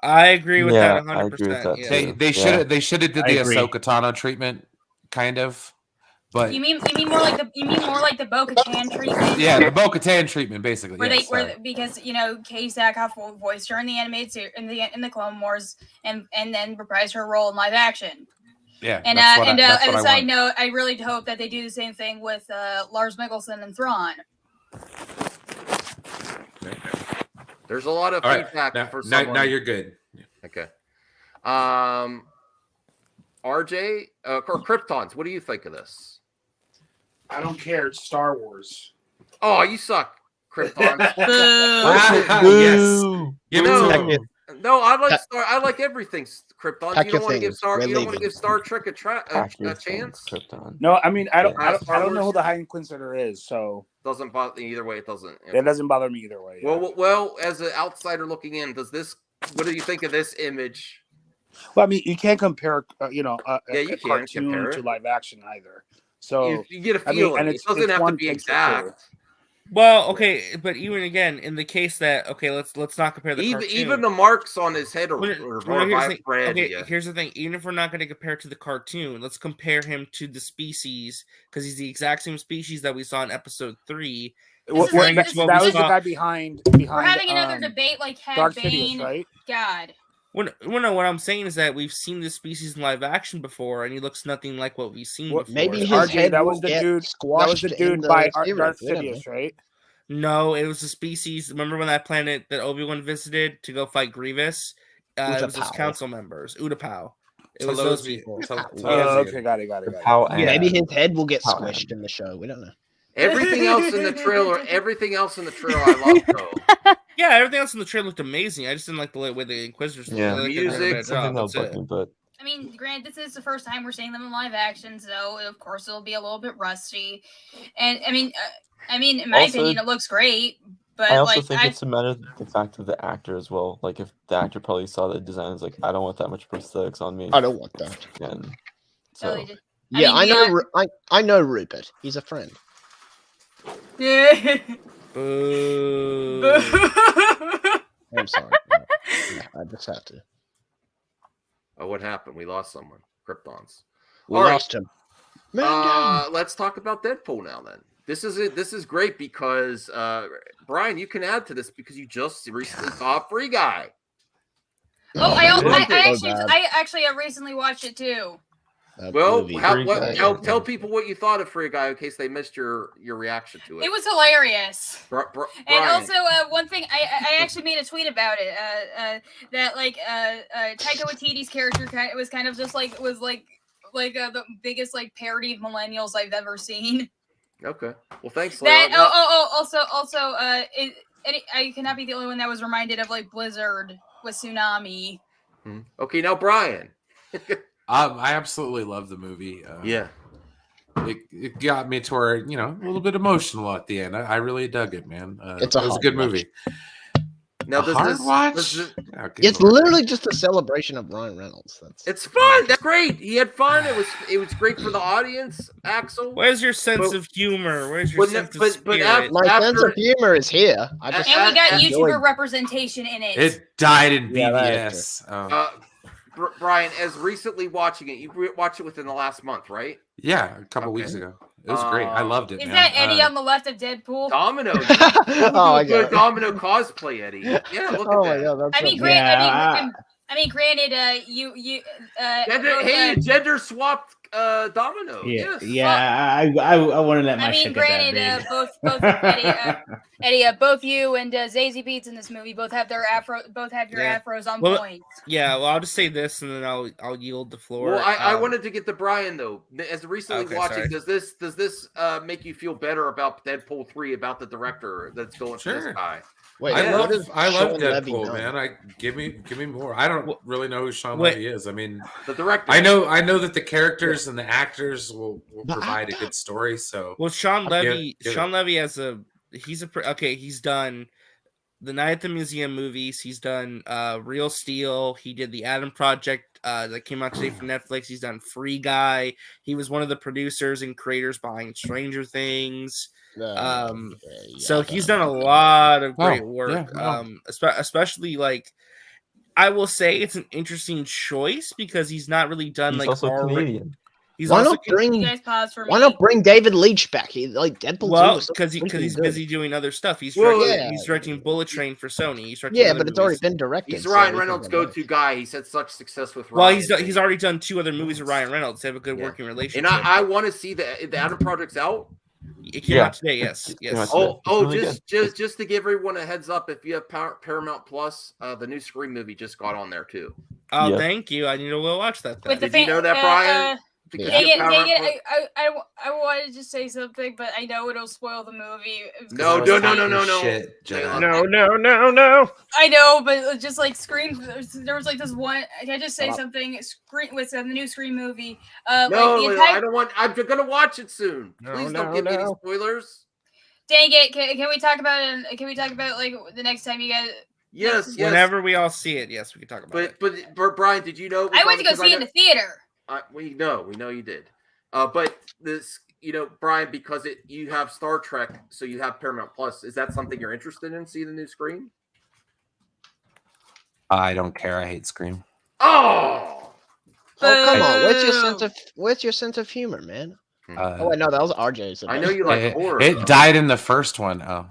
I agree with that 100%.
They should have did the Ahsoka Tano treatment, kind of. But
You mean more like the Bo-Katan treatment?
Yeah, the Bo-Katan treatment, basically.
Because Katie Sackhoff voiced her in the animated series in the Clone Wars, and then reprised her role in live action.
Yeah.
And as a side note, I really hope that they do the same thing with Lars Mikkelsen and Thrawn.
There's a lot of feedback for someone.
Now you're good.
Okay. RJ or Kryptons, what do you think of this?
I don't care. It's Star Wars.
Oh, you suck, Krypton.
Yes. Give it to him.
No, I like everything, Krypton. You don't want to give Star Trek a chance?
Krypton.
No, I mean I don't know who the High Inquisitor is, so
doesn't bother me either way. It doesn't.
It doesn't bother me either way. Yeah.
Well, as an outsider looking in, what do you think of this image?
Well, I mean, you can't compare,
you
a
can't
cartoon
compare
to
it.
live action either. So
you get a feeling.
and
it doesn't have to be exact.
Well, okay, but even again, in the case that let's not compare the cartoon.
Even the marks on his head are
here's the thing. Even if we're not going to compare to the cartoon, let's compare him to the species because he's the exact same species that we saw in episode 3.
That was the guy behind.
We're having another debate like
Darth
Bane.
Sidious, right?
God.
No, what I'm saying is that we've seen this species in live action before, and he looks nothing like what we've seen before.
Maybe his head
that was the dude. That was the dude by Darth Sidious, right?
No, it was the species. Remember when that planet that Obi-Wan visited to go fight Grievous? It was his council members, Utapau. It was those people.
Okay, got it.
Maybe his head will get squished in the show. We don't know.
Everything else in the trailer, I love though.
Yeah, everything else in the trailer looked amazing. I just didn't like the way the Inquisitors.
Music,
I mean, granted, this is the first time we're seeing them in live action, so of course it'll be a little bit rusty. And I mean, in my opinion, it looks great. But
I also think it's a matter of the fact of the actor as well. Like if the actor probably saw the design, is like, I don't want that much prosthetics on me.
I don't want that.
And so
I know Rupert. He's a friend.
Yeah.
I'm sorry. I just have to.
Oh, what happened? We lost someone. Kryptons.
We lost him.
Let's talk about Deadpool now. Then this is great because Brian, you can add to this because you just recently saw Free Guy.
Oh, I actually recently watched it too.
Well, tell people what you thought of Free Guy in case they missed your reaction to it.
It was hilarious.
And
also, one thing I actually made a tweet about it. That Taika Waititi's character was kind of just like the biggest parody of millennials I've ever seen.
Okay. Well, thanks.
That also I cannot be the only one that was reminded of Blizzard with Tsunami.
Okay, now Brian.
I absolutely love the movie. It got me to where, a little bit emotional at the end. I really dug it, man. It was a good movie.
Now, does
hard
this
watch?
It's literally just a celebration of Ryan Reynolds.
It's fun. That's great. He had fun. It was great for the audience. Axel,
where's your sense of humor? Where's your sense of spirit?
My sense of humor is here.
And we got YouTuber representation in it.
It died in BBS.
Brian, as recently watching it, you watched it within the last month, right?
Yeah, a couple weeks ago. It was great. I loved it.
Is
man.
that Eddie on the left of Deadpool?
Domino. Good Domino cosplay, Eddie. Yeah, look at that.
God,
I mean, granted, you
gender swapped Domino.
Yeah,
Yes.
yeah. I want to let my.
I mean,
shit get
granted,
that
both Eddie, both you and Zazie Beetz in this movie both have their afros on point.
Yeah, well, I'll just say this, and then I'll yield the floor.
Well, I wanted to get to Brian though. As recently watching,
sorry.
does this make you feel better about Deadpool 3 about the director that's going for this guy?
Wait,
I love
Sean Levy
Deadpool,
done?
man. Give me more. I don't really know who Sean Levy is. I mean,
the director.
I know that the characters and the actors will provide a good story. So,
well, Sean Levy has he's done the Night at the Museum movies. He's done Real Steel. He did the Adam Project that came out today from Netflix. He's done Free Guy. He was one of the producers and creators behind Stranger Things. So he's done a lot of great work. Especially like, I will say it's an interesting choice because he's not really done
He's
like
also Canadian.
Why not bring David Leitch back? He like Deadpool 2.
Well, because he's busy doing other stuff. He's directing Bullet Train for Sony. He's directing
but it's already been directed.
He's Ryan Reynolds' go-to guy. He's had such success with
Well,
Ryan.
he's already done 2 other movies with Ryan Reynolds. They have a good working relationship.
And I want to see the Adam Project's out.
It came out today. Yes.
Just to give everyone a heads up, if you have Paramount Plus, the new Scream movie just got on there too.
Oh, thank you. I need to go watch that.
Did you know that, Brian?
Dang it, I wanted to just say something, but I know it'll spoil the movie.
No.
I know, but just like Scream, there was like this one. Can I just say something? Scream with the new Scream movie.
I don't want. I'm gonna watch it soon. Please don't give me any spoilers.
Dang it! Can we talk about it? Can we talk about it like the next time you guys?
Yes.
Whenever we all see it, yes, we can talk about it.
But Brian, did you know?
I went to go see it in the theater.
We know you did. But this, Brian, because you have Star Trek, so you have Paramount Plus. Is that something you're interested in? See the new Scream?
I don't care. I hate Scream.
Oh,
come on! What's your sense of humor, man? Wait, no, that was RJ's.
I know you like horror.
It died in the first one. Oh.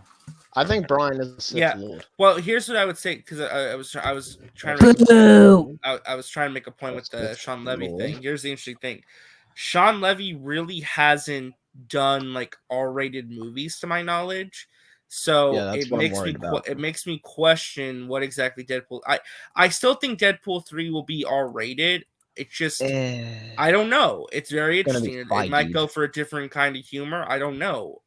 I think Brian is the Sith Lord.
Well, here's what I would say because I was trying to I was trying to make a point with the Sean Levy thing. Here's the interesting thing: Sean Levy really hasn't done like R-rated movies, to my knowledge. So it makes me question what exactly Deadpool. I still think Deadpool 3 will be R-rated. It's just I don't know. It's very interesting. It might go for a different kind of humor. I don't know.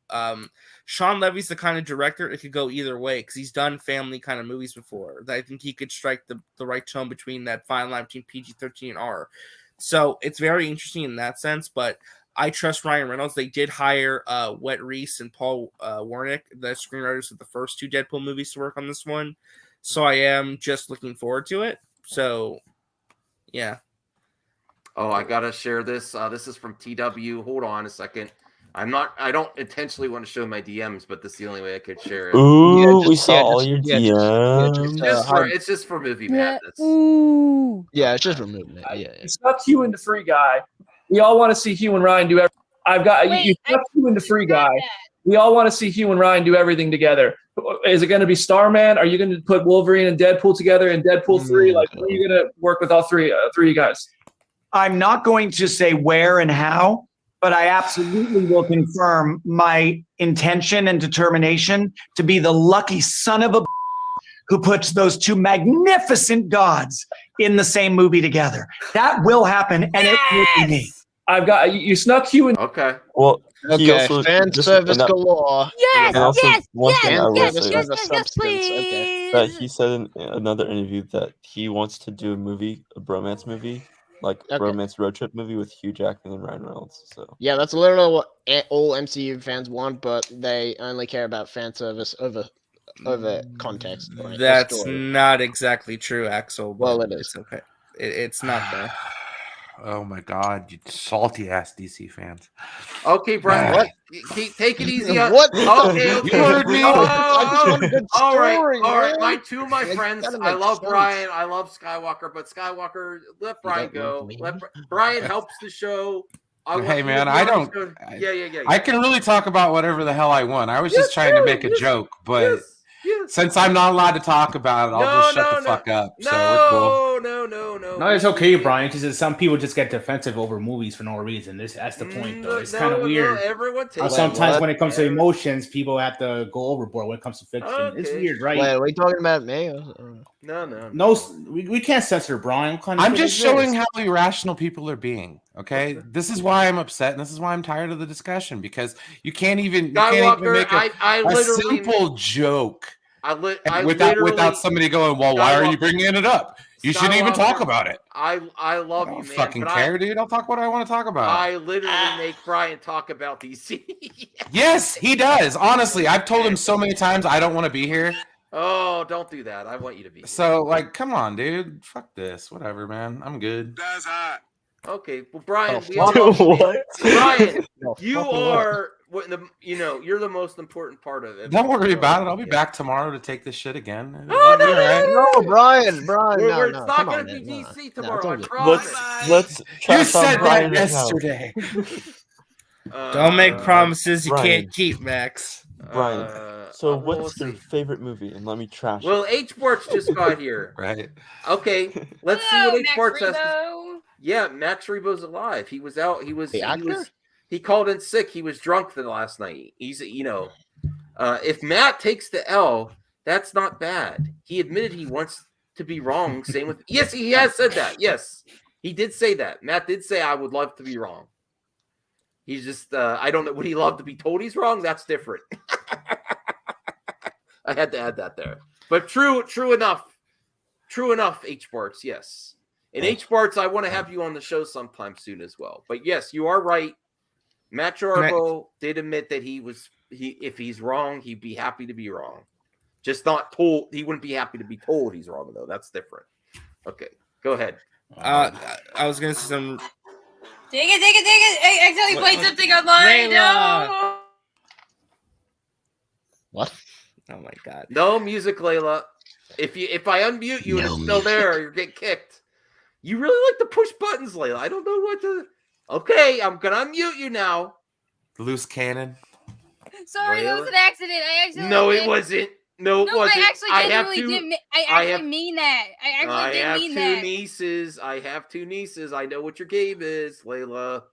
Sean Levy's the kind of director it could go either way because he's done family kind of movies before. I think he could strike the right tone between that fine line between PG-13 and R. So it's very interesting in that sense. But I trust Ryan Reynolds. They did hire Wet Reese and Paul Wernick, the screenwriters of the first 2 Deadpool movies, to work on this one. So I am just looking forward to it. So yeah.
Oh, I gotta share this. This is from TW. Hold on a second. I don't intentionally want to show my DMs, but this is the only way I could share it.
Ooh, we saw all your DMs.
It's just for movie madness.
Yeah, it's just for movie madness. Yeah.
It's not Hugh and the Free Guy. We all want to see Hugh and Ryan do everything. You stuck Hugh and the Free Guy. We all want to see Hugh and Ryan do everything together. Is it going to be Starman? Are you going to put Wolverine and Deadpool together in Deadpool 3? Like, are you going to work with all three of you guys?
I'm not going to say where and how, but I absolutely will confirm my intention and determination to be the lucky son of a who puts those 2 magnificent gods in the same movie together. That will happen, and it will be me.
I've got you snuck Hugh in.
Okay.
Well,
fan service galore.
Yes,
please.
That he said in another interview that he wants to do a bromance movie. Like romance road trip movie with Hugh Jackman and Ryan Reynolds. So
yeah, that's literally what all MCU fans want, but they only care about fan service over context. Right?
That's not exactly true, Axel.
Well, it is.
It's okay. It's not there.
Oh my God, you salty ass DC fans.
Okay, Brian,
What?
Take it easy.
What?
Okay.
You heard me.
I just want a good
All right,
story, man.
Two of my friends.
gotta
I
make
love
sense.
Brian. I love Skywalker, but Skywalker, let Brian go. Brian helps the show.
Hey man, I don't.
Yeah.
I can really talk about whatever the hell I want. I was just trying to make a joke, but since I'm not allowed to talk about it, I'll just shut the fuck up. So we're cool.
No, it's okay, Brian. Because some people just get defensive over movies for no reason. That's the point, though. It's kind of weird.
Everyone
How sometimes when it comes to emotions, people have to go overboard when it comes to fiction.
Okay.
It's weird, right?
Wait, are we talking about me?
No.
We can't censor Brian.
I'm just showing how irrational people are being. Okay, this is why I'm upset, and this is why I'm tired of the discussion, because you can't even make a simple joke without somebody going, "Well, why are you bringing it up? You shouldn't even talk about it."
I love you, man.
Fucking care, dude. I'll talk what I want to talk about.
I literally make Brian talk about DC.
Yes, he does. Honestly, I've told him so many times I don't want to be here.
Oh, don't do that. I want you to be.
So, like, come on, dude. Fuck this. Whatever, man. I'm good.
That's hot.
Okay, well, Brian,
What?
Brian, you are you're the most important part of it.
Don't worry about it. I'll be back tomorrow to take this shit again.
No, Brian,
We're
no,
not
come
going
on,
to be
man,
DC
no.
tomorrow.
No,
I promise.
Let's
You said
Brian
that
right now.
yesterday.
Don't make promises you
Brian.
can't keep, Max.
Brian, so
we'll
what's your favorite movie? And let me trash
Well,
it.
H Sports just got here.
Right.
Okay, let's see what H
Max
Sports has.
Rebo.
Yeah, Max Rebo's alive. He was out.
The actor?
He called in sick. He was drunk for the last night. He's if Matt takes the L, that's not bad. He admitted he wants to be wrong. Same with yes, he has said that. Yes, he did say that. Matt did say I would love to be wrong. He's just I don't know. Would he love to be told he's wrong? That's different. I had to add that there. But true enough. True enough, H Sports, yes. And H Sports, I want to have you on the show sometime soon as well. But yes, you are right. Matt Jarbo did admit that if he's wrong, he'd be happy to be wrong. Just not told. He wouldn't be happy to be told he's wrong, though. That's different. Okay, go ahead.
I was gonna say some.
Take it. I accidentally played something online. No.
What?
Oh my God.
No music, Layla. If I unmute you and it's still there, you're getting kicked. You really like to push buttons, Layla. I don't know what to. Okay, I'm gonna unmute you now.
Loose cannon.
Sorry, that was an accident. I accidentally.
No, it wasn't. No, it wasn't.
I actually didn't. I actually mean that. I actually didn't mean that.
I have two nieces. I know what your game is, Layla.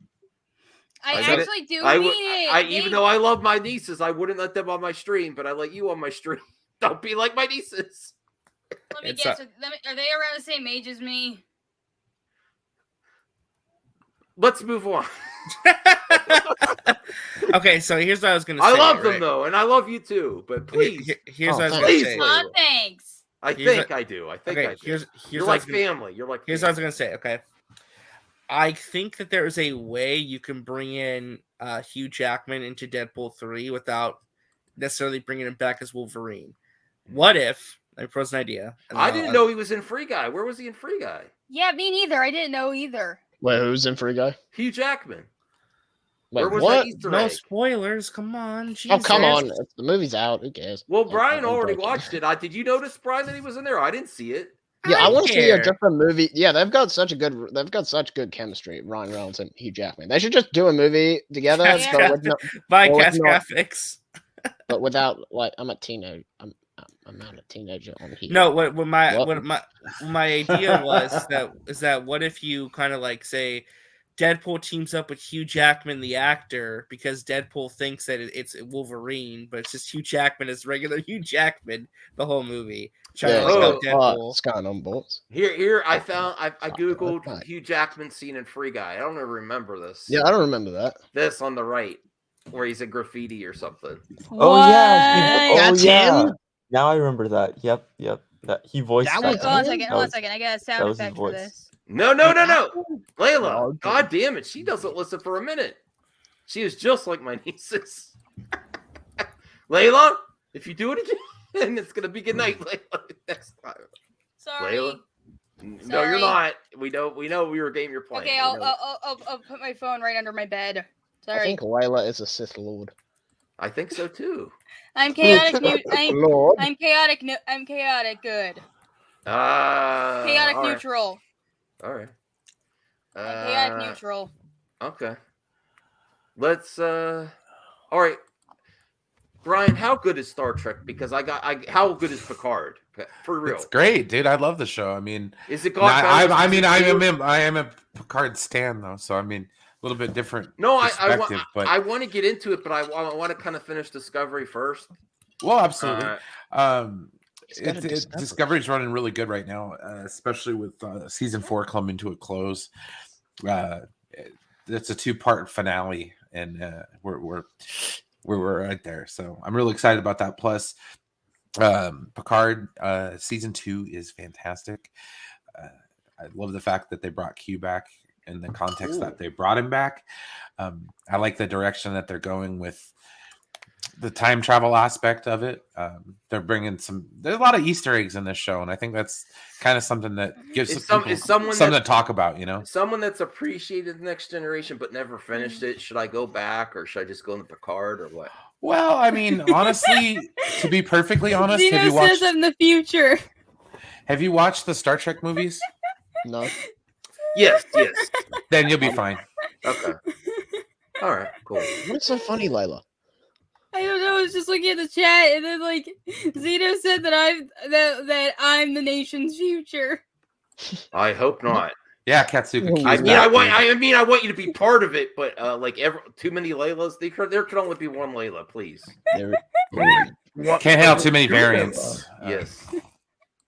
I actually do mean it.
Even though I love my nieces, I wouldn't let them on my stream, but I let you on my stream. Don't be like my nieces.
Let me guess. Are they around the same age as me?
Let's move on.
Okay, so here's what I was gonna say.
I love them though, and I love you too. But please,
here's what I was gonna say.
Thanks.
I think I do. You're like family. You're like.
Here's what I was gonna say. Okay, I think that there is a way you can bring in Hugh Jackman into Deadpool 3 without necessarily bringing him back as Wolverine. What if? I propose an idea.
I didn't know he was in Free Guy. Where was he in Free Guy?
Yeah, me neither. I didn't know either.
Wait, who's in Free Guy?
Hugh Jackman.
Wait,
Where was
what?
that Easter egg?
No spoilers. Come on. Jesus.
Oh, come on. The movie's out. Who cares?
Well, Brian already watched it. Did you notice, Brian, that he was in there? I didn't see it.
Yeah, I want to see a different movie. Yeah, they've got such good chemistry, Ryan Reynolds and Hugh Jackman. They should just do a movie together.
By Cast Graphics.
But without, like, I'm a teenager. I'm not a teenager on here.
No, what my idea was that what if you kind of like say Deadpool teams up with Hugh Jackman, the actor, because Deadpool thinks that it's Wolverine, but it's just Hugh Jackman as regular Hugh Jackman the whole movie.
Deadpool. Sky on bolts.
Here, I googled Hugh Jackman scene in Free Guy. I don't ever remember this.
Yeah, I don't remember that.
This on the right, where he's in graffiti or something.
Oh yeah,
that's him.
Now I remember that. Yep. That he voiced that.
Hold on a second. I got a sound effect for this.
No. Layla, God damn it. She doesn't listen for a minute. She is just like my nieces. Layla, if you do it again. and it's gonna be good night, Layla. Next time.
Sorry.
Layla? No, you're not. We know your game you're playing.
Okay, I'll put my phone right under my bed. Sorry.
I think Layla is a Sith Lord.
I think so too.
I'm chaotic.
Lord.
I'm chaotic. I'm chaotic. Good. Chaotic
all right.
neutral.
All right.
Chaotic neutral.
Okay. Let's. All right. Brian, how good is Star Trek? Because how good is Picard? For real.
It's great, dude. I love the show. I mean,
is it?
I am a Picard stan though, so I mean, a little bit different.
No,
but
I want to get into it, but I want to kind of finish Discovery first.
Well, absolutely. Discovery's running really good right now, especially with season 4 coming to a close. It's a 2-part finale, and we're right there. So I'm really excited about that. Plus, Picard season 2 is fantastic. I love the fact that they brought Q back in the context that they brought him back. I like the direction that they're going with the time travel aspect of it. They're bringing there's a lot of Easter eggs in this show, and I think that's kind of something that gives people something to talk about, you know?
Someone that's appreciated the Next Generation but never finished it. Should I go back, or should I just go into Picard, or what?
Well, I mean, honestly, to be perfectly honest,
Zeno says I'm the future.
Have you watched the Star Trek movies?
No.
Yes.
Then you'll be fine.
Okay. All right, cool.
What's so funny, Layla?
I don't know. I was just looking at the chat, and then like Zeno said that I'm the nation's future.
I hope not.
Yeah, Katsuka.
I want you to be part of it, but too many Laylas. There can only be one Layla, please.
Can't have too many variants.
Yes.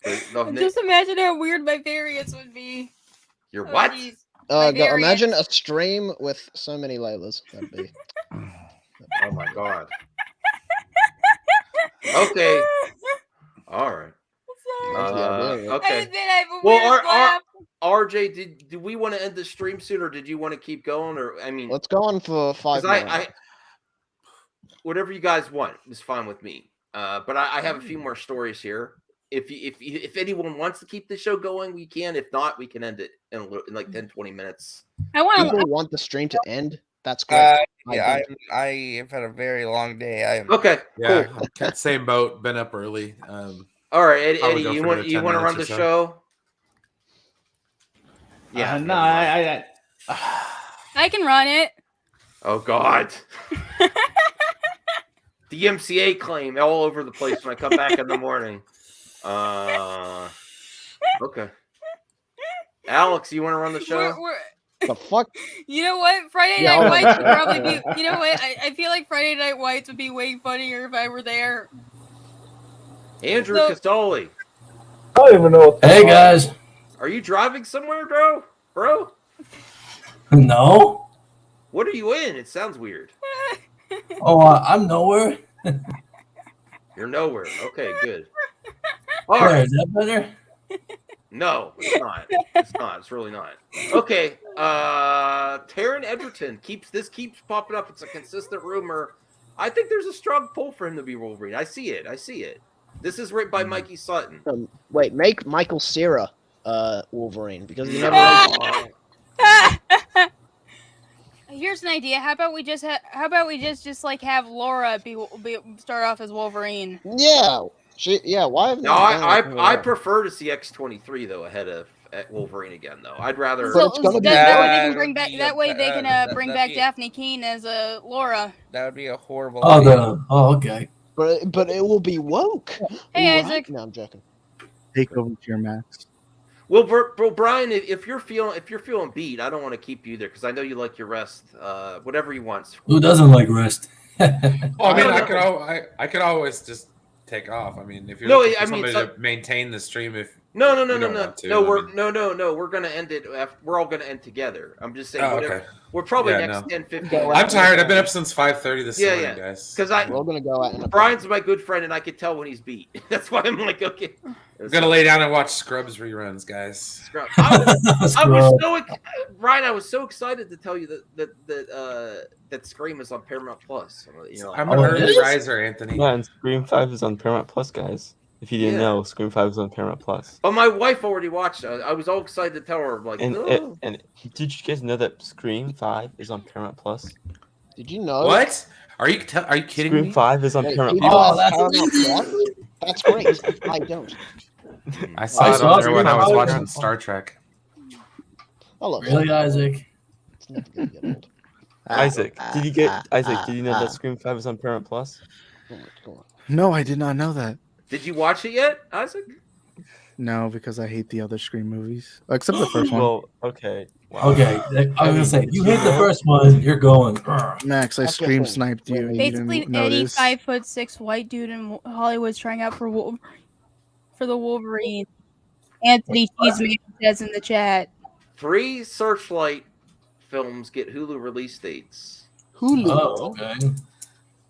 Just imagine how weird my variants would be.
Your what?
Imagine a stream with so many Laylas. That'd be.
Oh my god. Okay. All right. Okay. Well, RJ, did we want to end the stream soon, or did you want to keep going? Or I mean,
let's go on for 5 minutes.
Whatever you guys want is fine with me. But I have a few more stories here. If anyone wants to keep the show going, we can. If not, we can end it in like 10-20 minutes.
People want the stream to end. That's great.
I have had a very long day.
Okay.
Yeah,
cool.
Same boat. Been up early.
All right, Eddie, you want to run the show?
Yeah. No,
I can run it.
Oh God. The MCA claim all over the place when I come back in the morning. Okay. Alex, you want to run the show?
The fuck?
You know what? Friday Night Whites would probably be. You know what? I feel like Friday Night Whites would be way funnier if I were there.
Andrew Castoli.
I don't even know.
Hey guys.
Are you driving somewhere, bro?
No.
What are you in? It sounds weird.
Oh, I'm nowhere.
You're nowhere. Okay, good.
All right. Is that better?
No, it's not. It's not. It's really not. Okay. Taron Egerton keeps popping up. It's a consistent rumor. I think there's a strong pull for him to be Wolverine. I see it. This is written by Mikey Sutton.
Wait, make Michael Cera Wolverine because you never.
Here's an idea. How about we just have Laura be start off as Wolverine?
Yeah. Why?
No, I prefer to see X-23 though ahead of Wolverine again though. I'd rather.
That way they can bring back Daphne Keane as Laura.
That would be a horrible.
Okay.
But it will be woke.
Hey Isaac.
No, I'm joking.
Take over to your max.
Well, Brian, if you're feeling beat, I don't want to keep you there because I know you like your rest. Whatever you want.
Who doesn't like rest?
I could always just take off. I mean, if you're looking for somebody to maintain the stream,
No.
don't want to,
We're gonna end it. We're all gonna end together. I'm just saying.
Oh, okay.
We're probably
Yeah,
next
no.
10, 15.
I'm tired. I've been up since 5:30 this morning, guys.
Because
we're gonna go out.
Brian's my good friend, and I can tell when he's beat. That's why I'm like, okay.
I'm gonna lay down and watch Scrubs reruns, guys.
Ryan, I was so excited to tell you that Scream is on Paramount Plus. You know,
I'm an early riser, Anthony.
Yeah, and Scream 5 is on Paramount Plus, guys. If you didn't know, Scream 5 is on Paramount Plus.
Oh, my wife already watched it. I was all excited to tell her, like,
And did you guys know that Scream 5 is on Paramount Plus?
Did you know?
What? Are you kidding
Scream
me?
5 is on Paramount
people
Plus.
have Paramount Plus? That's great. I don't.
I saw it on there when I was watching Star Trek.
Really, Isaac?
It's never gonna get old.
Isaac, did you know that Scream 5 is on Paramount Plus?
No, I did not know that.
Did you watch it yet, Isaac?
No, because I hate the other Scream movies, except the first one.
Well, okay. Wow.
Okay, I was gonna say, you hate the first one, you're going.
Max, I scream sniped you. And
Basically,
you didn't
any
notice.
5'6" white dude in Hollywood's trying out for the Wolverine. Anthony Cheeseman says in the chat.
3 Searchlight films get Hulu release dates.
Hulu.
Oh, okay.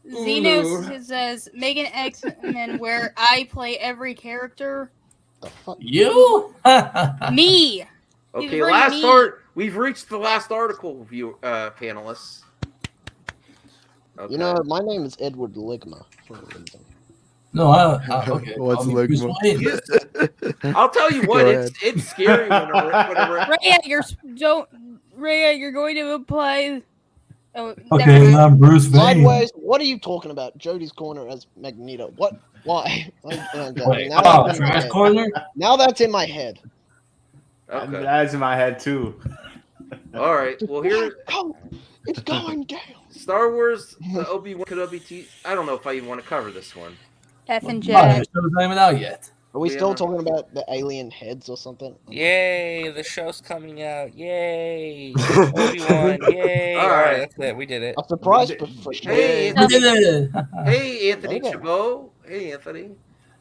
Xenos says Megan X-Men, where I play every character.
You?
Me.
Okay, we've reached the last article, panelists. Okay.
You know, my name is Edward Ligma for a reason.
No, okay.
What's Ligma?
I'll tell you what, it's scary whenever
Rhea, you're going to apply. Oh,
okay, I'm Bruce Wayne.
Sideways. What are you talking about? Jody's Corner as Magneto. What? Why?
Trash Corner?
Now that's in my head.
Okay.
That's in my head too.
All right. Well, here
it's going down.
Star Wars, Obi-Wan Kenobi. I don't know if I even want to cover this one.
F and
The
J.
show's not even out yet.
Are we still talking about the alien heads or something?
Yay, the show's coming out. Yay. Obi-Wan, yay. All right, that's it. We did it.
I'm surprised, but for sure.
Hey,
We did it.
Hey, Anthony Chabot. Hey, Anthony. Okay,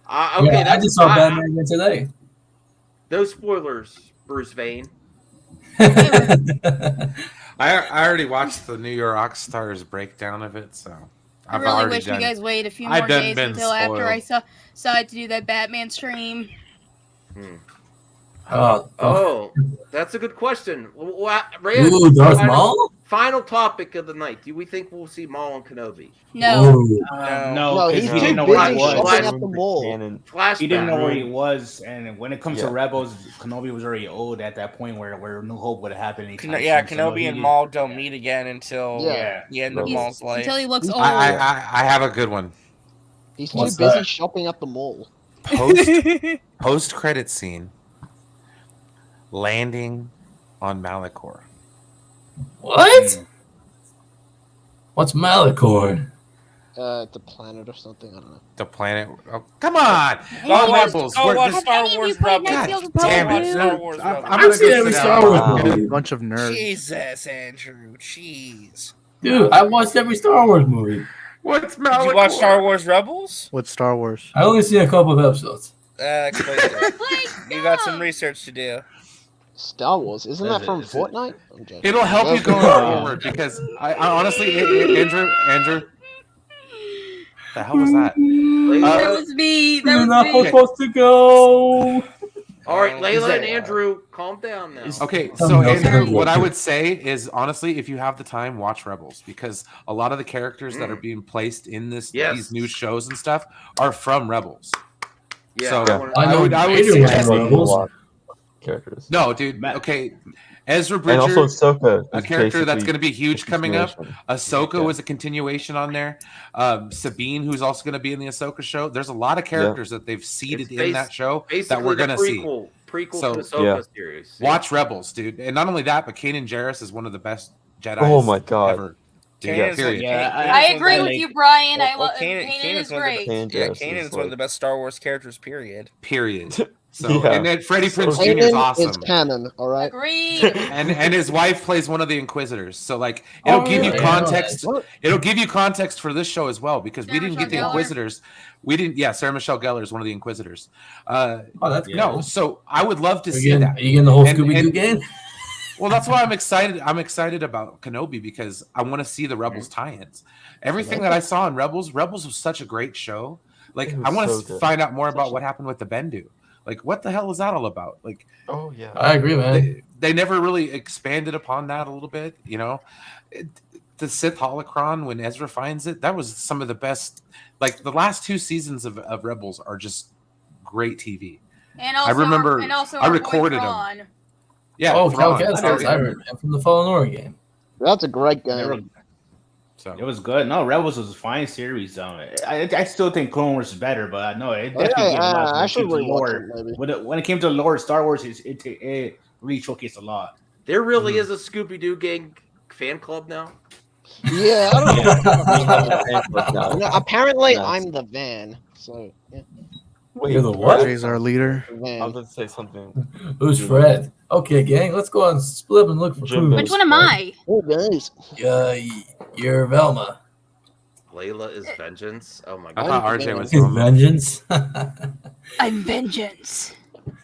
Yeah, I just saw Batman again today.
No spoilers, Bruce Wayne.
I already watched the New York Rockstars breakdown of it, so
I really wish you guys wait a few more days until after I decided to do that Batman stream.
Oh, that's a good question. Ray,
Ooh, Darth Maul?
Final topic of the night. Do we think we'll see Maul and Kenobi?
No.
No,
he's
he
too
didn't know
busy
where he was.
shopping at the mall.
He didn't know where he was, and when it comes to Rebels, Kenobi was already old at that point where New Hope would have happened.
Kenobi and Maul don't meet again until the end of Maul's life.
Until he looks old.
I have a good one.
He's too busy shopping at the mall.
Post credit scene. Landing on Malachor.
What? What's Malachor?
The planet or something. I don't know.
The planet. Oh, come on!
Rebels. Watch Star Wars Rebels.
Damn it!
Star Wars
I'm
Rebels.
gonna
seen every Star Wars movie.
Bunch of nerds.
Jesus, Andrew. Jeez.
Dude, I watched every Star Wars movie.
What's
Did you watch Star Wars Rebels?
What's Star Wars?
I only seen a couple of episodes.
Explain it. You got some research to do.
Star Wars, isn't that from Fortnite? I'm joking.
It'll help you going forward because I honestly, Andrew. The hell was that?
That was me. That
You're
was
not
me.
supposed to go.
All right, Layla and Andrew, calm down now.
Okay, so Andrew, what I would say is honestly, if you have the time, watch Rebels because a lot of the characters that are being placed in these new shows and stuff are from Rebels.
Yeah,
so
I
would
suggest
Rebels.
Characters.
No, dude. Okay, Ezra Bridger,
and also Ahsoka,
a character that's going to be huge coming up. Ahsoka was a continuation on there. Sabine, who's also going to be in the Ahsoka show. There's a lot of characters that they've seeded in that show that we're going to see.
Prequel to the Ahsoka series.
Watch Rebels, dude. And not only that, but Kanan Jarrus is one of the best Jedi.
Oh my god.
Ever.
I agree with you, Brian. I love Kanan is great.
Kanan's one of the best Star Wars characters. Period.
So and then Freddie Prinze Jr. is awesome.
It's canon, all right.
Agreed.
And his wife plays one of the Inquisitors. So like it'll give you context. It'll give you context for this show as well because we didn't get the Inquisitors. We didn't. Yeah, Sarah Michelle Gellar is one of the Inquisitors.
That's
no.
cool.
So I would love to see that.
Are you getting the whole Scooby-Doo game?
Well, that's why I'm excited. I'm excited about Kenobi because I want to see the Rebels tie-ins. Everything that I saw in Rebels was such a great show. Like I want to find out more about what happened with the Bendu. Like, what the hell is that all about? Like,
oh yeah,
I agree, man.
They never really expanded upon that a little bit, you know. The Sith holocron when Ezra finds it, that was some of the best. Like the last 2 seasons of Rebels are just great TV.
And also,
I remember I recorded them. Yeah.
Oh, Cal Kestis, I remember from the Fallen Order game.
That's a great game.
So it was good. No, Rebels was a fine series. I still think Clone Wars is better, but no, it definitely
I should rewatch it, maybe.
When it came to the lore of Star Wars, it really showcased a lot.
There really is a Scooby-Doo gang fan club now.
Yeah, I don't know. No, apparently, I'm the van. So yeah.
Wait, you're the what?
Jay's our leader. I was going to say something.
Who's Fred? Okay, gang, let's go on Split and look for food.
Which one am I?
Oh, guys.
You're Velma.
Layla is Vengeance. Oh my
I
god.
thought RJ was
Vengeance.
I'm Vengeance.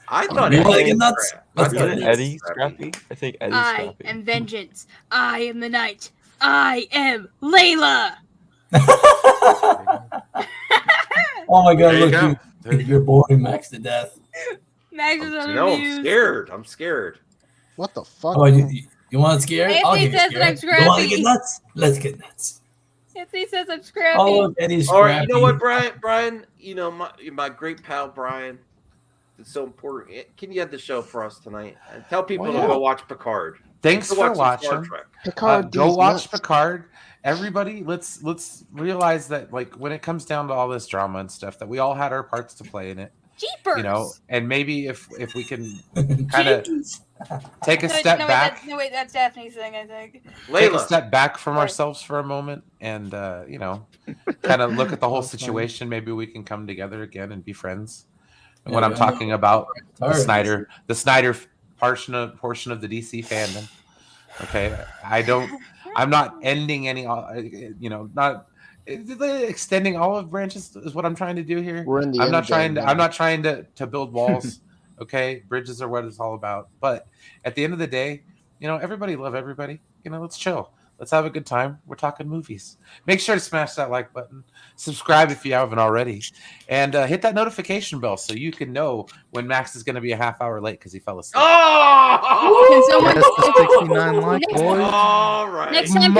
I thought
Eddie Scrappy. I think Eddie
I am Vengeance. I am the Knight. I am Layla.
Oh my god,
There you go.
look, you're boring Max to death.
Max is on
No,
reviews.
I'm scared. I'm scared.
What the fuck?
Oh, you want scared? I'll
Anthony
get
says
scared.
that I'm
You want to
scrappy.
get nuts? Let's get nuts.
Anthony says I'm scrappy.
Oh, look, Eddie's
All right, you know
scrappy.
what, Brian? You know my great pal Brian. It's so important. Can you have the show for us tonight? And tell people to go watch Picard.
Thanks
Go
for
watch some Star
watching.
Trek.
Picard,
Go
these
watch
nuts.
Picard. Everybody, let's realize that like when it comes down to all this drama and stuff, that we all had our parts to play in it.
Jeepers.
You know, and maybe if we can kind of take a step back.
Wait, that's Daphne's thing, I think.
Take a step back from ourselves for a moment and you know, kind of look at the whole situation. Maybe we can come together again and be friends. And what I'm talking about, the Snyder portion of the DC fandom. Okay, I'm not ending any, you know, not extending olive branches is what I'm trying to do here.
We're in the
I'm
end
not trying
game
to.
now.
I'm not trying to build walls. Okay, bridges are what it's all about. But at the end of the day, you know, everybody love everybody. You know, let's chill. Let's have a good time. We're talking movies. Make sure to smash that like button. Subscribe if you haven't already. And hit that notification bell so you can know when Max is going to be a half hour late because he fell asleep.
Oh!
Can someone-
That's the 69 like,
Next-
boys.
All right.
Next time,